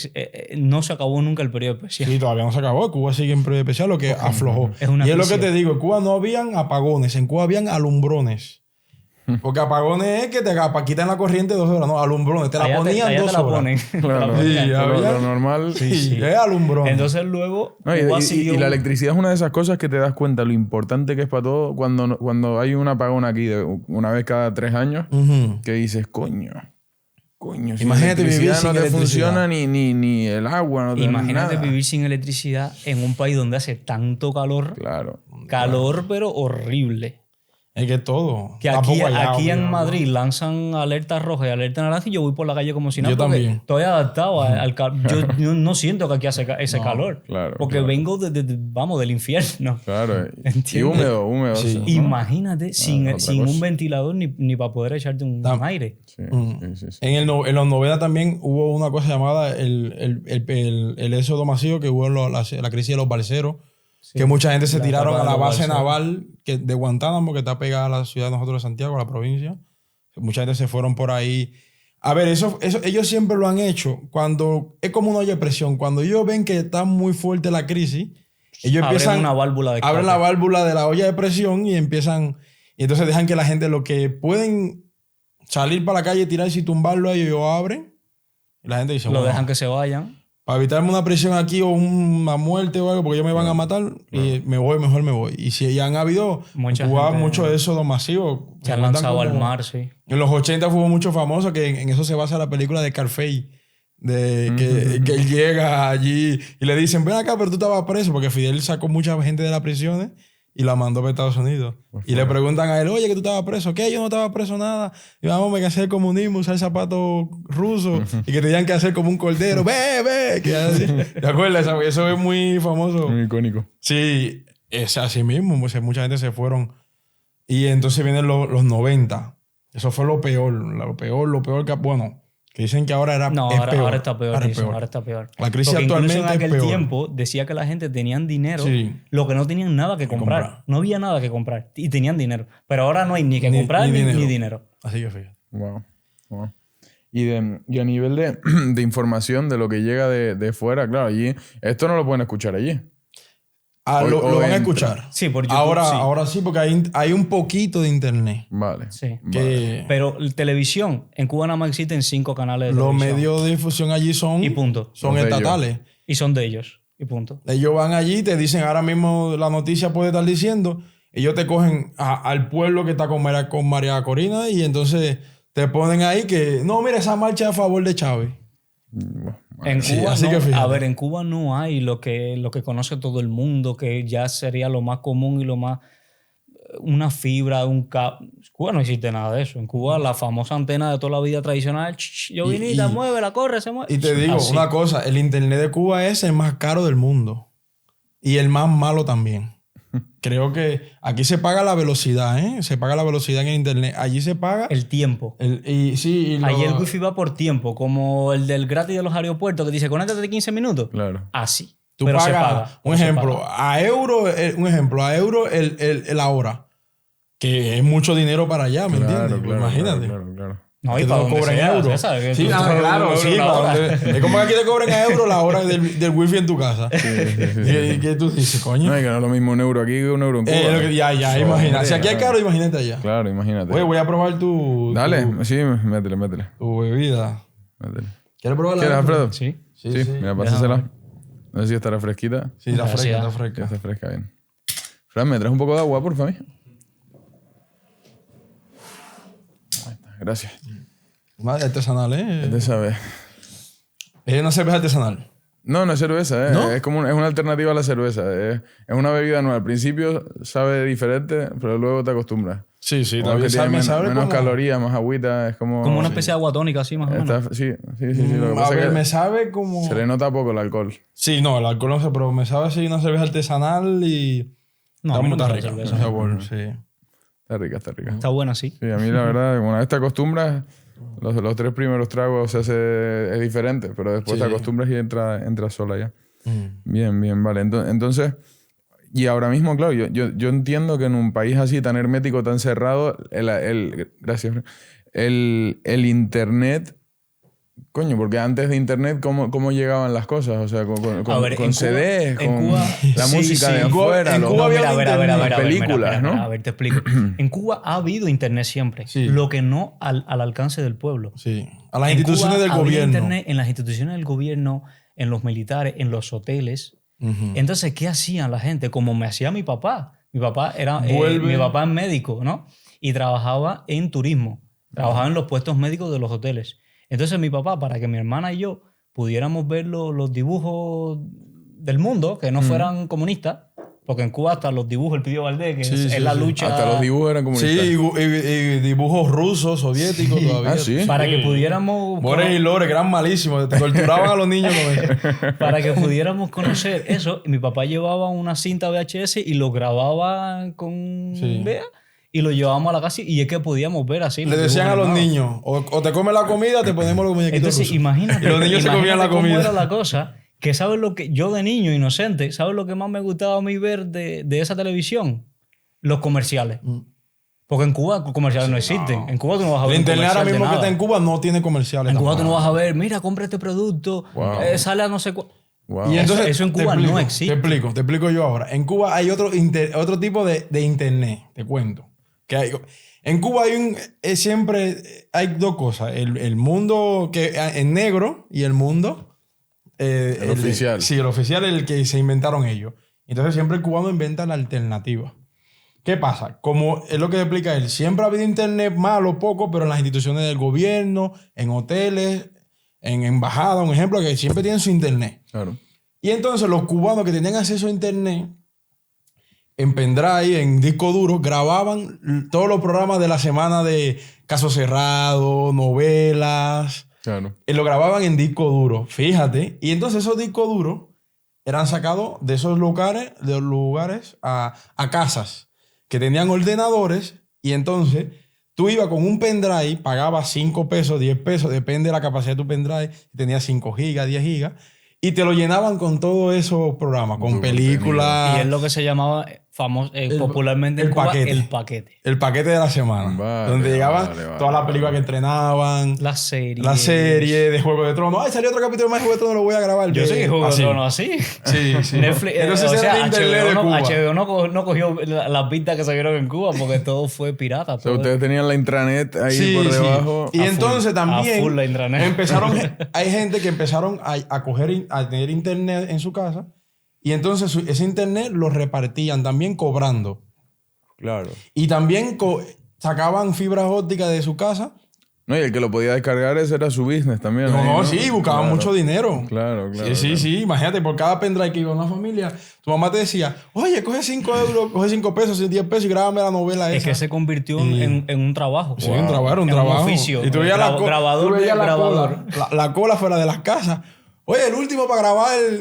S2: no se acabó nunca el periodo especial.
S1: Sí, todavía no se acabó. Cuba sigue en periodo especial, lo que aflojó.
S2: Es una
S1: y es lo
S2: crisis.
S1: que te digo. En Cuba no habían apagones. En Cuba habían alumbrones. Porque apagones es que te quitan la corriente 2 horas. No, alumbrones. Te la
S2: Allá
S1: ponían
S2: allá
S1: 2
S2: te la
S1: horas.
S2: ponen.
S7: Claro,
S1: Sí,
S7: lo
S1: había-
S7: normal.
S1: Sí, es alumbrones.
S2: Entonces luego
S7: No,
S2: Cuba
S7: y
S2: siguió...
S7: la electricidad es una de esas cosas que te das cuenta lo importante que es para todo cuando hay un apagón aquí de una vez cada 3 años,
S1: Ujú.
S7: que dices, coño, si
S1: Imagínate
S7: la
S1: vivir
S7: electricidad
S1: sin
S7: no te
S1: electricidad.
S7: funciona ni el agua, no te
S2: Imagínate
S7: nada.
S2: vivir sin electricidad en un país donde hace tanto calor.
S7: Claro.
S2: Calor, pero horrible.
S1: Es que todo.
S2: Que
S1: Tampoco hay
S2: aquí
S1: agua,
S2: en
S1: ¿no?
S2: Madrid lanzan alerta roja y alerta naranja y yo voy por la calle como si nada.
S1: Yo
S2: porque
S1: también.
S2: estoy adaptado al calor. Yo no siento que aquí hace ese calor.
S7: claro,
S2: Porque
S7: claro.
S2: vengo vamos, del infierno.
S7: Claro. Y
S2: ¿Entiendes?
S7: húmedo.
S1: Sí.
S7: ¿no?
S2: Imagínate sin
S7: otra
S2: un
S7: cosa.
S2: ventilador ni para poder echarte un aire.
S7: Sí.
S1: En los 90 también hubo una cosa llamada el éxodo masivo que hubo en la crisis de los balseros. Que mucha gente se tiraron
S2: etapa
S1: a
S2: de
S1: la
S2: los
S1: base
S2: balseros.
S1: naval de Guantánamo, que está pegada a la ciudad de nosotros de Santiago, a la provincia. Mucha gente se fueron por ahí. A ver, eso ellos siempre lo han hecho. Cuando es como una olla de presión. Cuando ellos ven que está muy fuerte la crisis, ellos
S2: Abren
S1: empiezan...
S2: una válvula de escape.
S1: Abren la válvula de la olla de presión y empiezan... Y entonces dejan que la gente, lo que pueden salir para la calle, tirarse y tumbarlo, ellos abren. Y la gente dice,
S2: Lo
S1: bueno,
S2: dejan que se vayan.
S1: para evitarme una presión aquí o una muerte o algo, porque ellos me van a matar, y mejor me voy. Y si ya han habido
S2: Mucha
S1: Cuba,
S2: gente-
S1: mucho de eso masivo.
S2: Se han
S1: Me cuentan
S2: lanzado al
S1: como-
S2: mar, sí.
S1: En los 80 hubo mucho famoso, que en eso se basa la película de Scarface. Que él llega allí y le dicen, ven acá, pero tú estabas preso, porque Fidel sacó mucha gente de las prisiones y la mandó para Estados Unidos. Y le preguntan a él, oye, que tú estabas preso. ¿Qué? Yo no estaba preso nada. Y vamos, me hacer el comunismo, usar zapatos rusos y que tenían que hacer como un cordero. ¡Ve! ¿Te acuerdas? Eso es muy famoso.
S7: Muy icónico.
S1: Sí, es así mismo. Mucha gente se fueron. Y entonces vienen los 90. Eso fue lo peor que... Bueno, que dicen que ahora era
S2: No,
S1: es
S2: ahora,
S1: peor.
S2: ahora está peor.
S1: Ahora es
S2: dicen,
S1: peor.
S2: ahora está peor.
S1: La crisis
S2: Porque
S1: actualmente
S2: incluso en aquel
S1: es peor.
S2: tiempo decía que la gente tenían dinero,
S1: Sí.
S2: lo que no tenían nada que comprar.
S1: comprar.
S2: No había nada que comprar. Y tenían dinero. Pero ahora no hay ni que comprar ni dinero.
S1: Así que fíjate.
S7: Wow. Y a nivel de información de lo que llega de fuera, claro, allí, esto no lo pueden escuchar allí.
S1: Lo van a
S7: en-
S1: escuchar.
S2: Sí, por YouTube,
S1: Ahora sí, porque hay un poquito de internet.
S7: Vale.
S2: Sí.
S1: Que
S2: Pero televisión, en Cuba nada más existen 5 canales de
S1: los
S2: televisión.
S1: medios de difusión allí son,
S2: Y punto.
S1: son
S7: Los de ellos.
S1: estatales.
S2: Y son de ellos. Y punto.
S1: Ellos van allí, te dicen ahora mismo la noticia puede estar diciendo, ellos te cogen al pueblo que está con María Corina y entonces te ponen ahí que, no, mira, esa marcha a favor de Chávez.
S2: En
S1: Sí,
S2: Cuba
S1: así
S2: no,
S1: que fíjate.
S2: a ver, en Cuba no hay lo que conoce todo el mundo, que ya sería lo más común y lo más... Una fibra, un cable. Cuba no existe nada de eso. En Cuba la famosa antena de toda la vida tradicional, llovinita, muévela, corre, se mueve.
S1: Y te digo
S2: Así.
S1: una cosa, el internet de Cuba es el más caro del mundo. Y el más malo también. Creo que aquí se paga la velocidad, ¿eh? Se paga la velocidad en el internet. Allí se paga...
S2: El tiempo.
S1: y
S2: Allí el wifi va por tiempo, como el del gratis de los aeropuertos que dice, conéctate de 15 minutos.
S7: Claro.
S2: Así.
S1: Tú
S2: Pero se
S1: pagas,
S2: paga.
S1: un
S2: pero se
S1: ejemplo,
S2: paga.
S1: a euro la hora. Que es mucho dinero para allá, ¿me entiendes? Pues imagínate.
S7: Claro.
S2: No,
S1: Que
S2: y
S1: te
S2: para
S1: lo
S2: donde
S1: cobren
S2: sea,
S1: euros.
S2: César, que
S1: Sí,
S2: tú-
S1: claro,
S2: tú-
S1: sí.
S2: una
S1: para
S2: hora.
S1: donde- es como que aquí te cobren a euro la hora del wifi en tu casa. ¿Qué tú dices, coño?
S7: No, y que no es lo mismo un euro aquí que un euro en Cuba.
S1: Lo que- ya, imagínate. Si aquí es caro, imagínate allá.
S7: Claro, imagínate.
S1: Oye, voy a probar
S7: Dale, sí, métele.
S1: tu bebida. ¿Quieres probarla?
S7: ¿Quieres, Alfredo?
S2: Sí.
S1: Sí.
S7: Mira, pásasela. No sé si estará fresquita.
S1: Sí, está
S2: Gracias.
S1: fresca, está
S7: Ya
S1: fresca.
S7: está fresca bien. Fran, ¿me traes un poco de agua, por favor? Ahí está, gracias.
S1: Madre artesanal, ¿eh?
S7: Te sabe.
S1: Es una cerveza artesanal.
S7: No es cerveza, ¿eh?
S1: ¿No?
S7: Es como es una alternativa a la cerveza. Es una bebida nueva. Al principio sabe diferente, pero luego te acostumbras.
S1: Sí,
S7: Como
S1: también
S7: que tiene
S1: sabe
S7: menos
S1: como...
S7: calorías, más agüita. Es como...
S2: Como una
S7: sí.
S2: especie de agua tónica, así más o menos.
S7: Sí. Lo que
S1: A
S7: pasa
S1: ver,
S7: es
S1: me
S7: que
S1: sabe como...
S7: se le nota poco el alcohol.
S1: Sí, no, el alcohol no sé, pero me sabe así una cerveza artesanal y...
S2: No, a mí no me
S1: está
S2: gusta la
S1: rica.
S2: cerveza.
S1: Ese sabor, sí.
S7: Está rica.
S2: Está buena, sí.
S7: Sí, a mí la verdad, una vez te acostumbras, los 3 primeros tragos es diferente, pero después
S1: Sí.
S7: te acostumbras y entra sola ya.
S1: Mm.
S7: Bien, vale. Entonces, y ahora mismo, claro, yo entiendo que en un país así tan hermético, tan cerrado, gracias, el internet, coño, porque antes de internet, ¿cómo llegaban las cosas? O sea,
S2: A ver,
S7: con
S2: en
S7: CDs,
S2: en
S7: con
S2: Cuba-
S7: la
S2: sí,
S7: música
S2: sí.
S7: de
S2: En Cuba-
S7: afuera,
S1: en
S7: los-
S1: Cuba había
S2: Mira,
S1: un
S2: a ver,
S1: internet.
S7: películas, ¿no?
S2: A ver, te explico. En Cuba ha habido internet siempre,
S1: Sí.
S2: lo que no al alcance del pueblo.
S1: Sí. A las
S2: En
S1: instituciones
S2: Cuba
S1: del
S2: había
S1: gobierno.
S2: internet en las instituciones del gobierno, en los militares, en los hoteles.
S1: Ujú.
S2: Entonces, ¿qué hacían la gente? Como me hacía mi papá. Mi papá
S1: Vuelve.
S2: mi papá es médico, ¿no? Y trabajaba en turismo. Trabajaba en los puestos médicos de los hoteles. Entonces, mi papá, para que mi hermana y yo pudiéramos ver los dibujos del mundo, que no fueran comunistas, porque en Cuba hasta los dibujos, el Pidio Valdés, que
S1: Sí,
S2: es
S1: sí,
S2: la
S1: sí.
S2: lucha...
S7: Hasta los dibujos eran comunistas.
S1: Sí, y dibujos rusos, soviéticos todavía.
S7: Ah, sí.
S2: Para que pudiéramos...
S1: Bores y Lores, que eran malísimos. Te torturaban a los niños con eso.
S2: Para que pudiéramos conocer eso, mi papá llevaba una cinta VHS y lo grababa con
S1: Sí.
S2: VEA y lo llevábamos a la casa y es que podíamos ver así.
S1: Le
S2: los
S1: decían a los
S2: dibujos
S1: niños, o te comes la comida, te ponemos los muñequitos
S2: Entonces,
S1: rusos.
S2: imagínate.
S1: Y los niños se comían la
S2: cómo
S1: comida.
S2: era la cosa, que sabes lo que yo de niño inocente, ¿sabes lo que más me gustaba a mí ver de esa televisión? Los comerciales. Porque en Cuba comerciales no existen. En Cuba tú no vas a ver
S1: El
S2: un
S1: internet ahora
S2: comercial de
S1: mismo que
S2: nada.
S1: está en Cuba no tiene comerciales.
S2: En Cuba tú
S1: tampoco.
S2: no vas a ver, mira, compra este producto,
S7: Wow.
S2: sale a no sé cuál.
S7: Wow.
S1: Y entonces,
S2: eso en
S1: te
S2: Cuba no
S1: explico,
S2: existe.
S1: Te explico yo ahora. En Cuba hay otro tipo de internet, te cuento. Que hay, en Cuba siempre hay dos cosas. El mundo que en negro y el mundo...
S7: El oficial.
S1: Sí, el oficial es el que se inventaron ellos. Entonces siempre el cubano inventa la alternativa. ¿Qué pasa? Como es lo que explica él, siempre ha habido internet malo, poco, pero en las instituciones del gobierno, en hoteles, en embajadas, un ejemplo, que siempre tienen su internet.
S7: Claro.
S1: Y entonces los cubanos que tenían acceso a internet, en pendrive, en disco duro, grababan todos los programas de la semana de Caso Cerrado, novelas.
S7: Claro.
S1: Lo grababan en disco duro, fíjate. Y entonces esos discos duros eran sacados de esos lugares a casas que tenían ordenadores. Y entonces tú ibas con un pendrive, pagabas 5 pesos, 10 pesos, depende de la capacidad de tu pendrive. Tenías 5 gigas, 10 gigas. Y te lo llenaban con todos esos programas, con películas.
S2: Y es lo que se llamaba popularmente en
S1: el
S2: Cuba
S1: paquete.
S2: el paquete.
S1: El paquete de la semana.
S7: Vale,
S1: donde llegaban
S7: vale,
S1: todas las películas que entrenaban.
S2: La serie.
S1: La serie de Juego de Tronos. Ay, salió otro capítulo más de Juego de Tronos, lo voy a grabar.
S2: Yo sé que Juego de
S1: Así.
S2: Tronos así.
S1: Sí, sí.
S2: Netflix,
S1: Entonces
S2: o
S1: era
S2: sea,
S1: el internet de Cuba.
S2: HBO no cogió las pistas que se vieron en Cuba porque todo fue pirata.
S7: O sea,
S2: todo.
S7: ustedes tenían la intranet ahí
S1: Sí,
S7: por
S1: sí.
S7: debajo.
S1: Y
S2: A
S1: entonces
S2: full,
S1: también
S2: a full la intranet.
S1: hay gente que empezaron a tener internet en su casa y entonces ese internet lo repartían también cobrando.
S7: Claro.
S1: Y también sacaban fibras ópticas de su casa
S7: No, y el que lo podía descargar ese era su business también.
S1: No,
S7: ahí,
S1: no, sí, buscaban
S7: Claro.
S1: mucho dinero.
S7: Claro, claro.
S1: Sí,
S7: claro.
S1: sí. Imagínate, por cada pendrive que iba a una familia, tu mamá te decía, oye, coge 5 euros, coge 5 pesos, 10 pesos y grábame la novela esa.
S2: Es que se convirtió en un trabajo.
S1: Sí, un trabajo, un
S2: En
S1: trabajo.
S2: un oficio.
S1: Y tú veías la,
S2: Grabador
S1: tú veías
S2: de
S1: la
S2: grabador.
S1: cola, la cola fuera de las casas. Oye, el último para grabar el...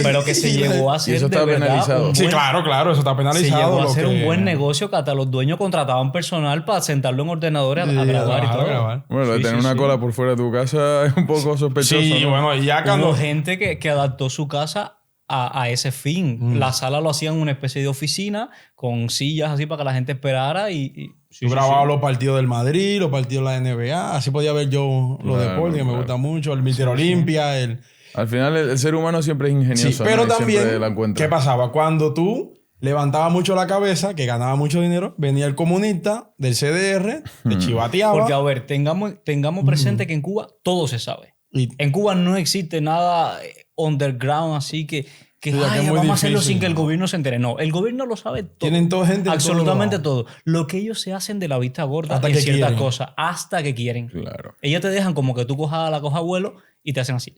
S2: Pero que se llegó a
S7: Y
S2: ser
S7: eso
S2: de
S7: está
S2: verdad
S7: penalizado.
S2: un
S1: Sí,
S2: buen-
S1: claro, eso está
S2: Se
S1: penalizado.
S2: llegó a
S1: lo
S2: ser
S1: que-
S2: un buen negocio que hasta los dueños contrataban personal para sentarlo en ordenadores
S1: Sí,
S2: a grabar y
S1: a
S2: todo.
S1: grabar.
S7: Bueno, lo de
S2: Sí,
S7: tener
S2: sí,
S7: una
S2: sí.
S7: cola por fuera de tu casa es un poco sospechoso.
S1: Sí,
S7: ¿no?
S1: bueno, y ya cuando...
S2: Hubo gente que adaptó su casa a ese fin. La sala lo hacían una especie de oficina con sillas así para que la gente esperara y sí,
S1: Yo
S2: sí,
S1: grababa
S2: sí.
S1: los partidos del Madrid, los partidos de la NBA. Así podía ver yo los
S7: Claro,
S1: deportes, que me
S7: claro.
S1: gusta mucho. El Mister Olimpia, el...
S7: Al final el ser humano siempre es ingenioso.
S1: Sí, pero
S7: ¿no? Y siempre
S1: también,
S7: la encuentra.
S1: ¿qué pasaba? Cuando tú levantabas mucho la cabeza, que ganaba mucho dinero, venía el comunista del CDR, te chivateaba.
S2: Porque, a ver, tengamos presente que en Cuba todo se sabe.
S1: Y
S2: En Cuba no existe nada underground así que
S1: Sí, ya que
S2: "Ay,
S1: es muy
S2: vamos a hacerlo
S1: difícil,
S2: sin que el
S1: ¿no?
S2: gobierno se entere". No, el gobierno lo sabe todo.
S1: Tienen toda gente en
S2: absolutamente
S1: todo
S2: todo. Lo que ellos se hacen de la vista gorda
S1: Hasta
S2: en
S1: que
S2: ciertas
S1: quieren.
S2: cosas, hasta que quieren.
S7: Claro.
S2: Ellos te dejan como que tú cojas la coja vuelo y te hacen así.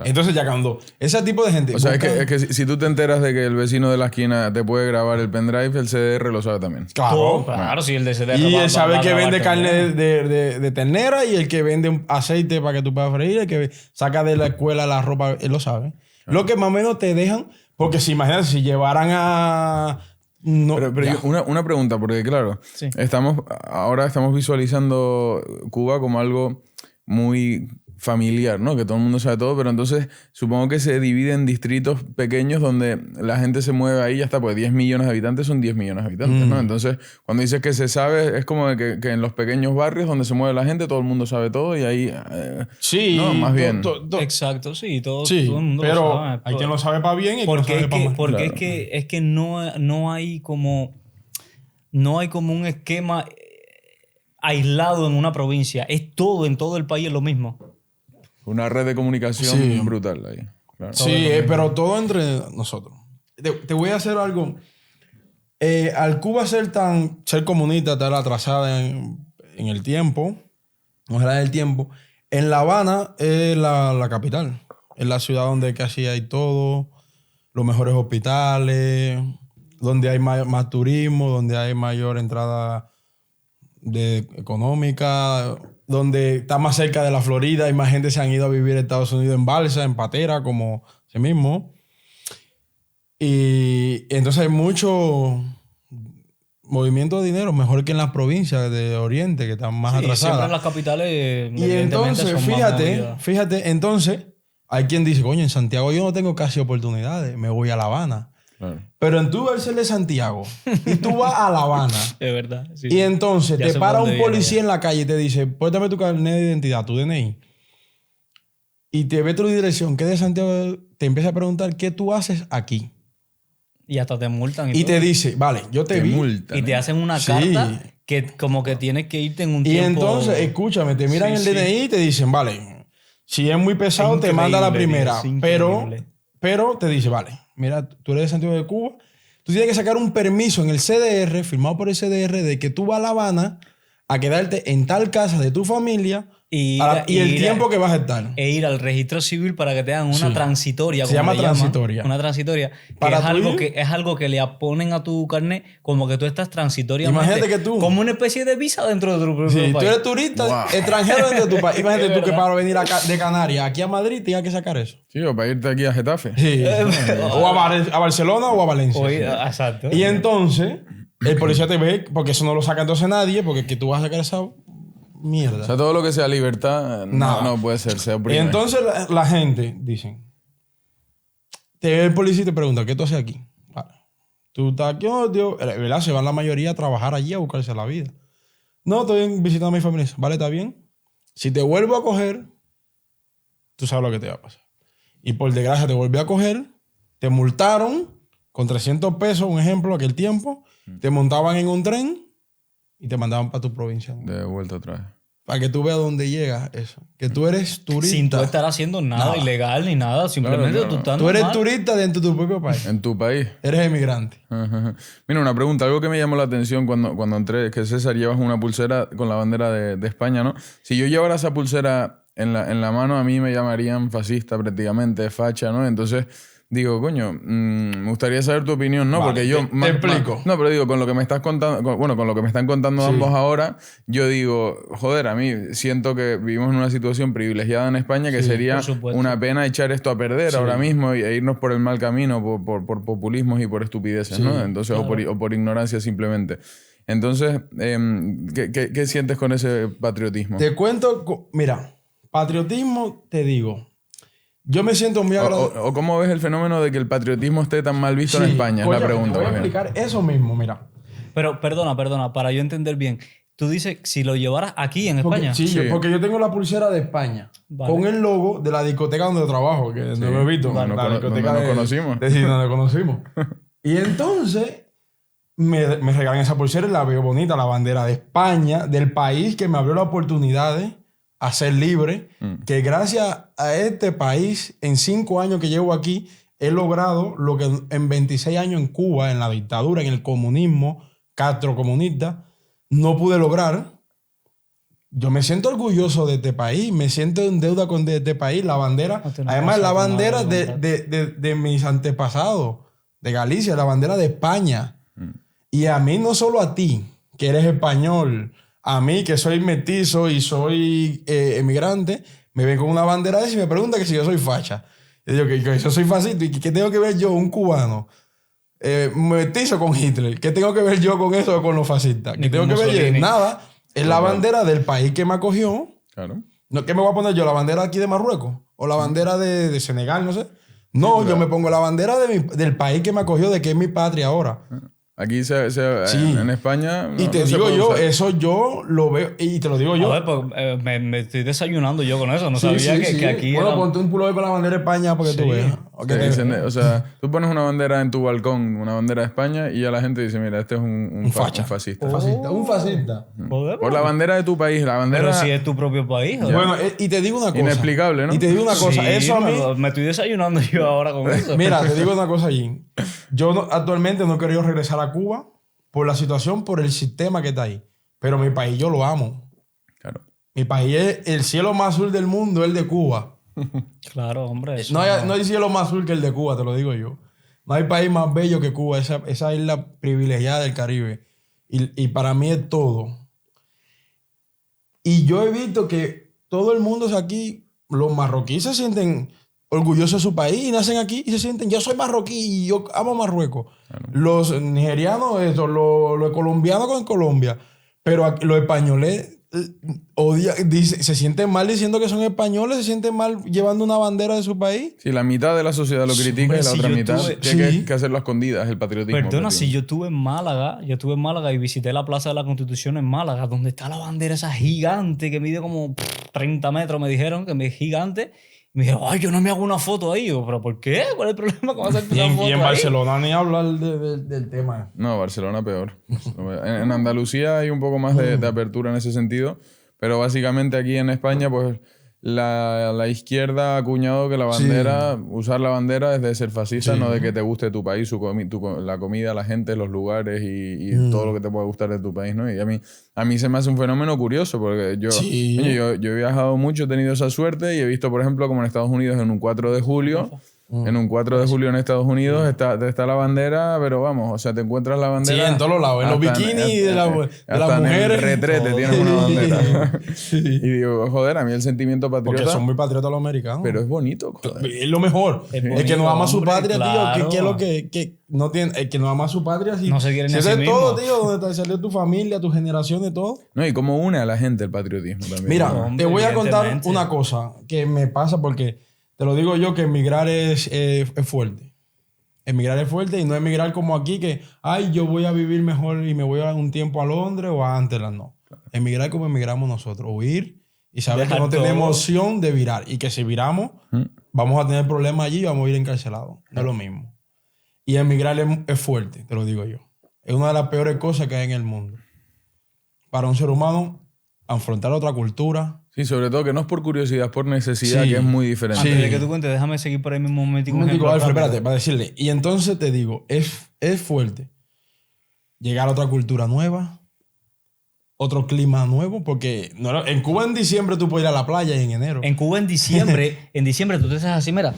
S1: entonces ya cuando ese tipo de gente...
S7: O sea,
S1: busca-
S7: es que si tú te enteras de que el vecino de la esquina te puede grabar el pendrive, el CDR lo sabe también.
S1: Claro.
S2: Claro, si el de CDR
S1: Y
S2: va-
S1: él sabe
S2: va a
S1: que
S2: grabar
S1: vende carne
S2: también.
S1: de ternera y el que vende un aceite para que tú puedas freír, el que saca de la escuela la ropa, él lo sabe. Lo que más o menos te dejan, porque si imagínate, si llevaran a... No,
S7: Pero
S1: ya.
S7: una pregunta, porque claro,
S2: Sí.
S7: ahora estamos visualizando Cuba como algo muy familiar, ¿no? Que todo el mundo sabe todo, pero entonces supongo que se divide en distritos pequeños donde la gente se mueve ahí, ya está, pues 10 millones de habitantes son 10 millones de habitantes, ¿no? Entonces, cuando dices que se sabe, es como que en los pequeños barrios donde se mueve la gente, todo el mundo sabe todo y ahí...
S1: Sí,
S7: no, más bien.
S2: Exacto, sí, todo,
S1: Sí,
S2: todo el mundo
S1: pero
S2: lo sabe.
S1: hay quien lo sabe para bien y hay quien lo
S2: Porque,
S1: sabe
S2: es
S1: para
S2: que,
S1: mal.
S2: porque
S7: Claro.
S2: es que no hay como un esquema aislado en una provincia. Es todo, en todo el país es lo mismo.
S7: Una red de comunicación
S1: Sí.
S7: brutal ahí. Claro.
S1: Sí, pero todo entre nosotros. Te voy a hacer algo. Al Cuba ser comunista, estar atrasada en el tiempo, ojalá el tiempo, en La Habana es la capital. Es la ciudad donde casi hay todo, los mejores hospitales, donde hay más turismo, donde hay mayor entrada económica, donde está más cerca de la Florida y más gente se han ido a vivir a Estados Unidos en balsa, en patera, como ese mismo. Y entonces hay mucho movimiento de dinero, mejor que en las provincias de Oriente, que están más
S2: Sí, siempre
S1: atrasadas.
S2: en las capitales,
S1: Y
S2: evidentemente,
S1: entonces,
S2: son más movidas.
S1: fíjate, entonces, hay quien dice, coño, en Santiago yo no tengo casi oportunidades, me voy a La Habana.
S7: Claro.
S1: Pero en tú ser de Santiago y tú vas a La Habana
S2: Es verdad. sí.
S1: y entonces
S2: Ya
S1: te
S2: sé
S1: para
S2: por
S1: un
S2: dónde viene
S1: policía
S2: ya.
S1: en la calle y te dice, pórtame tu carnet de identidad, tu DNI. Y te ve tu dirección, que es de Santiago, te empieza a preguntar qué tú haces aquí.
S2: Y hasta te multan.
S1: Y
S2: todo.
S1: te dice, vale, yo te
S7: Te
S1: vi.
S7: multan.
S2: Y te hacen una
S1: Sí.
S2: carta que como que tienes que irte en un
S1: Y
S2: tiempo...
S1: entonces, escúchame, te miran
S2: Sí,
S1: el
S2: sí.
S1: DNI y te dicen, vale, si es muy pesado,
S2: Es
S1: te manda la
S2: increíble,
S1: primera.
S2: es increíble.
S1: Pero te dice, vale, mira, tú eres de Santiago de Cuba, tú tienes que sacar un permiso en el CDR, firmado por el CDR, de que tú vas a La Habana a quedarte en tal casa de tu familia
S2: Y
S1: y el tiempo que vas a estar.
S2: E ir al registro civil para que te hagan una
S1: Sí.
S2: transitoria.
S1: Se
S2: como
S1: llama
S2: le llaman,
S1: transitoria.
S2: Una transitoria.
S1: Para
S2: Que
S1: tú ir-
S2: es algo que le ponen a tu carnet como que tú estás transitoriamente.
S1: Imagínate que tú-
S2: Como una especie de visa dentro de tu propio
S1: Sí, tú
S2: país.
S1: eres turista extranjero dentro de tu país. Imagínate
S2: Es
S1: tú que
S2: verdad.
S1: para venir de Canarias aquí a Madrid tienes que sacar eso.
S7: Sí, o para irte aquí a Getafe.
S1: Sí. O a Barcelona o a Valencia.
S2: Oye, exacto.
S1: Y entonces, el policía te ve, porque eso no lo saca entonces nadie, porque que tú vas a sacar esa mierda.
S7: O sea, todo lo que sea libertad
S1: Nada.
S7: no puede ser, se
S1: Y
S7: oprime.
S1: entonces la gente, dicen, te ve el policía y te pregunta, ¿qué tú haces aquí? Vale. Tú estás aquí, oh, Dios. ¿Verdad? Se van la mayoría a trabajar allí a buscarse la vida. No, estoy visitando a mi familia. Vale, está bien. Si te vuelvo a coger, tú sabes lo que te va a pasar. Y por desgracia te volví a coger, te multaron con 300 pesos, un ejemplo, aquel tiempo, te montaban en un tren y te mandaban para tu provincia.
S7: De vuelta otra vez.
S1: Para que tú veas dónde llega eso. Que tú eres turista.
S2: Sin tú estar haciendo nada ilegal ni nada. Simplemente
S7: Claro.
S2: tú estás
S1: Tú eres
S2: normal.
S1: turista dentro de tu propio país.
S7: En tu país.
S1: Eres emigrante.
S7: Ajá. Mira, una pregunta, algo que me llamó la atención cuando entré, que César llevas una pulsera con la bandera de España, ¿no? Si yo llevara esa pulsera en la mano, a mí me llamarían fascista prácticamente, facha, ¿no? Entonces digo, coño, me gustaría saber tu opinión, ¿no?
S1: Vale,
S7: Porque yo...
S1: te explico.
S7: No, pero digo, con lo que me estás contando, con lo que me están contando ambos ahora, yo digo, joder, a mí siento que vivimos en una situación privilegiada en España que sería
S2: por supuesto.
S7: una pena echar esto a perder ahora mismo e irnos por el mal camino, por populismos y por estupideces, ¿no? Entonces, o por ignorancia simplemente. Entonces, ¿qué sientes con ese patriotismo?
S1: Te cuento, mira, patriotismo, te digo. Yo me siento muy agradecido.
S7: O cómo ves el fenómeno de que el patriotismo esté tan mal visto en España, es la pregunta.
S1: Te voy a
S7: más bien.
S1: explicar eso mismo, mira.
S2: Pero perdona, para yo entender bien. Tú dices, si lo llevaras aquí en
S1: Porque,
S2: España.
S1: sí, porque yo tengo la pulsera de España.
S2: Vale.
S1: Con el logo de la discoteca donde trabajo, que no lo he visto.
S7: Donde
S1: la
S7: nos
S1: discoteca
S7: donde nos
S1: de-
S7: conocimos.
S1: de- sí, donde nos conocimos. Y entonces me regalan esa pulsera y la veo bonita, la bandera de España, del país que me abrió la oportunidad a ser libre, que gracias a este país, en 5 años que llevo aquí, he logrado lo que en 26 años en Cuba, en la dictadura, en el comunismo, Castro comunista, no pude lograr. Yo me siento orgulloso de este país, me siento en deuda con este país, la bandera,
S2: No te
S1: además la
S2: pasa
S1: bandera
S2: nada,
S1: de mis antepasados, de Galicia, la bandera de España. Y a mí, no solo a ti, que eres español, a mí que soy mestizo y soy emigrante, me ven con una bandera de esa y me preguntan que si yo soy facha. Y digo que yo soy fascista y que tengo que ver yo, un cubano, mestizo con Hitler. ¿Qué tengo que ver yo con eso o con los fascistas?
S2: Ni
S1: ¿Qué tengo
S2: con
S1: que ver yo?
S2: Mussolini.
S1: Nada. Es la bandera del país que me acogió.
S7: Claro.
S1: No, ¿qué me voy a poner yo? ¿La bandera aquí de Marruecos? ¿O la bandera de Senegal? No sé. No, yo me pongo la bandera del país que me acogió, de que es mi patria ahora.
S7: Aquí
S1: Sí.
S7: en España...
S1: Y te
S7: no se
S1: digo
S7: puede
S1: yo,
S7: usar.
S1: eso yo lo veo, y te lo digo yo.
S2: A ver, pues, me estoy desayunando yo con eso. No
S1: Sí,
S2: sabía
S1: sí,
S2: que,
S1: sí.
S2: que aquí
S1: Bueno,
S2: era-
S1: ponte un pullover con la bandera de España porque tú
S2: Sí.
S1: veas. O que
S7: Que
S1: te-
S7: dicen, o sea, tú pones una bandera en tu balcón, una bandera de España, y ya la gente dice, mira, este es un
S1: facha.
S7: un fascista.
S1: Un fascista. Un fascista.
S2: Joder,
S7: Por la bandera de tu país, la bandera...
S2: pero si es tu propio país. joder.
S1: Bueno, y te digo una cosa.
S7: Inexplicable, ¿no?
S1: Y te digo una cosa.
S2: Sí,
S1: Eso a mí...
S2: me estoy desayunando yo ahora con eso.
S1: Mira, te digo una cosa allí. Yo actualmente no he querido regresar a Cuba por la situación, por el sistema que está ahí. Pero mi país yo lo amo.
S7: Claro.
S1: Mi país es el cielo más azul del mundo, el de Cuba.
S2: Claro, hombre. Eso
S1: No hay cielo más azul que el de Cuba, te lo digo yo. No hay país más bello que Cuba, esa isla privilegiada del Caribe. Y para mí es todo. Y yo he visto que todo el mundo es aquí, los marroquíes se sienten orgullosos de su país y nacen aquí y se sienten, yo soy marroquí y yo amo Marruecos. Los nigerianos, eso, los colombianos con Colombia. Pero aquí, los españoles se sienten mal diciendo que son españoles, se sienten mal llevando una bandera de su país.
S7: Si la mitad de la sociedad lo critica
S2: hombre,
S7: y la
S2: si
S7: otra
S2: yo
S7: mitad
S2: tuve-
S7: tiene
S1: Sí.
S7: que hacerlo a escondidas, el patriotismo.
S2: Perdona, si
S7: prácticamente.
S2: yo estuve en Málaga y visité la Plaza de la Constitución en Málaga, donde está la bandera esa gigante que mide como 30 metros, me dijeron, que es gigante. Y me dijeron, ay, yo no me hago una foto ahí. Yo, ¿pero por qué? ¿Cuál es el problema con hacerte una foto ahí?
S1: ni hablar del tema.
S7: No, Barcelona peor. En Andalucía hay un poco más de apertura en ese sentido, pero básicamente aquí en España, pues la izquierda ha acuñado que la bandera, usar la bandera es de ser fascista,
S1: Sí.
S7: no de que te guste tu país, la comida, la gente, los lugares y todo lo que te pueda gustar de tu país, ¿no? Y a mí se me hace un fenómeno curioso porque
S1: Sí.
S7: coño, yo he viajado mucho, he tenido esa suerte y he visto, por ejemplo, como en Estados Unidos en un 4 de julio... En un 4 de julio en Estados Unidos está la bandera, pero vamos, o sea, te encuentras la bandera...
S1: Sí, en todos lados, en los
S7: hasta
S1: bikinis de las
S7: hasta en el
S1: mujeres.
S7: retrete
S1: Todo.
S7: tienes una bandera.
S1: Sí.
S7: Y digo, joder, a mí el sentimiento
S1: Porque
S7: patriota...
S1: son muy patriotas los americanos.
S7: Pero es bonito, joder.
S1: Es lo mejor.
S2: Es
S1: el que
S2: bonito,
S1: no ama su
S2: hombre,
S1: patria,
S2: claro.
S1: tío, ¿qué es lo que no tiene? El que no ama su patria, si,
S2: No se quiere
S1: si
S2: ni a
S1: es
S2: sí
S1: de todo,
S2: mismo.
S1: tío, donde salió tu familia, tu generación, de todo.
S7: No, y cómo une a la gente el patriotismo también.
S1: Mira,
S7: ¿no?
S2: hombre,
S1: te voy a contar
S2: evidentemente.
S1: una cosa que me pasa porque te lo digo yo que emigrar es fuerte. Emigrar es fuerte y no emigrar como aquí que, ay, yo voy a vivir mejor y me voy a un tiempo a Londres o a Amsterdam. No. Emigrar como emigramos nosotros. Huir y saber
S2: Dejar
S1: que no tenemos
S2: todo.
S1: opción de virar. Y que si viramos, vamos a tener problemas allí y vamos a ir encarcelados. No es lo mismo. Y emigrar es fuerte, te lo digo yo. Es una de las peores cosas que hay en el mundo. Para un ser humano afrontar otra cultura.
S7: Sí, sobre todo que no es por curiosidad, es por necesidad,
S1: Sí.
S7: que es muy diferente.
S2: Antes de que tú cuentes, déjame seguir por ahí mismo un momentico.
S1: Un momentico,
S2: ejemplo
S1: Alfred,
S2: rápido.
S1: espérate, para decirle. Y entonces te digo, es fuerte llegar a otra cultura nueva, otro clima nuevo, porque en Cuba en diciembre tú puedes ir a la playa y en enero.
S2: En Cuba en diciembre tú te estás así, mira,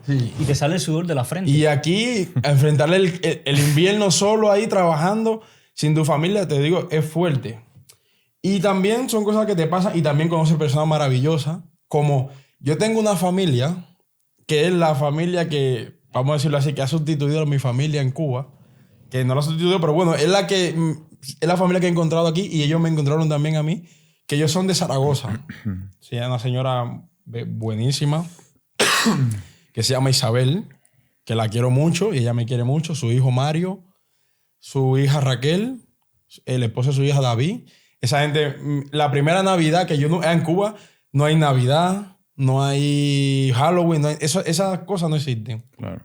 S1: Sí.
S2: y te sale el sudor de la frente.
S1: Y aquí, a enfrentarle el invierno solo ahí trabajando, sin tu familia, te digo, es fuerte. Y también son cosas que te pasan y también conoces personas maravillosas. Como yo tengo una familia que es la familia que, vamos a decirlo así, que ha sustituido a mi familia en Cuba. Que no la ha sustituido, pero bueno, es la familia que he encontrado aquí y ellos me encontraron también a mí, que ellos son de Zaragoza. Sí, es una señora buenísima que se llama Isabel, que la quiero mucho y ella me quiere mucho. Su hijo Mario, su hija Raquel, el esposo de su hija David. Esa gente, la primera Navidad que en Cuba, no hay Navidad, no hay Halloween, esas cosas no existen.
S7: Claro.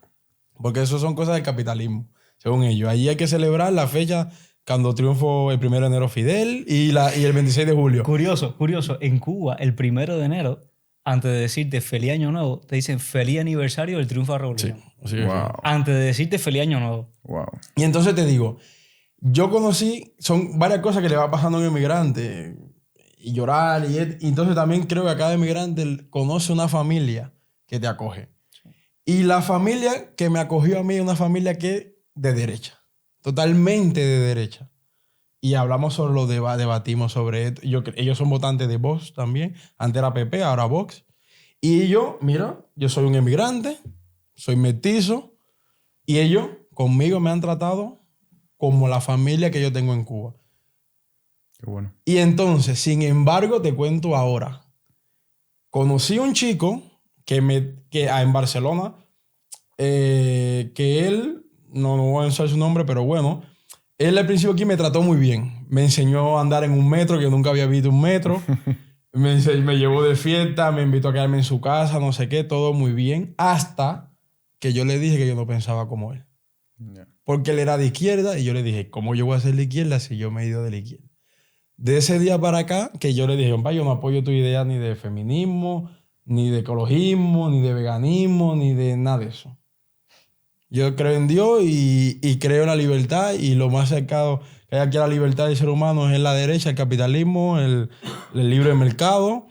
S1: Porque eso son cosas del capitalismo, según ellos. Allí hay que celebrar la fecha cuando triunfó el 1 de enero Fidel y el 26 de julio.
S2: Curioso. En Cuba, el 1 de enero, antes de decirte feliz año nuevo, te dicen feliz aniversario del triunfo de la
S1: Sí,
S2: revolución.
S1: así que
S7: Wow.
S2: Antes de decirte feliz año nuevo.
S7: Wow.
S1: Y entonces te digo, yo conocí, son varias cosas que le va pasando a un inmigrante, y llorar, y entonces también creo que a cada inmigrante conoce una familia que te acoge. Y la familia que me acogió a mí es una familia que es de derecha, totalmente de derecha. Y hablamos sobre debatimos sobre esto. Ellos son votantes de Vox también, antes era PP, ahora Vox. Y yo, mira, yo soy un inmigrante, soy mestizo, y ellos conmigo me han tratado como la familia que yo tengo en Cuba.
S7: Qué bueno.
S1: Y entonces, sin embargo, te cuento ahora. Conocí un chico en Barcelona, que él, no voy a usar su nombre, pero bueno, él al principio aquí me trató muy bien. Me enseñó a andar en un metro, que yo nunca había visto un metro. Me llevó de fiesta, me invitó a quedarme en su casa, no sé qué, todo muy bien. Hasta que yo le dije que yo no pensaba como él.
S7: Yeah.
S1: Porque él era de izquierda y yo le dije, ¿cómo yo voy a ser de izquierda si yo me he ido de la izquierda? De ese día para acá, que yo le dije, compa, yo no apoyo tu idea ni de feminismo, ni de ecologismo, ni de veganismo, ni de nada de eso. Yo creo en Dios y creo en la libertad, y lo más cercano que hay aquí a la libertad del ser humano es en la derecha, el capitalismo, el libre mercado.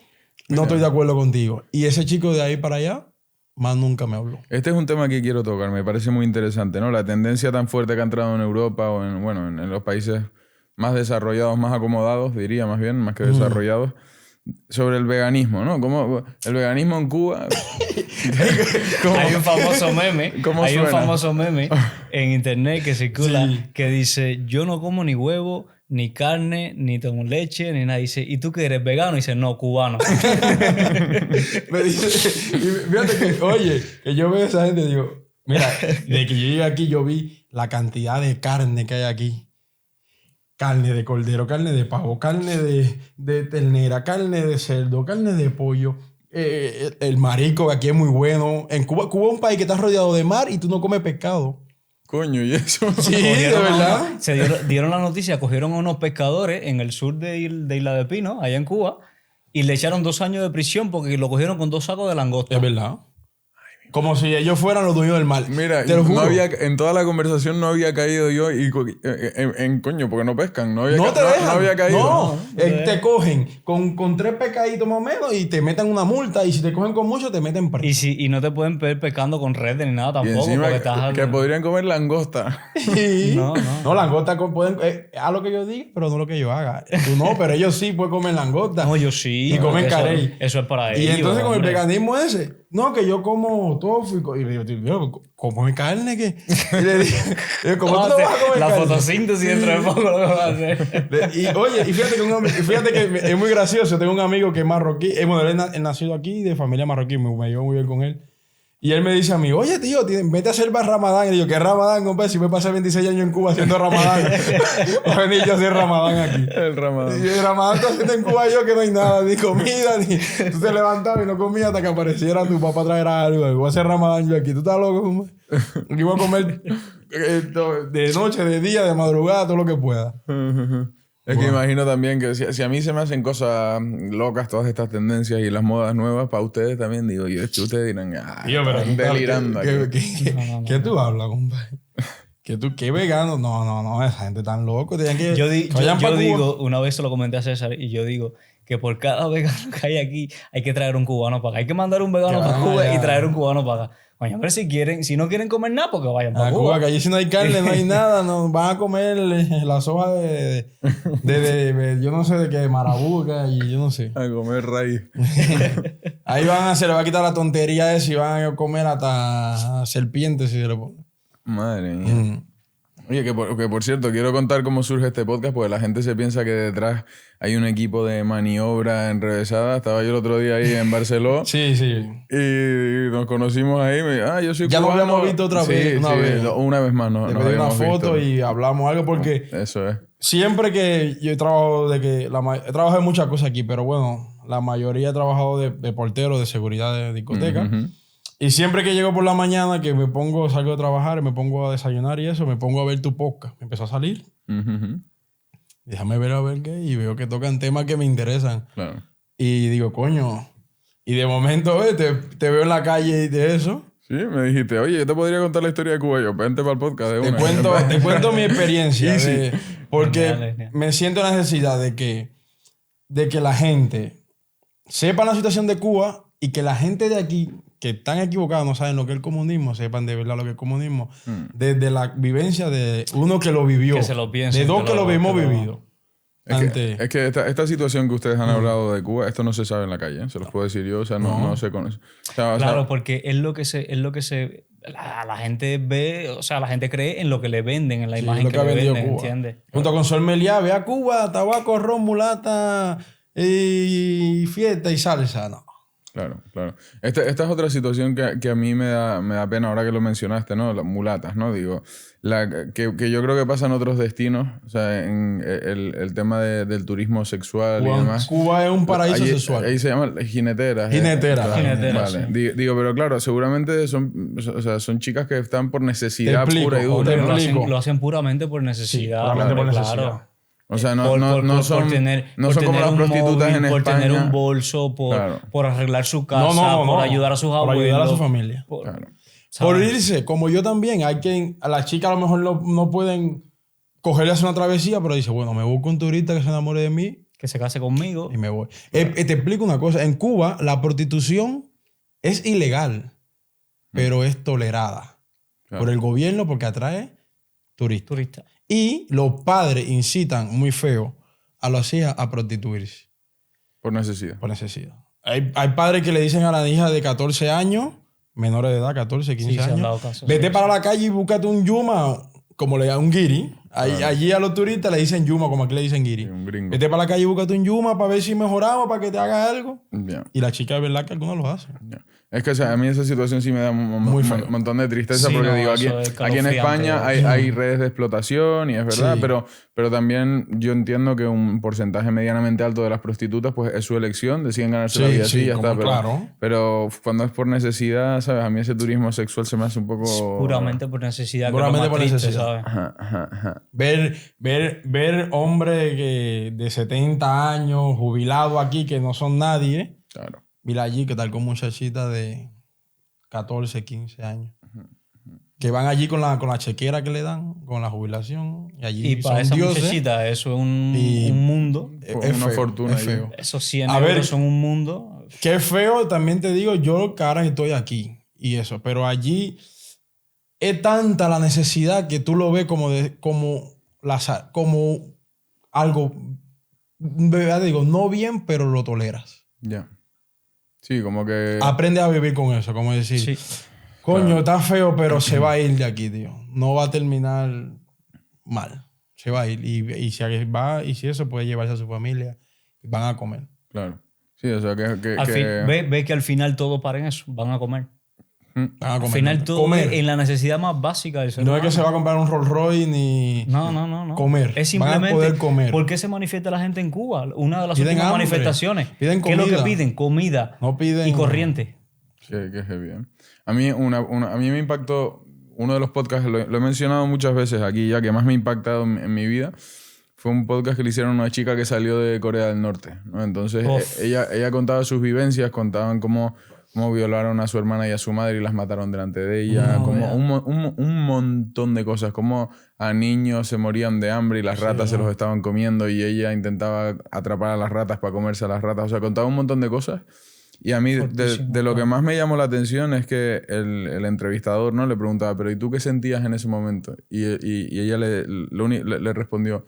S1: No estoy de acuerdo contigo. Y ese chico de ahí para allá, más nunca me habló.
S7: Este es un tema que quiero tocar, me parece muy interesante, ¿no? La tendencia tan fuerte que ha entrado en Europa o en los países más desarrollados, más acomodados, diría más bien, más que desarrollados, sobre el veganismo, ¿no? Como el veganismo en Cuba.
S2: Hay un famoso meme.
S7: ¿Cómo
S2: Hay un
S7: suena?
S2: famoso meme en internet que circula que dice: yo no como ni huevo, ni carne, ni tomo leche, ni nada. Dice: ¿y tú que eres vegano? Y dice: no, cubano.
S1: Me dice, y fíjate que, oye, que yo veo a esa gente y digo, mira, de que yo llegué aquí yo vi la cantidad de carne que hay aquí. Carne de cordero, carne de pavo, carne de ternera, carne de cerdo, carne de pollo. El marico que aquí es muy bueno. En Cuba es un país que está rodeado de mar y tú no comes pescado.
S7: Coño, ¿y eso?
S1: Sí, de
S2: Cogieron a
S1: verdad.
S2: dieron la noticia, cogieron a unos pescadores en el sur de Isla de Pino, allá en Cuba, y le echaron 2 años de prisión porque lo cogieron con 2 sacos de langosta.
S1: Es verdad. Como si ellos fueran los dueños del mar.
S7: Mira,
S1: te lo juro.
S7: en toda la conversación no había caído yo en coño, porque no pescan. No había,
S1: No te dejan.
S7: no había caído.
S1: No, te cogen con 3 pescaditos más o menos y te meten una multa. Y si te cogen con mucho, te meten preso.
S2: Y no te pueden ver pescando con red ni nada
S7: Y
S2: tampoco.
S7: encima
S2: porque estás
S7: que podrían comer langosta.
S1: Sí.
S2: No.
S1: No, langosta pueden... haz lo que yo diga, pero no lo que yo haga. Tú no, pero ellos sí pueden comer langosta.
S2: No, yo sí.
S1: Y comen
S2: eso-
S1: carey.
S2: Eso es para ellos.
S1: Y entonces con el
S2: hombre.
S1: veganismo ese, no, que yo como tofu y yo digo, ¿como carne qué? Y le digo, ¿cómo tú no vas a comer
S2: La
S1: carne?
S2: fotosíntesis dentro de poco lo que va a hacer.
S1: Y oye, y fíjate que es muy gracioso. Tengo un amigo que es marroquí. Bueno, él es nacido aquí, de familia marroquí. Me llevo muy bien con él. Y él me dice a mí, oye, tío, vete a hacer Ramadán. Y yo, ¿qué Ramadán, compadre? Si me pasé 26 años en Cuba haciendo Ramadán. Voy a venir yo a hacer Ramadán aquí.
S7: El Ramadán.
S1: Y el Ramadán está haciendo en Cuba yo que no hay nada, ni comida, ni... Tú te levantabas y no comías hasta que apareciera tu papá a traer algo. Voy a hacer Ramadán yo aquí. ¿Tú estás loco, compadre? Aquí voy a comer de noche, de día, de madrugada, todo lo que pueda.
S7: Es que imagino también que si a mí se me hacen cosas locas todas estas tendencias y las modas nuevas, para ustedes también digo yo, es que ustedes dirán,
S1: Tío, pero
S7: están delirando aquí.
S1: ¿Qué tú hablas, compadre? ¿Qué vegano? No, esa gente tan loco.
S2: Yo digo, una vez se lo comenté a César, y yo digo que por cada vegano que hay aquí hay que traer un cubano para acá. Hay que mandar un vegano para Cuba y traer un cubano para acá. Coño, pero si no quieren comer nada, porque vayan para Cuba.
S1: Que allí si no hay carne, no hay nada, no, van a comer las hojas de yo no sé de qué, marabuca y yo no sé.
S7: A comer raíz.
S1: Ahí se le va a quitar la tontería esa y van a comer hasta serpientes si se le pone.
S7: Madre mía. Oye, que por cierto, quiero contar cómo surge este podcast, porque la gente se piensa que detrás hay un equipo de maniobra enrevesada. Estaba yo el otro día ahí en Barcelona.
S1: Sí.
S7: Y nos conocimos ahí. Yo soy
S1: ya
S7: cubano.
S1: Ya nos habíamos visto otra vez.
S7: Una vez más.
S1: Le pedí una foto visto. Y hablamos algo porque...
S7: Eso es.
S1: Siempre que yo he trabajado he trabajado en muchas cosas aquí, pero bueno, la mayoría he trabajado de portero, de seguridad de discoteca. Y siempre que llego por la mañana, que salgo de trabajar, me pongo a desayunar y eso, me pongo a ver tu podcast. Me empezó a salir. Déjame ver a ver qué. Y veo que tocan temas que me interesan.
S7: Claro.
S1: Y digo, coño. Y de momento, te veo en la calle y de eso.
S7: Sí, me dijiste, oye, yo te podría contar la historia de Cuba. Yo, vente para el podcast de una.
S1: Te cuento mi experiencia. Porque me siento la necesidad de que la gente sepa la situación de Cuba y que la gente de aquí, que están equivocados, no saben lo que es el comunismo, sepan de verdad lo que es el comunismo. Desde la vivencia de uno que lo vivió.
S2: Que se lo piensen.
S1: De dos que lo hemos vivido.
S7: Es que esta situación que ustedes han hablado de Cuba, esto no se sabe en la calle, se los puedo decir yo, o sea, no se conoce.
S2: Claro, porque es lo que la gente ve, o sea, la gente cree en lo que le venden, en la imagen que le venden, ¿entiendes?
S1: Junto con Sol Meliá, ve a Cuba, tabaco, ron, mulata y fiesta y salsa, no.
S7: Claro. Esta es otra situación que a mí me da pena ahora que lo mencionaste, ¿no? Las mulatas, ¿no? Digo, que yo creo que pasa en otros destinos, o sea, en el tema del turismo sexual y demás.
S1: Cuba es un paraíso sexual.
S7: Ahí se llaman jineteras.
S2: Jineteras,
S7: vale.
S2: sí.
S7: Digo, pero claro, seguramente son chicas que están por necesidad pura y dura.
S2: Lo hacen puramente por necesidad.
S1: Sí, puramente por necesidad.
S2: Claro.
S7: O sea, no son como las prostitutas en España.
S2: Por tener un bolso, por arreglar su casa, por ayudar a sus abuelos.
S1: Por ayudar a su familia.
S7: Claro.
S1: Por irse, como yo también. A las chicas a lo mejor no pueden cogerle hacer una travesía, pero dice, bueno, me busco un turista que se enamore de mí.
S2: Que se case conmigo.
S1: Y me voy. Te explico una cosa. En Cuba, la prostitución es ilegal, pero es tolerada por el gobierno porque atrae turistas. Y los padres incitan muy feo a las hijas a prostituirse.
S7: Por necesidad.
S1: Hay padres que le dicen a la hija de 14 años, menores de edad, 14, 15 años, vete para la calle y búscate un yuma, como le llaman un guiri. Allí a los turistas le dicen yuma, como aquí le dicen guiri.
S7: Un gringo.
S1: Vete para la calle y búscate un yuma para ver si mejoramos, para que te haga algo.
S7: Yeah.
S1: Y la chica, de verdad que algunos lo hacen.
S7: Yeah. Es que, o sea, a mí esa situación sí me da un montón de tristeza, porque digo, aquí en España hay redes de explotación y es verdad, pero también yo entiendo que un porcentaje medianamente alto de las prostitutas pues es su elección, deciden ganarse la vida así y ya está. Pero cuando es por necesidad, ¿sabes? A mí ese turismo sexual se me hace un poco...
S2: Es puramente por necesidad.
S1: Puramente por
S2: triste,
S1: necesidad.
S2: ¿sabes?
S7: Ajá.
S1: Ver hombres de 70 años jubilados aquí que no son nadie.
S7: Claro.
S1: Mira allí que tal con muchachitas de 14, 15 años. Que van allí con la chequera que le dan, con la jubilación. Y allí
S2: para esa muchachita eso es un mundo.
S1: Es
S7: una
S1: feo,
S7: fortuna.
S1: Es feo.
S2: Esos 100 euros son un mundo.
S1: Qué feo, también te digo, yo que ahora estoy aquí y eso. Pero allí es tanta la necesidad que tú lo ves como algo, digo, no bien, pero lo toleras.
S7: Ya. Sí, como que...
S1: Aprende a vivir con eso, como decir, coño, está feo, pero se va a ir de aquí, tío. No va a terminar mal. Se va a ir. Y si eso puede llevarse a su familia, van a comer.
S7: Claro. Sí, o sea,
S2: Ve que al final todo para en eso. Van a comer.
S1: Van a comer.
S2: Al final todo en la necesidad más básica del ser humano.
S1: No es que se va a comprar un Rolls Royce ni...
S2: No.
S1: Comer.
S2: Es simplemente...
S1: Van a poder comer.
S2: ¿Por qué se manifieta la gente en Cuba? Una de las
S1: Piden
S2: últimas
S1: hambre.
S2: manifestaciones.
S1: Piden comida.
S2: ¿Qué es lo que piden? Comida.
S1: No piden...
S2: Y corriente.
S7: Que heavy, ¿eh? A mí me impactó... Uno de los podcasts, lo he mencionado muchas veces aquí ya, que más me ha impactado en mi vida, fue un podcast que le hicieron a una chica que salió de Corea del Norte, ¿no? Entonces ella contaba sus vivencias, contaban cómo violaron a su hermana y a su madre y las mataron delante de ella, un montón de cosas, como a niños se morían de hambre y las ratas se los estaban comiendo y ella intentaba atrapar a las ratas para comerse a las ratas. O sea, contaba un montón de cosas. Y a mí de lo que más me llamó la atención es que el entrevistador, ¿no?, le preguntaba, pero ¿y tú qué sentías en ese momento? Y ella le respondió,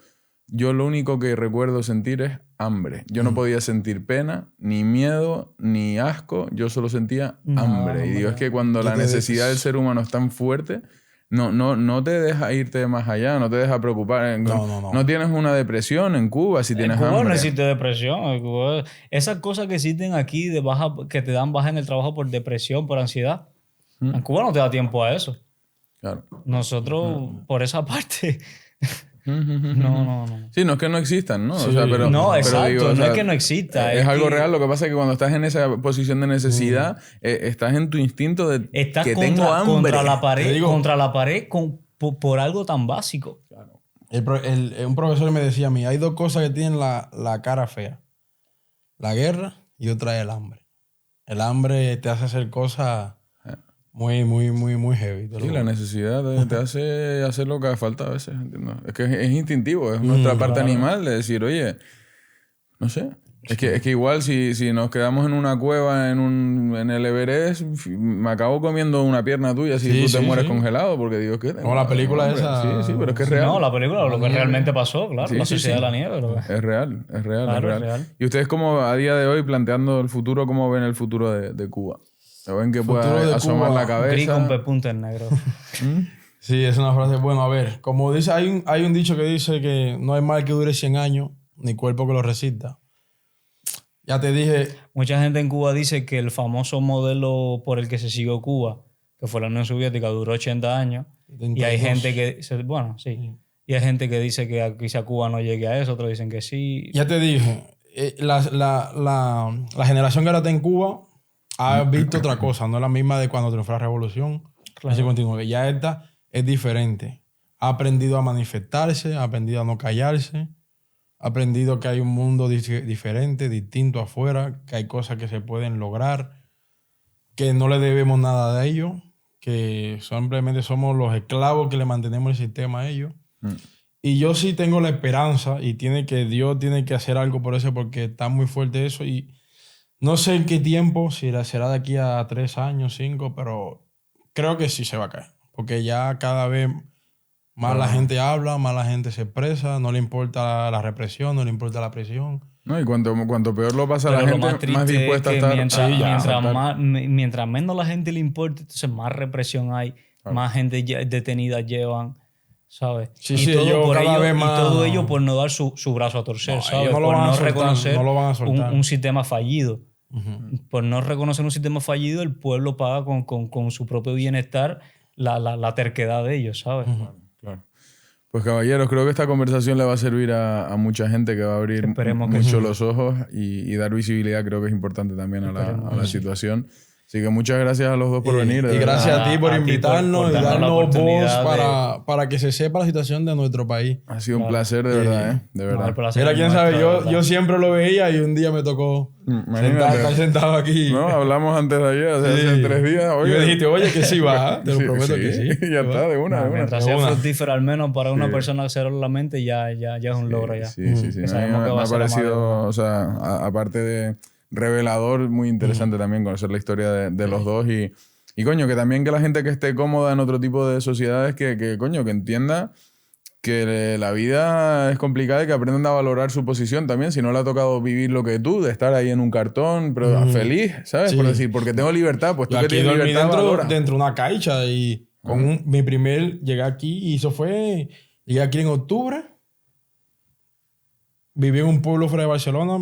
S7: yo lo único que recuerdo sentir es hambre. Yo no podía sentir pena, ni miedo, ni asco. Yo solo sentía hambre. Y digo, es que cuando la necesidad del ser humano es tan fuerte, no te deja irte más allá, no te deja preocupar. No tienes una depresión en Cuba si tienes hambre.
S2: En Cuba no existe depresión. En Cuba, esas cosas que existen aquí de baja, que te dan baja en el trabajo por depresión, por ansiedad, en Cuba no te da tiempo a eso.
S7: Claro.
S2: Nosotros, por esa parte... No.
S7: Sí, no es que no existan, ¿no?
S2: Sí.
S7: O sea, pero,
S2: no,
S7: pero
S2: exacto,
S7: digo,
S2: no
S7: o sea,
S2: es que no exista.
S7: Es algo real. Lo que pasa es que cuando estás en esa posición de necesidad, estás en tu instinto de
S2: estás
S7: que tengo hambre.
S2: Contra la pared por algo tan básico.
S1: Claro. Un profesor me decía a mí, hay dos cosas que tienen la cara fea. La guerra y otra es el hambre. El hambre te hace hacer cosas muy heavy.
S7: Sí, la necesidad te hace hacer lo que hace falta a veces, ¿entiendes? Es que es instintivo, es nuestra parte animal de decir, oye, no sé. Es que igual si nos quedamos en una cueva en el Everest, me acabo comiendo una pierna tuya si tú te mueres congelado, porque digo, ¿qué?
S1: Como la película esa.
S7: Sí, pero es que es real.
S2: No, la película, lo que realmente pasó, claro, la sociedad de la nieve.
S7: Es real. Y ustedes como a día de hoy planteando el futuro, ¿cómo ven el futuro de Cuba? ¿Ven que pueda asomar la cabeza?
S2: Gris con pepuntes negros.
S1: Sí, es una frase. Bueno, a ver, como dice, hay un dicho que dice que no hay mal que dure 100 años, ni cuerpo que lo resista. Ya te dije...
S2: Mucha gente en Cuba dice que el famoso modelo por el que se siguió Cuba, que fue la Unión Soviética, duró 80 años. 72. Y hay gente que... Bueno, sí. Y hay gente que dice que quizá Cuba no llegue a eso, otros dicen que sí.
S1: Ya te dije, la generación que ahora está en Cuba ha visto otra cosa, no es la misma de cuando triunfó la revolución. Claro. Así continúa. Ya esta es diferente. Ha aprendido a manifestarse, ha aprendido a no callarse, ha aprendido que hay un mundo diferente, distinto afuera, que hay cosas que se pueden lograr, que no le debemos nada a ellos, que simplemente somos los esclavos que le mantenemos el sistema a ellos. Y yo sí tengo la esperanza y Dios tiene que hacer algo por eso porque está muy fuerte eso y no sé en qué tiempo, si será de aquí a 3 años, 5, pero creo que sí se va a caer. Porque ya cada vez más la gente habla, más la gente se expresa, no le importa la represión, no le importa la presión.
S7: No, y cuanto peor lo pasa a la gente, más dispuesta a estar.
S2: Mientras menos la gente le importa, entonces más represión hay, más gente detenida llevan, ¿sabes?
S1: Sí, y todo
S2: ello por no dar su brazo a torcer, ¿sabes?
S1: No
S2: por
S1: reconocer
S2: un sistema fallido. Por no reconocer un sistema fallido, el pueblo paga con su propio bienestar la terquedad de ellos, ¿sabes?
S7: Claro. Pues caballeros, creo que esta conversación le va a servir a mucha gente que va a abrir mucho los ojos y dar visibilidad creo que es importante también a la situación. Así que muchas gracias a los dos por venir.
S1: Y gracias a ti por invitarnos y darnos voz para que se sepa la situación de nuestro país.
S7: Ha sido un placer, de verdad, ¿eh? De verdad.
S1: Mira, quién sabe, yo siempre lo veía y un día me tocó estar sentado aquí.
S7: No, hablamos antes de ayer, hace 3 días.
S1: Oye, y me dijiste, oye, que sí va, te lo prometo que sí.
S7: Ya está, de una.
S2: Mientras sea fructífero, al menos para una persona hacerlo la mente, ya es un logro ya.
S7: Sí. Me ha parecido, o sea, aparte de revelador, muy interesante también conocer la historia de los dos y coño, que también que la gente que esté cómoda en otro tipo de sociedades que coño, que entienda que la vida es complicada y que aprendan a valorar su posición también, si no le ha tocado vivir lo que tú, de estar ahí en un cartón, pero feliz, ¿sabes? Por decir, porque tengo libertad, pues tú que tienes libertad
S1: dentro de una caixa y mi primer llegué aquí y llegué aquí en octubre. Viví en un pueblo fuera de Barcelona.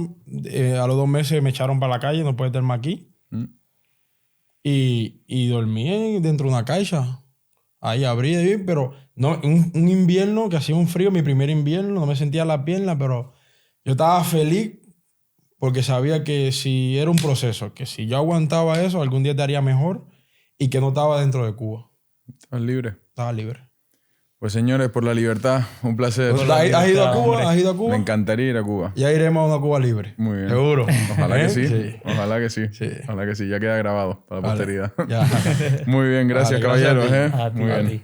S1: A los 2 meses me echaron para la calle, no puedes estar más aquí. Y dormí dentro de una caixa. Ahí abrí, pero no, un invierno que hacía un frío, mi primer invierno, no me sentía la pierna, pero yo estaba feliz porque sabía que si era un proceso, que si yo aguantaba eso, algún día te haría mejor y que no estaba dentro de Cuba.
S7: ¿Estás libre?
S1: Estaba libre.
S7: Pues señores, por la libertad, un placer.
S1: Pues, ¿Has ido a Cuba? ¿Has ido a Cuba?
S7: Me encantaría ir a Cuba.
S1: Ya iremos a una Cuba libre.
S7: Muy bien.
S1: Seguro.
S7: Ojalá que sí.
S1: Sí.
S7: Ojalá que sí. Ojalá que sí. Ya queda grabado para la
S1: Vale.
S7: posteridad.
S1: Ya.
S7: Muy bien, gracias,
S1: Vale, gracias a
S7: caballeros.
S1: ti.
S2: A ti,
S7: Muy
S2: a
S7: bien.
S2: ti.